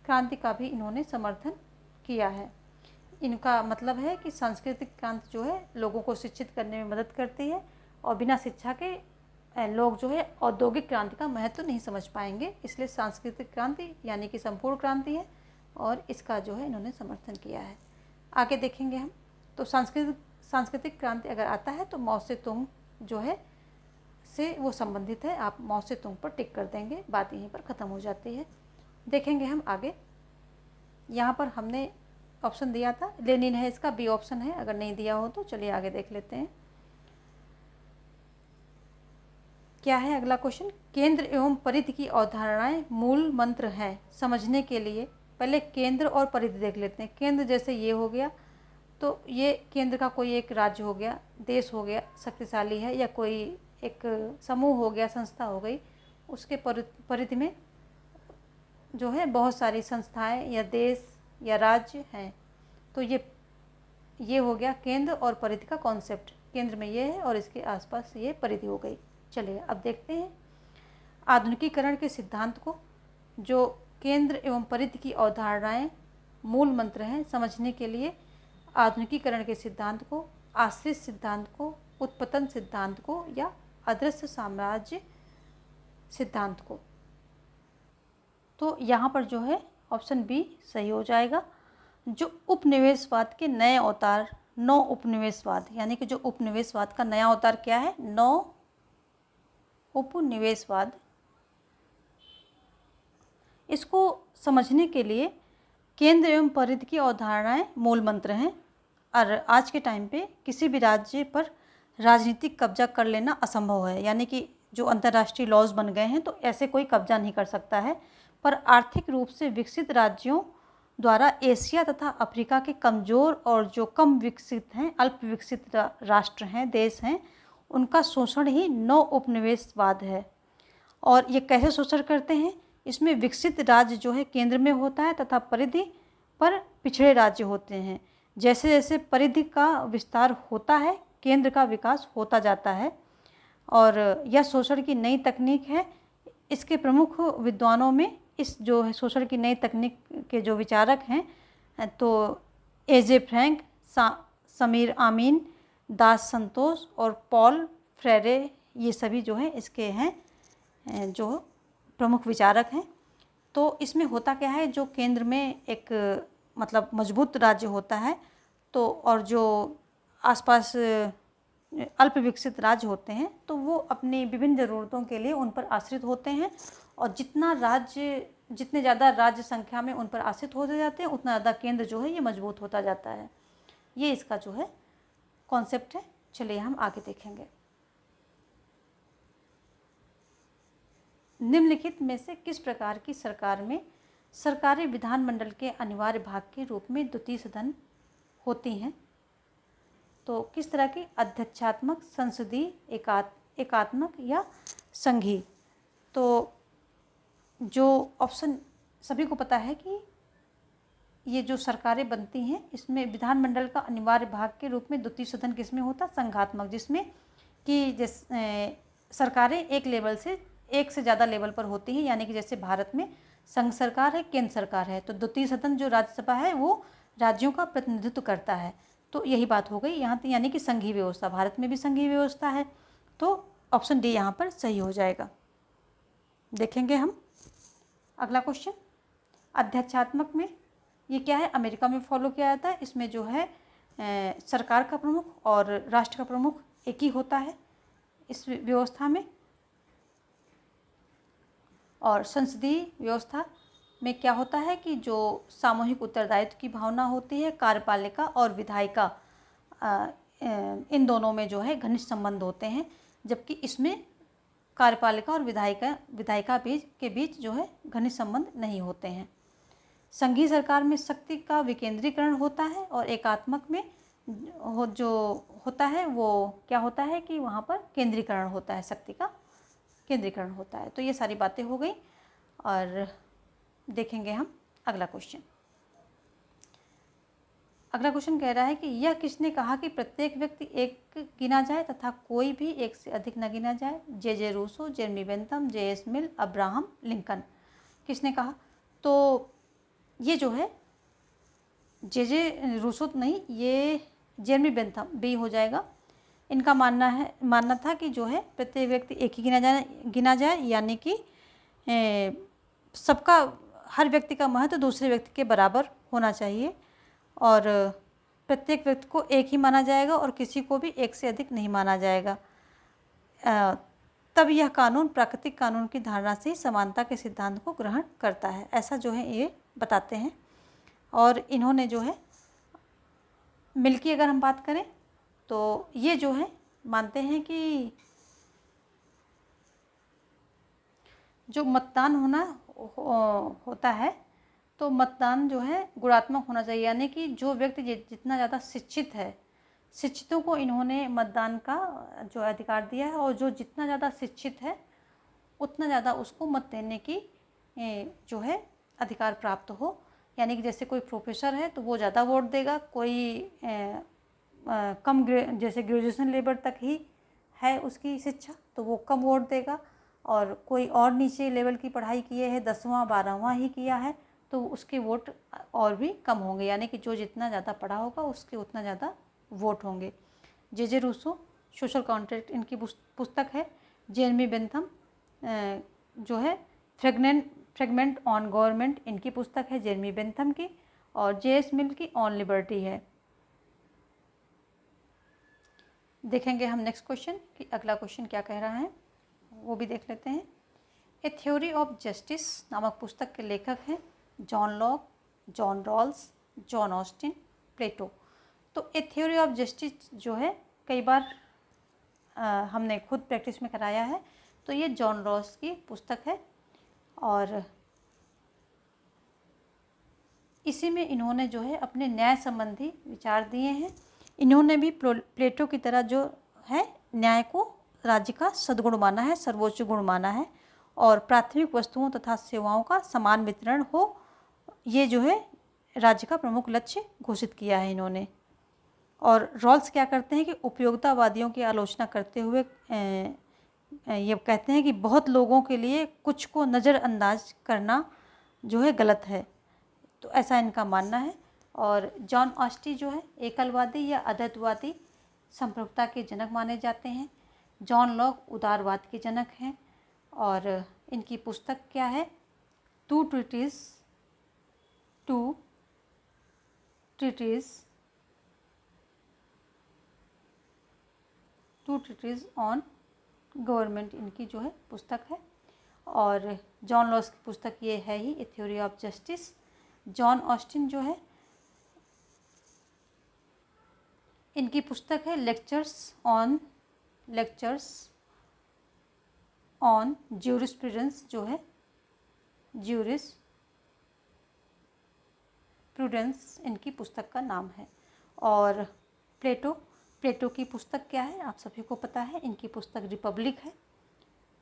क्रांति का भी इन्होंने समर्थन किया है। इनका मतलब है कि सांस्कृतिक क्रांति जो है लोगों को शिक्षित करने में मदद करती है, और बिना शिक्षा के लोग जो है औद्योगिक क्रांति का महत्व नहीं समझ पाएंगे। इसलिए सांस्कृतिक क्रांति यानी कि संपूर्ण क्रांति है, और इसका जो है इन्होंने समर्थन किया है। आगे देखेंगे हम। तो सांस्कृतिक क्रांति अगर आता है तो माओ से तुंग जो है से वो संबंधित है। आप माओ से तुंग पर टिक कर देंगे, बात यहीं पर ख़त्म हो जाती है। देखेंगे हम आगे। यहाँ पर हमने ऑप्शन दिया था, लेनिन है, इसका बी ऑप्शन है। अगर नहीं दिया हो तो चलिए आगे देख लेते हैं क्या है अगला क्वेश्चन। केंद्र एवं परिधि की अवधारणाएं मूल मंत्र हैं समझने के लिए। पहले केंद्र और परिधि देख लेते हैं। केंद्र जैसे ये हो गया, तो ये केंद्र का कोई एक राज्य हो गया, देश हो गया, शक्तिशाली है, या कोई एक समूह हो गया, संस्था हो गई। उसके परिधि में जो है बहुत सारी संस्थाएं या देश या राज्य हैं। तो ये हो गया केंद्र और परिधि का कॉन्सेप्ट। केंद्र में ये है और इसके आसपास ये परिधि हो गई। चलिए अब देखते हैं आधुनिकीकरण के सिद्धांत को। जो केंद्र एवं परिधि की अवधारणाएं मूल मंत्र हैं समझने के लिए आधुनिकीकरण के सिद्धांत को, आश्रित सिद्धांत को, उत्पतन सिद्धांत को, या अदृश्य साम्राज्य सिद्धांत को। तो यहाँ पर जो है ऑप्शन बी सही हो जाएगा। जो उपनिवेशवाद के नए अवतार, नौ उपनिवेशवाद, यानी कि जो उपनिवेशवाद का नया अवतार क्या है, नौ उपनिवेशवाद। इसको समझने के लिए केंद्र एवं परिधि की अवधारणाएं मूल मंत्र हैं। और आज के टाइम पे किसी भी राज्य पर राजनीतिक कब्जा कर लेना असंभव है, यानी कि जो अंतर्राष्ट्रीय लॉज बन गए हैं तो ऐसे कोई कब्जा नहीं कर सकता है। पर आर्थिक रूप से विकसित राज्यों द्वारा एशिया तथा अफ्रीका के कमज़ोर और जो कम विकसित हैं, अल्प विकसित राष्ट्र हैं, देश हैं, उनका शोषण ही नौ उपनिवेशवाद है। और ये कैसे शोषण करते हैं, इसमें विकसित राज्य जो है केंद्र में होता है तथा परिधि पर पिछड़े राज्य होते हैं। जैसे जैसे परिधि का विस्तार होता है, केंद्र का विकास होता जाता है। और यह शोषण की नई तकनीक है। इसके प्रमुख विद्वानों में इस जो है शोषण की नई तकनीक के जो विचारक हैं, तो एजे फ्रैंक, समीर आमीन, दास संतोष और पॉल फ्रेरे, ये सभी जो हैं इसके हैं जो प्रमुख विचारक हैं। तो इसमें होता क्या है, जो केंद्र में एक मतलब मजबूत राज्य होता है, तो और जो आसपास अल्प विकसित राज्य होते हैं, तो वो अपनी विभिन्न ज़रूरतों के लिए उन पर आश्रित होते हैं। और जितने ज़्यादा राज्य संख्या में उन पर आश्रित होते जाते हैं, उतना ज़्यादा केंद्र जो है ये मजबूत होता जाता है। ये इसका जो है कॉन्सेप्ट है। चलिए हम आगे देखेंगे। निम्नलिखित में से किस प्रकार की सरकार में सरकारें विधानमंडल के अनिवार्य भाग के रूप में द्वितीय सदन होती हैं? तो किस तरह की, अध्यक्षात्मक, संसदीय, एकात्मक या संघीय? तो जो ऑप्शन सभी को पता है कि ये जो सरकारें बनती हैं इसमें विधानमंडल का अनिवार्य भाग के रूप में द्वितीय सदन किसमें होता है, संघात्मक, जिसमें कि सरकारें एक से ज़्यादा लेवल पर होती हैं। यानी कि जैसे भारत में संघ सरकार है, केंद्र सरकार है, तो द्वितीय सदन जो राज्यसभा है वो राज्यों का प्रतिनिधित्व करता है। तो यही बात हो गई यहाँ, यानी कि संघीय व्यवस्था। भारत में भी संघीय व्यवस्था है। तो ऑप्शन डी यहाँ पर सही हो जाएगा। देखेंगे हम अगला क्वेश्चन। अध्यक्षात्मक में ये क्या है, अमेरिका में फॉलो किया जाता है। इसमें जो है सरकार का प्रमुख और राष्ट्र का प्रमुख एक ही होता है इस व्यवस्था में। और संसदीय व्यवस्था में क्या होता है कि जो सामूहिक उत्तरदायित्व की भावना होती है, कार्यपालिका और विधायिका इन दोनों में जो है घनिष्ठ संबंध होते हैं, जबकि इसमें कार्यपालिका और विधायिका के बीच जो है घनिष्ठ संबंध नहीं होते हैं। संघीय सरकार में शक्ति का विकेंद्रीकरण होता है और एकात्मक में जो होता है वो क्या होता है कि वहाँ पर केंद्रीकरण होता है, शक्ति का केंद्रीकरण होता है। तो ये सारी बातें हो गई और देखेंगे हम अगला क्वेश्चन। अगला क्वेश्चन कह रहा है कि यह किसने कहा कि प्रत्येक व्यक्ति एक गिना जाए तथा कोई भी एक से अधिक न गिना जाए? जे रूसो, जेरेमी बेंथम, J.S. मिल, अब्राहम लिंकन। किसने कहा? तो ये जो है जे रूसो नहीं, ये जेरेमी बेंथम, बी हो जाएगा। इनका मानना था कि जो है प्रत्येक व्यक्ति एक ही गिना जाए यानी कि सबका, हर व्यक्ति का महत्व दूसरे व्यक्ति के बराबर होना चाहिए और प्रत्येक व्यक्ति को एक ही माना जाएगा और किसी को भी एक से अधिक नहीं माना जाएगा। तब यह कानून प्राकृतिक कानून की धारणा से समानता के सिद्धांत को ग्रहण करता है, ऐसा जो है ये बताते हैं। और इन्होंने जो है मिल की अगर हम बात करें तो ये जो है मानते हैं कि जो मतदान होता है तो मतदान जो है गुणात्मक होना चाहिए, यानी कि जो व्यक्ति जितना ज़्यादा शिक्षित है, शिक्षितों को इन्होंने मतदान का जो अधिकार दिया है और जो जितना ज़्यादा शिक्षित है उतना ज़्यादा उसको मत देने की जो है अधिकार प्राप्त हो। यानी कि जैसे कोई प्रोफेसर है तो वो ज़्यादा वोट देगा, कोई कम जैसे ग्रेजुएशन लेवल तक ही है उसकी शिक्षा तो वो कम वोट देगा, और कोई और नीचे लेवल की पढ़ाई किए है, 10वां 12वां ही किया है तो उसके वोट और भी कम होंगे। यानी कि जो जितना ज़्यादा पढ़ा होगा उसके उतना ज़्यादा वोट होंगे। जे रूसो, सोशल कॉन्ट्रैक्ट इनकी पुस्तक है। जेरेमी बेंथम जो है फ्रेगमेंट ऑन गवर्नमेंट इनकी पुस्तक है जेरेमी बेंथम की, और J.S. मिल की ऑन लिबर्टी है। देखेंगे हम नेक्स्ट क्वेश्चन कि अगला क्वेश्चन क्या कह रहा है, वो भी देख लेते हैं। ए थ्योरी ऑफ जस्टिस नामक पुस्तक के लेखक हैं John Locke, John Rawls, John Austin, Plato. तो ए थ्योरी ऑफ जस्टिस जो है कई बार हमने खुद प्रैक्टिस में कराया है, तो ये जॉन रॉल्स की पुस्तक है और इसी में इन्होंने जो है अपने न्याय संबंधी विचार दिए हैं। इन्होंने भी प्लेटो की तरह जो है न्याय को राज्य का सद्गुण माना है, सर्वोच्च गुण माना है, और प्राथमिक वस्तुओं तथा सेवाओं का समान वितरण हो, ये जो है राज्य का प्रमुख लक्ष्य घोषित किया है इन्होंने। और रॉल्स क्या करते हैं कि उपयोगितावादियों की आलोचना करते हुए ये कहते हैं कि बहुत लोगों के लिए कुछ को नज़रअंदाज करना जो है गलत है, तो ऐसा इनका मानना है। और जॉन ऑस्टी जो है एकलवादी या अद्वैतवादी संप्रभुता के जनक माने जाते हैं। जॉन लॉक उदारवाद के जनक हैं और इनकी पुस्तक क्या है, टू ट्रीटीज ऑन गवर्नमेंट इनकी जो है पुस्तक है। और जॉन लॉक की पुस्तक ये है ही a theory of justice. John Austin जो है इनकी पुस्तक है लेक्चर्स ऑन ज्यूरिस्प्रूडेंस, जो है ज्यूरिस्प्रूडेंस इनकी पुस्तक का नाम है। और प्लेटो की पुस्तक क्या है आप सभी को पता है, इनकी पुस्तक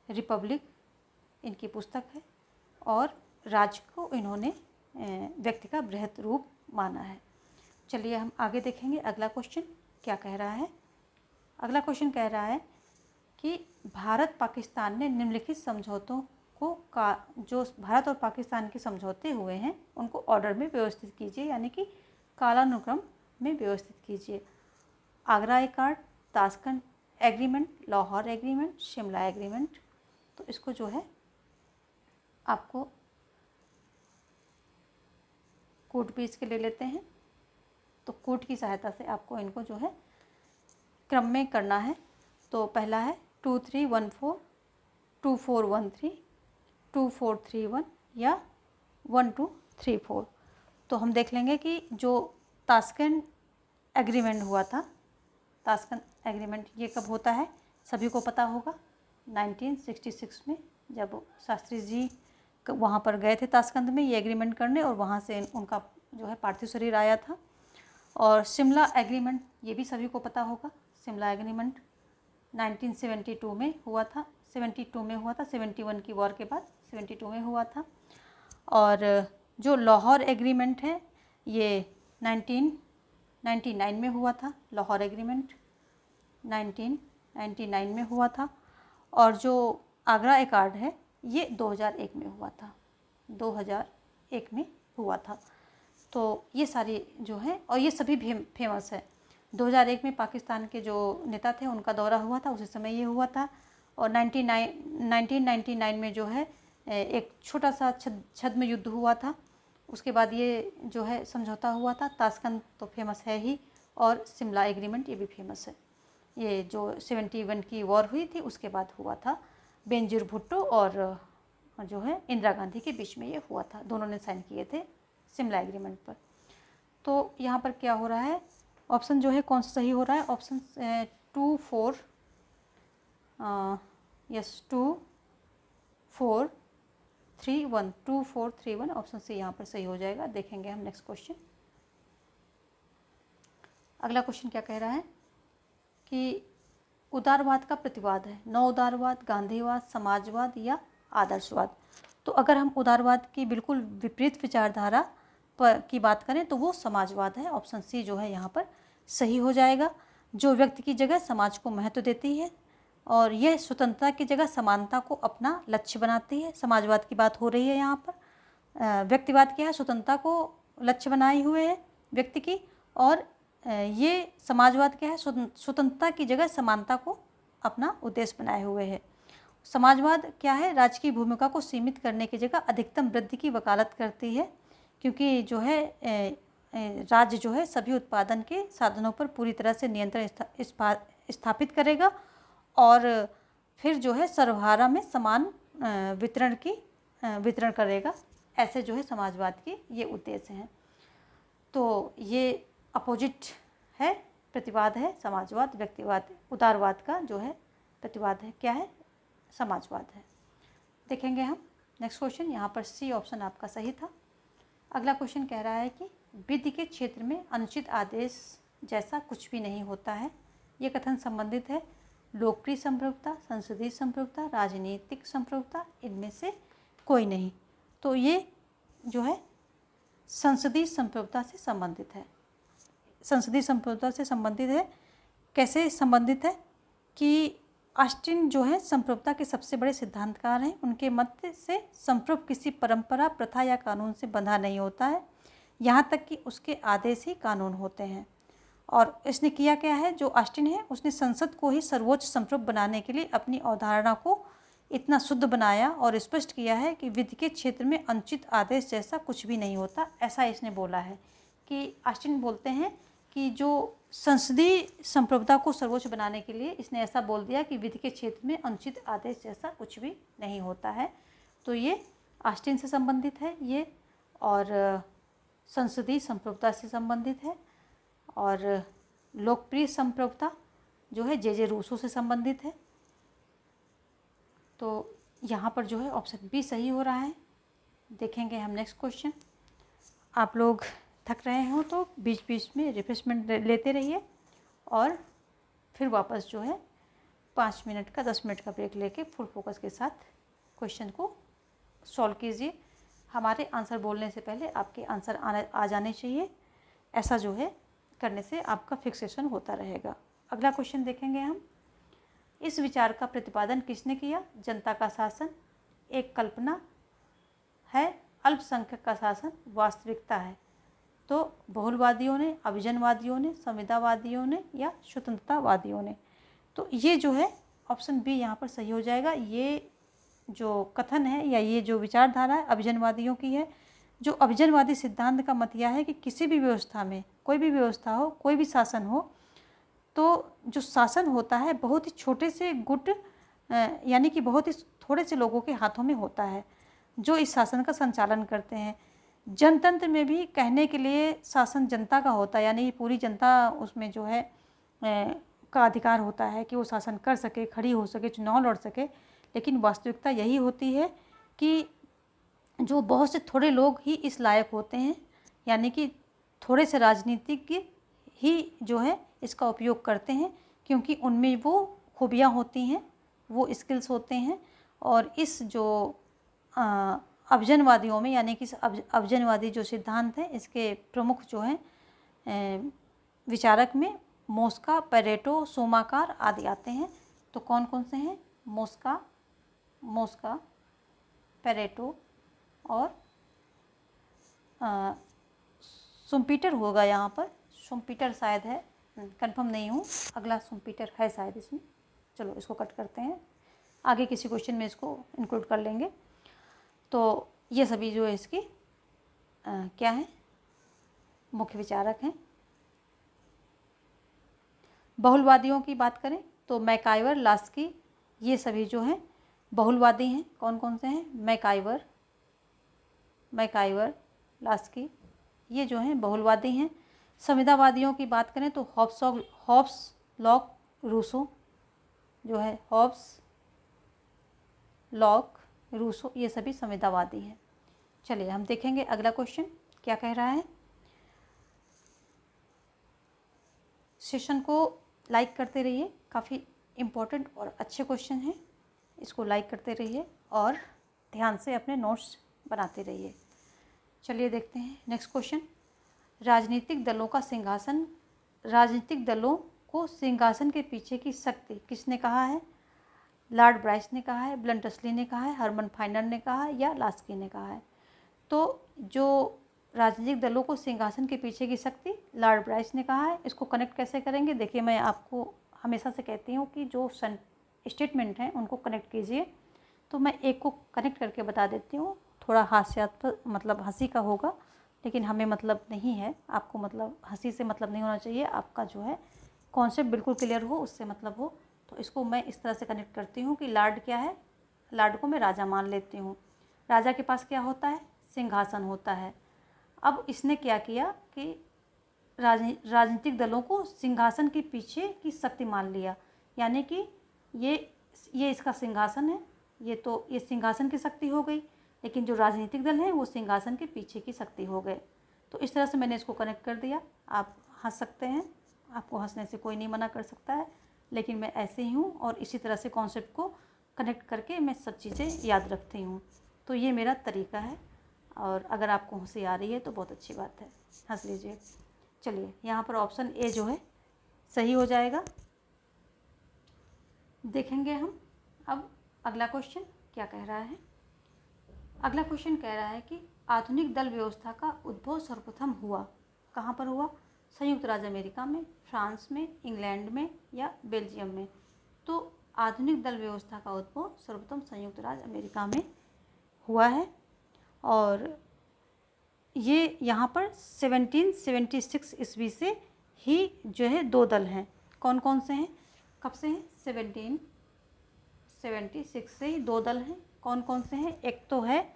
रिपब्लिक इनकी पुस्तक है, और राज्य को इन्होंने व्यक्ति का बृहत रूप माना है। चलिए हम आगे देखेंगे अगला क्वेश्चन क्या कह रहा है। अगला क्वेश्चन कह रहा है कि भारत पाकिस्तान ने निम्नलिखित समझौतों को जो भारत और पाकिस्तान के समझौते हुए हैं उनको ऑर्डर में व्यवस्थित कीजिए, यानी कि कालानुक्रम में व्यवस्थित कीजिए। Agra accord, Tashkent agreement, Lahore agreement, Shimla agreement. तो इसको जो है आपको कोड पेज के ले लेते हैं, तो कोड की सहायता से आपको इनको जो है क्रम में करना है। तो पहला है 2314, 2413, 2431 या 1, 2, 3, 4। तो हम देख लेंगे कि जो ताशकंद एग्रीमेंट हुआ था, ताशकंद एग्रीमेंट ये कब होता है, सभी को पता होगा 1966 में, जब शास्त्री जी वहाँ पर गए थे ताशकंद में ये एग्रीमेंट करने, और वहाँ से उनका जो है पार्थिव शरीर आया था। और शिमला एग्रीमेंट ये भी सभी को पता होगा, शिमला एग्रीमेंट 1972 में हुआ था, 72 में हुआ था, 71 की वॉर के बाद 72 में हुआ था। और जो लाहौर एग्रीमेंट है ये 1999 में हुआ था, लाहौर एग्रीमेंट 1999 में हुआ था। और जो आगरा एकॉर्ड है ये 2001 में हुआ था, 2001 में हुआ था। तो ये सारी जो है, और ये सभी फेमस है। 2001 में पाकिस्तान के जो नेता थे उनका दौरा हुआ था, उसी समय ये हुआ था। और 1999 में जो है एक छोटा सा छद्म युद्ध हुआ था, उसके बाद ये जो है समझौता हुआ था। ताशकंद तो फेमस है ही, और शिमला एग्रीमेंट ये भी फेमस है। ये जो 71 की वॉर हुई थी उसके बाद हुआ था, बेनजीर भुट्टो और जो है इंदिरा गांधी के बीच में ये हुआ था, दोनों ने साइन किए थे शिमला एग्रीमेंट पर। तो यहाँ पर क्या हो रहा है, ऑप्शन जो है कौन सा सही हो रहा है, ऑप्शन 2, 4, यस 2, 4, 3, 1, 2, 4, 3, 1 ऑप्शन सी यहाँ पर सही हो जाएगा। देखेंगे हम नेक्स्ट क्वेश्चन। अगला क्वेश्चन क्या कह रहा है कि उदारवाद का प्रतिवाद है, नव उदारवाद, गांधीवाद, समाजवाद या आदर्शवाद। तो अगर हम उदारवाद की बिल्कुल विपरीत विचारधारा पर की बात करें तो वो समाजवाद है, ऑप्शन सी जो है यहाँ पर सही हो जाएगा। जो व्यक्ति की जगह समाज को महत्व देती है और यह स्वतंत्रता की जगह समानता को अपना लक्ष्य बनाती है। समाजवाद की बात हो रही है यहाँ पर। व्यक्तिवाद क्या है, स्वतंत्रता को लक्ष्य बनाए हुए है व्यक्ति की, और ये समाजवाद क्या है, स्वतंत्रता की जगह समानता को अपना उद्देश्य बनाए हुए है। समाजवाद क्या है, राजकीय भूमिका को सीमित करने की जगह अधिकतम वृद्धि की वकालत करती है, क्योंकि जो है राज्य जो है सभी उत्पादन के साधनों पर पूरी तरह से नियंत्रण स्थापित करेगा, और फिर जो है सर्वहारा में समान वितरण करेगा। ऐसे जो है समाजवाद के ये उद्देश्य हैं। तो ये अपोजिट है, प्रतिवाद है समाजवाद, व्यक्तिवाद, उदारवाद का जो है प्रतिवाद है क्या है, समाजवाद है। देखेंगे हम नेक्स्ट क्वेश्चन। यहाँ पर सी ऑप्शन आपका सही था। अगला क्वेश्चन कह रहा है कि विधि के क्षेत्र में अनुचित आदेश जैसा कुछ भी नहीं होता है। ये कथन संबंधित है लोकप्रिय संप्रभुता, संसदीय संप्रभुता, राजनीतिक संप्रभुता, इनमें से कोई नहीं। तो ये जो है संसदीय संप्रभुता से संबंधित है। संसदीय संप्रभुता से संबंधित है, कैसे संबंधित है कि ऑस्टिन जो है संप्रभुता के सबसे बड़े सिद्धांतकार हैं। उनके मत से संप्रभु किसी परंपरा, प्रथा या कानून से बंधा नहीं होता है, यहाँ तक कि उसके आदेश ही कानून होते हैं। और इसने किया क्या है, जो ऑस्टिन है उसने संसद को ही सर्वोच्च संप्रभु बनाने के लिए अपनी अवधारणा को इतना शुद्ध बनाया और स्पष्ट किया है कि विधि के क्षेत्र में अनुचित आदेश जैसा कुछ भी नहीं होता। ऐसा इसने बोला है कि ऑस्टिन बोलते हैं कि जो संसदीय संप्रभुता को सर्वोच्च बनाने के लिए इसने ऐसा बोल दिया कि विधि के क्षेत्र में अनुचित आदेश जैसा कुछ भी नहीं होता है। तो ये ऑस्टिन से संबंधित है ये, और संसदीय संप्रभुता से संबंधित है, और लोकप्रिय संप्रभुता जो है जे रूसो से संबंधित है। तो यहाँ पर जो है ऑप्शन बी सही हो रहा है। देखेंगे हम नेक्स्ट क्वेश्चन। आप लोग थक रहे हो तो बीच बीच में रिफ्रेशमेंट लेते रहिए, और फिर वापस जो है 5 मिनट का 10 मिनट का ब्रेक लेके फुल फोकस के साथ क्वेश्चन को सॉल्व कीजिए। हमारे आंसर बोलने से पहले आपके आंसर आ जाने चाहिए। ऐसा जो है करने से आपका फिक्सेशन होता रहेगा। अगला क्वेश्चन देखेंगे हम। इस विचार का प्रतिपादन किसने किया? जनता का शासन एक कल्पना है, अल्पसंख्यक का शासन वास्तविकता है। तो बहुलवादियों ने, अभिजनवादियों ने, संविदावादियों ने या स्वतंत्रतावादियों ने। तो ये जो है ऑप्शन बी यहाँ पर सही हो जाएगा। ये जो कथन है या ये जो विचारधारा है अभिजनवादियों की है। जो अभिजनवादी सिद्धांत का मत यह है कि किसी भी व्यवस्था में, कोई भी व्यवस्था हो, कोई भी शासन हो, तो जो शासन होता है बहुत ही छोटे से गुट यानी कि बहुत ही थोड़े से लोगों के हाथों में होता है। जो इस शासन का संचालन करते हैं। जनतंत्र में भी कहने के लिए शासन जनता का होता है, यानी पूरी जनता उसमें जो है का अधिकार होता है कि वो शासन कर सके, खड़ी हो सके, चुनाव लड़ सके। लेकिन वास्तविकता यही होती है कि जो बहुत से थोड़े लोग ही इस लायक होते हैं, यानी कि थोड़े से राजनीतिज्ञ ही जो है इसका उपयोग करते हैं, क्योंकि उनमें वो खूबियाँ होती हैं, वो स्किल्स होते हैं। और इस जो अभिजनवादियों में, यानी कि अभिजनवादी जो सिद्धांत है, इसके प्रमुख जो हैं विचारक में मोस्का, पेरेटो, सोमाकार आदि आते हैं। तो कौन कौन से हैं? मोस्का, पेरेटो और शुम्पीटर होगा यहाँ पर, शुम्पीटर शायद है, कंफर्म नहीं हूँ। अगला शुम्पीटर है शायद इसमें। चलो इसको कट करते हैं, आगे किसी क्वेश्चन में इसको इंक्लूड कर लेंगे। तो ये सभी जो है इसकी क्या है, मुख्य विचारक हैं। बहुलवादियों की बात करें तो मैकाइवर, लास्की, ये सभी जो हैं बहुलवादी हैं। कौन कौन से हैं? मैकाइवर, लास्की, ये जो हैं बहुलवादी हैं। संविदावादियों की बात करें तो हॉब्स, लॉक, रूसो जो है, हॉब्स, लॉक, रूसो, ये सभी संविदावादी हैं। चलिए हम देखेंगे अगला क्वेश्चन क्या कह रहा है। सेशन को लाइक करते रहिए, काफ़ी इम्पोर्टेंट और अच्छे क्वेश्चन हैं, इसको लाइक करते रहिए और ध्यान से अपने नोट्स बनाते रहिए। चलिए देखते हैं नेक्स्ट क्वेश्चन। राजनीतिक दलों का सिंहासन, राजनीतिक दलों को सिंहासन के पीछे की शक्ति किसने कहा है? लॉर्ड ब्राइस ने कहा है, ब्लंटसली ने कहा है, हरमन फाइनर ने कहा है या लास्की ने कहा है? तो जो राजनीतिक दलों को सिंहासन के पीछे की शक्ति लॉर्ड ब्राइस ने कहा है। इसको कनेक्ट कैसे करेंगे? देखिए, मैं आपको हमेशा से कहती हूँ कि जो स्टेटमेंट हैं उनको कनेक्ट कीजिए। तो मैं एक को कनेक्ट करके बता देती हूँ, थोड़ा हास्यास्पद मतलब हंसी का होगा, लेकिन हमें मतलब नहीं है, आपको मतलब हंसी से मतलब नहीं होना चाहिए, आपका जो है कॉन्सेप्ट बिल्कुल क्लियर हो, उससे मतलब हो। तो इसको मैं इस तरह से कनेक्ट करती हूँ कि लॉर्ड क्या है, लॉर्ड को मैं राजा मान लेती हूँ। राजा के पास क्या होता है? सिंहासन होता है। अब इसने क्या किया कि राजनीतिक दलों को सिंहासन के पीछे की शक्ति मान लिया, यानी कि ये इसका सिंहासन है, ये सिंहासन की शक्ति हो गई, लेकिन जो राजनीतिक दल हैं वो सिंहासन के पीछे की शक्ति हो गए। तो इस तरह से मैंने इसको कनेक्ट कर दिया। आप हंस सकते हैं, आपको हंसने से कोई नहीं मना कर सकता है, लेकिन मैं ऐसे ही हूँ और इसी तरह से कॉन्सेप्ट को कनेक्ट करके मैं सब चीज़ें याद रखती हूँ। तो ये मेरा तरीका है, और अगर आपको हंसी आ रही है तो बहुत अच्छी बात है, हंस लीजिए। चलिए यहाँ पर ऑप्शन ए जो है सही हो जाएगा। देखेंगे हम अब अगला क्वेश्चन क्या कह रहा है। अगला क्वेश्चन कह रहा है कि आधुनिक दल व्यवस्था का उद्भव सर्वप्रथम हुआ, कहाँ पर हुआ? संयुक्त राज्य अमेरिका में, फ्रांस में, इंग्लैंड में या बेल्जियम में? तो आधुनिक दल व्यवस्था का उद्भव सर्वप्रथम संयुक्त राज्य अमेरिका में हुआ है। और ये यहाँ पर 1776 ईस्वी से ही जो है दो दल हैं। कौन कौन से हैं? कब से हैं? 1776 से ही दो दल हैं। कौन कौन से हैं? एक तो है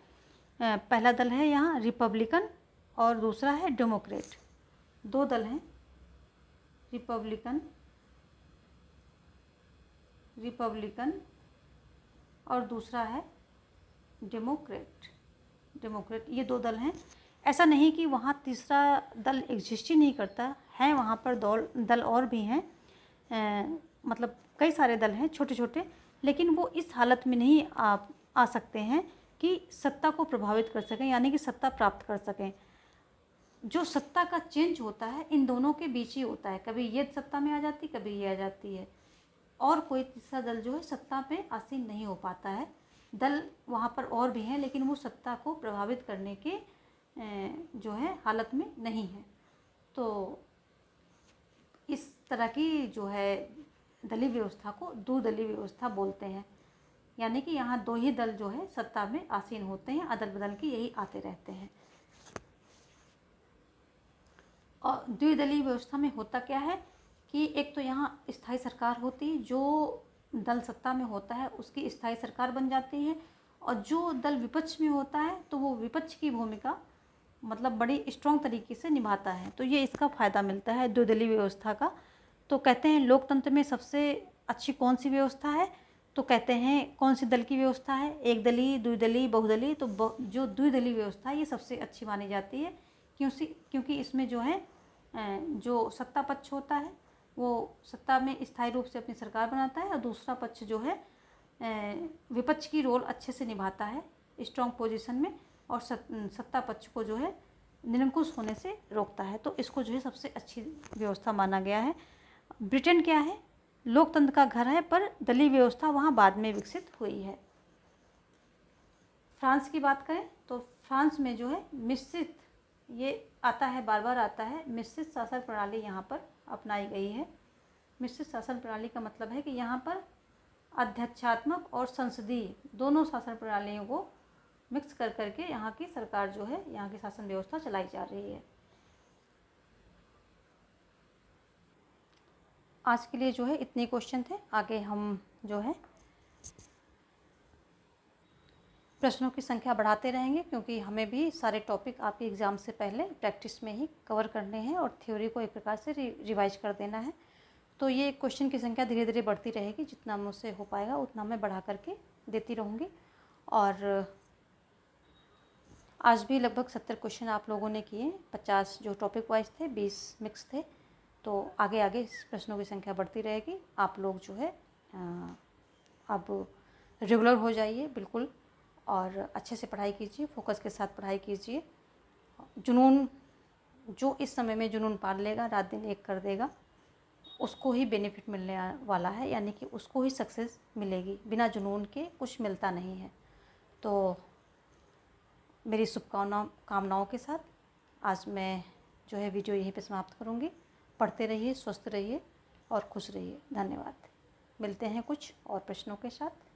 पहला दल है यहाँ रिपब्लिकन और दूसरा है डेमोक्रेट। दो दल हैं, रिपब्लिकन और दूसरा है डेमोक्रेट। ये दो दल हैं। ऐसा नहीं कि वहाँ तीसरा दल एग्जिस्ट ही नहीं करता है, वहाँ पर दल और भी हैं, मतलब कई सारे दल हैं छोटे छोटे, लेकिन वो इस हालत में नहीं आ सकते हैं कि सत्ता को प्रभावित कर सकें, यानी कि सत्ता प्राप्त कर सकें। जो सत्ता का चेंज होता है इन दोनों के बीच ही होता है, कभी ये सत्ता में आ जाती, कभी ये आ जाती है, और कोई तीसरा दल जो है सत्ता पे आसीन नहीं हो पाता है। दल वहाँ पर और भी हैं, लेकिन वो सत्ता को प्रभावित करने के जो है हालत में नहीं है। तो इस तरह की जो है दलीय व्यवस्था को द्विदलीय व्यवस्था बोलते हैं, यानी कि यहाँ दो ही दल जो है सत्ता में आसीन होते हैं, अदल बदल के यही आते रहते हैं। और द्विदलीय व्यवस्था में होता क्या है कि एक तो यहाँ स्थायी सरकार होती है, जो दल सत्ता में होता है उसकी स्थायी सरकार बन जाती है, और जो दल विपक्ष में होता है तो वो विपक्ष की भूमिका मतलब बड़ी स्ट्रॉन्ग तरीके से निभाता है। तो ये इसका फ़ायदा मिलता है द्विदलीय व्यवस्था का। तो कहते हैं लोकतंत्र में सबसे अच्छी कौन सी व्यवस्था है, तो कहते हैं कौन सी दल की व्यवस्था है, एक दलीय, द्विदलीय, बहुदलीय। तो जो द्विदलीय व्यवस्था है ये सबसे अच्छी मानी जाती है, क्योंकि इसमें जो है जो सत्ता पक्ष होता है वो सत्ता में स्थायी रूप से अपनी सरकार बनाता है, और दूसरा पक्ष जो है विपक्ष की रोल अच्छे से निभाता है स्ट्रॉन्ग पोजीशन में, और सत्ता पक्ष को जो है निरंकुश होने से रोकता है। तो इसको जो है सबसे अच्छी व्यवस्था माना गया है। ब्रिटेन क्या है, लोकतंत्र का घर है, पर दलीय व्यवस्था वहाँ बाद में विकसित हुई है। फ्रांस की बात करें तो फ्रांस में जो है मिश्रित, ये आता है बार बार आता है, मिश्रित शासन प्रणाली यहाँ पर अपनाई गई है। मिश्रित शासन प्रणाली का मतलब है कि यहाँ पर अध्यक्षात्मक और संसदीय दोनों शासन प्रणालियों को मिक्स कर करके यहाँ की सरकार जो है, यहाँ की शासन व्यवस्था चलाई जा रही है। आज के लिए जो है इतने क्वेश्चन थे। आगे हम जो है प्रश्नों की संख्या बढ़ाते रहेंगे, क्योंकि हमें भी सारे टॉपिक आपके एग्ज़ाम से पहले प्रैक्टिस में ही कवर करने हैं और थ्योरी को एक प्रकार से रिवाइज कर देना है। तो ये क्वेश्चन की संख्या धीरे धीरे बढ़ती रहेगी, जितना मुझसे हो पाएगा उतना मैं बढ़ा करके देती रहूँगी। और आज भी लगभग 70 क्वेश्चन आप लोगों ने किए, 50 जो टॉपिक वाइज थे, 20 मिक्स थे। तो आगे आगे इस प्रश्नों की संख्या बढ़ती रहेगी। आप लोग जो है अब रेगुलर हो जाइए बिल्कुल, और अच्छे से पढ़ाई कीजिए, फोकस के साथ पढ़ाई कीजिए। जुनून, जो इस समय में जुनून पाल लेगा, रात दिन एक कर देगा, उसको ही बेनिफिट मिलने वाला है, यानी कि उसको ही सक्सेस मिलेगी। बिना जुनून के कुछ मिलता नहीं है। तो मेरी कामनाओं के साथ आज मैं जो है वीडियो यहीं पे समाप्त करूँगी। पढ़ते रहिए, स्वस्थ रहिए और खुश रहिए। धन्यवाद। मिलते हैं कुछ और प्रश्नों के साथ।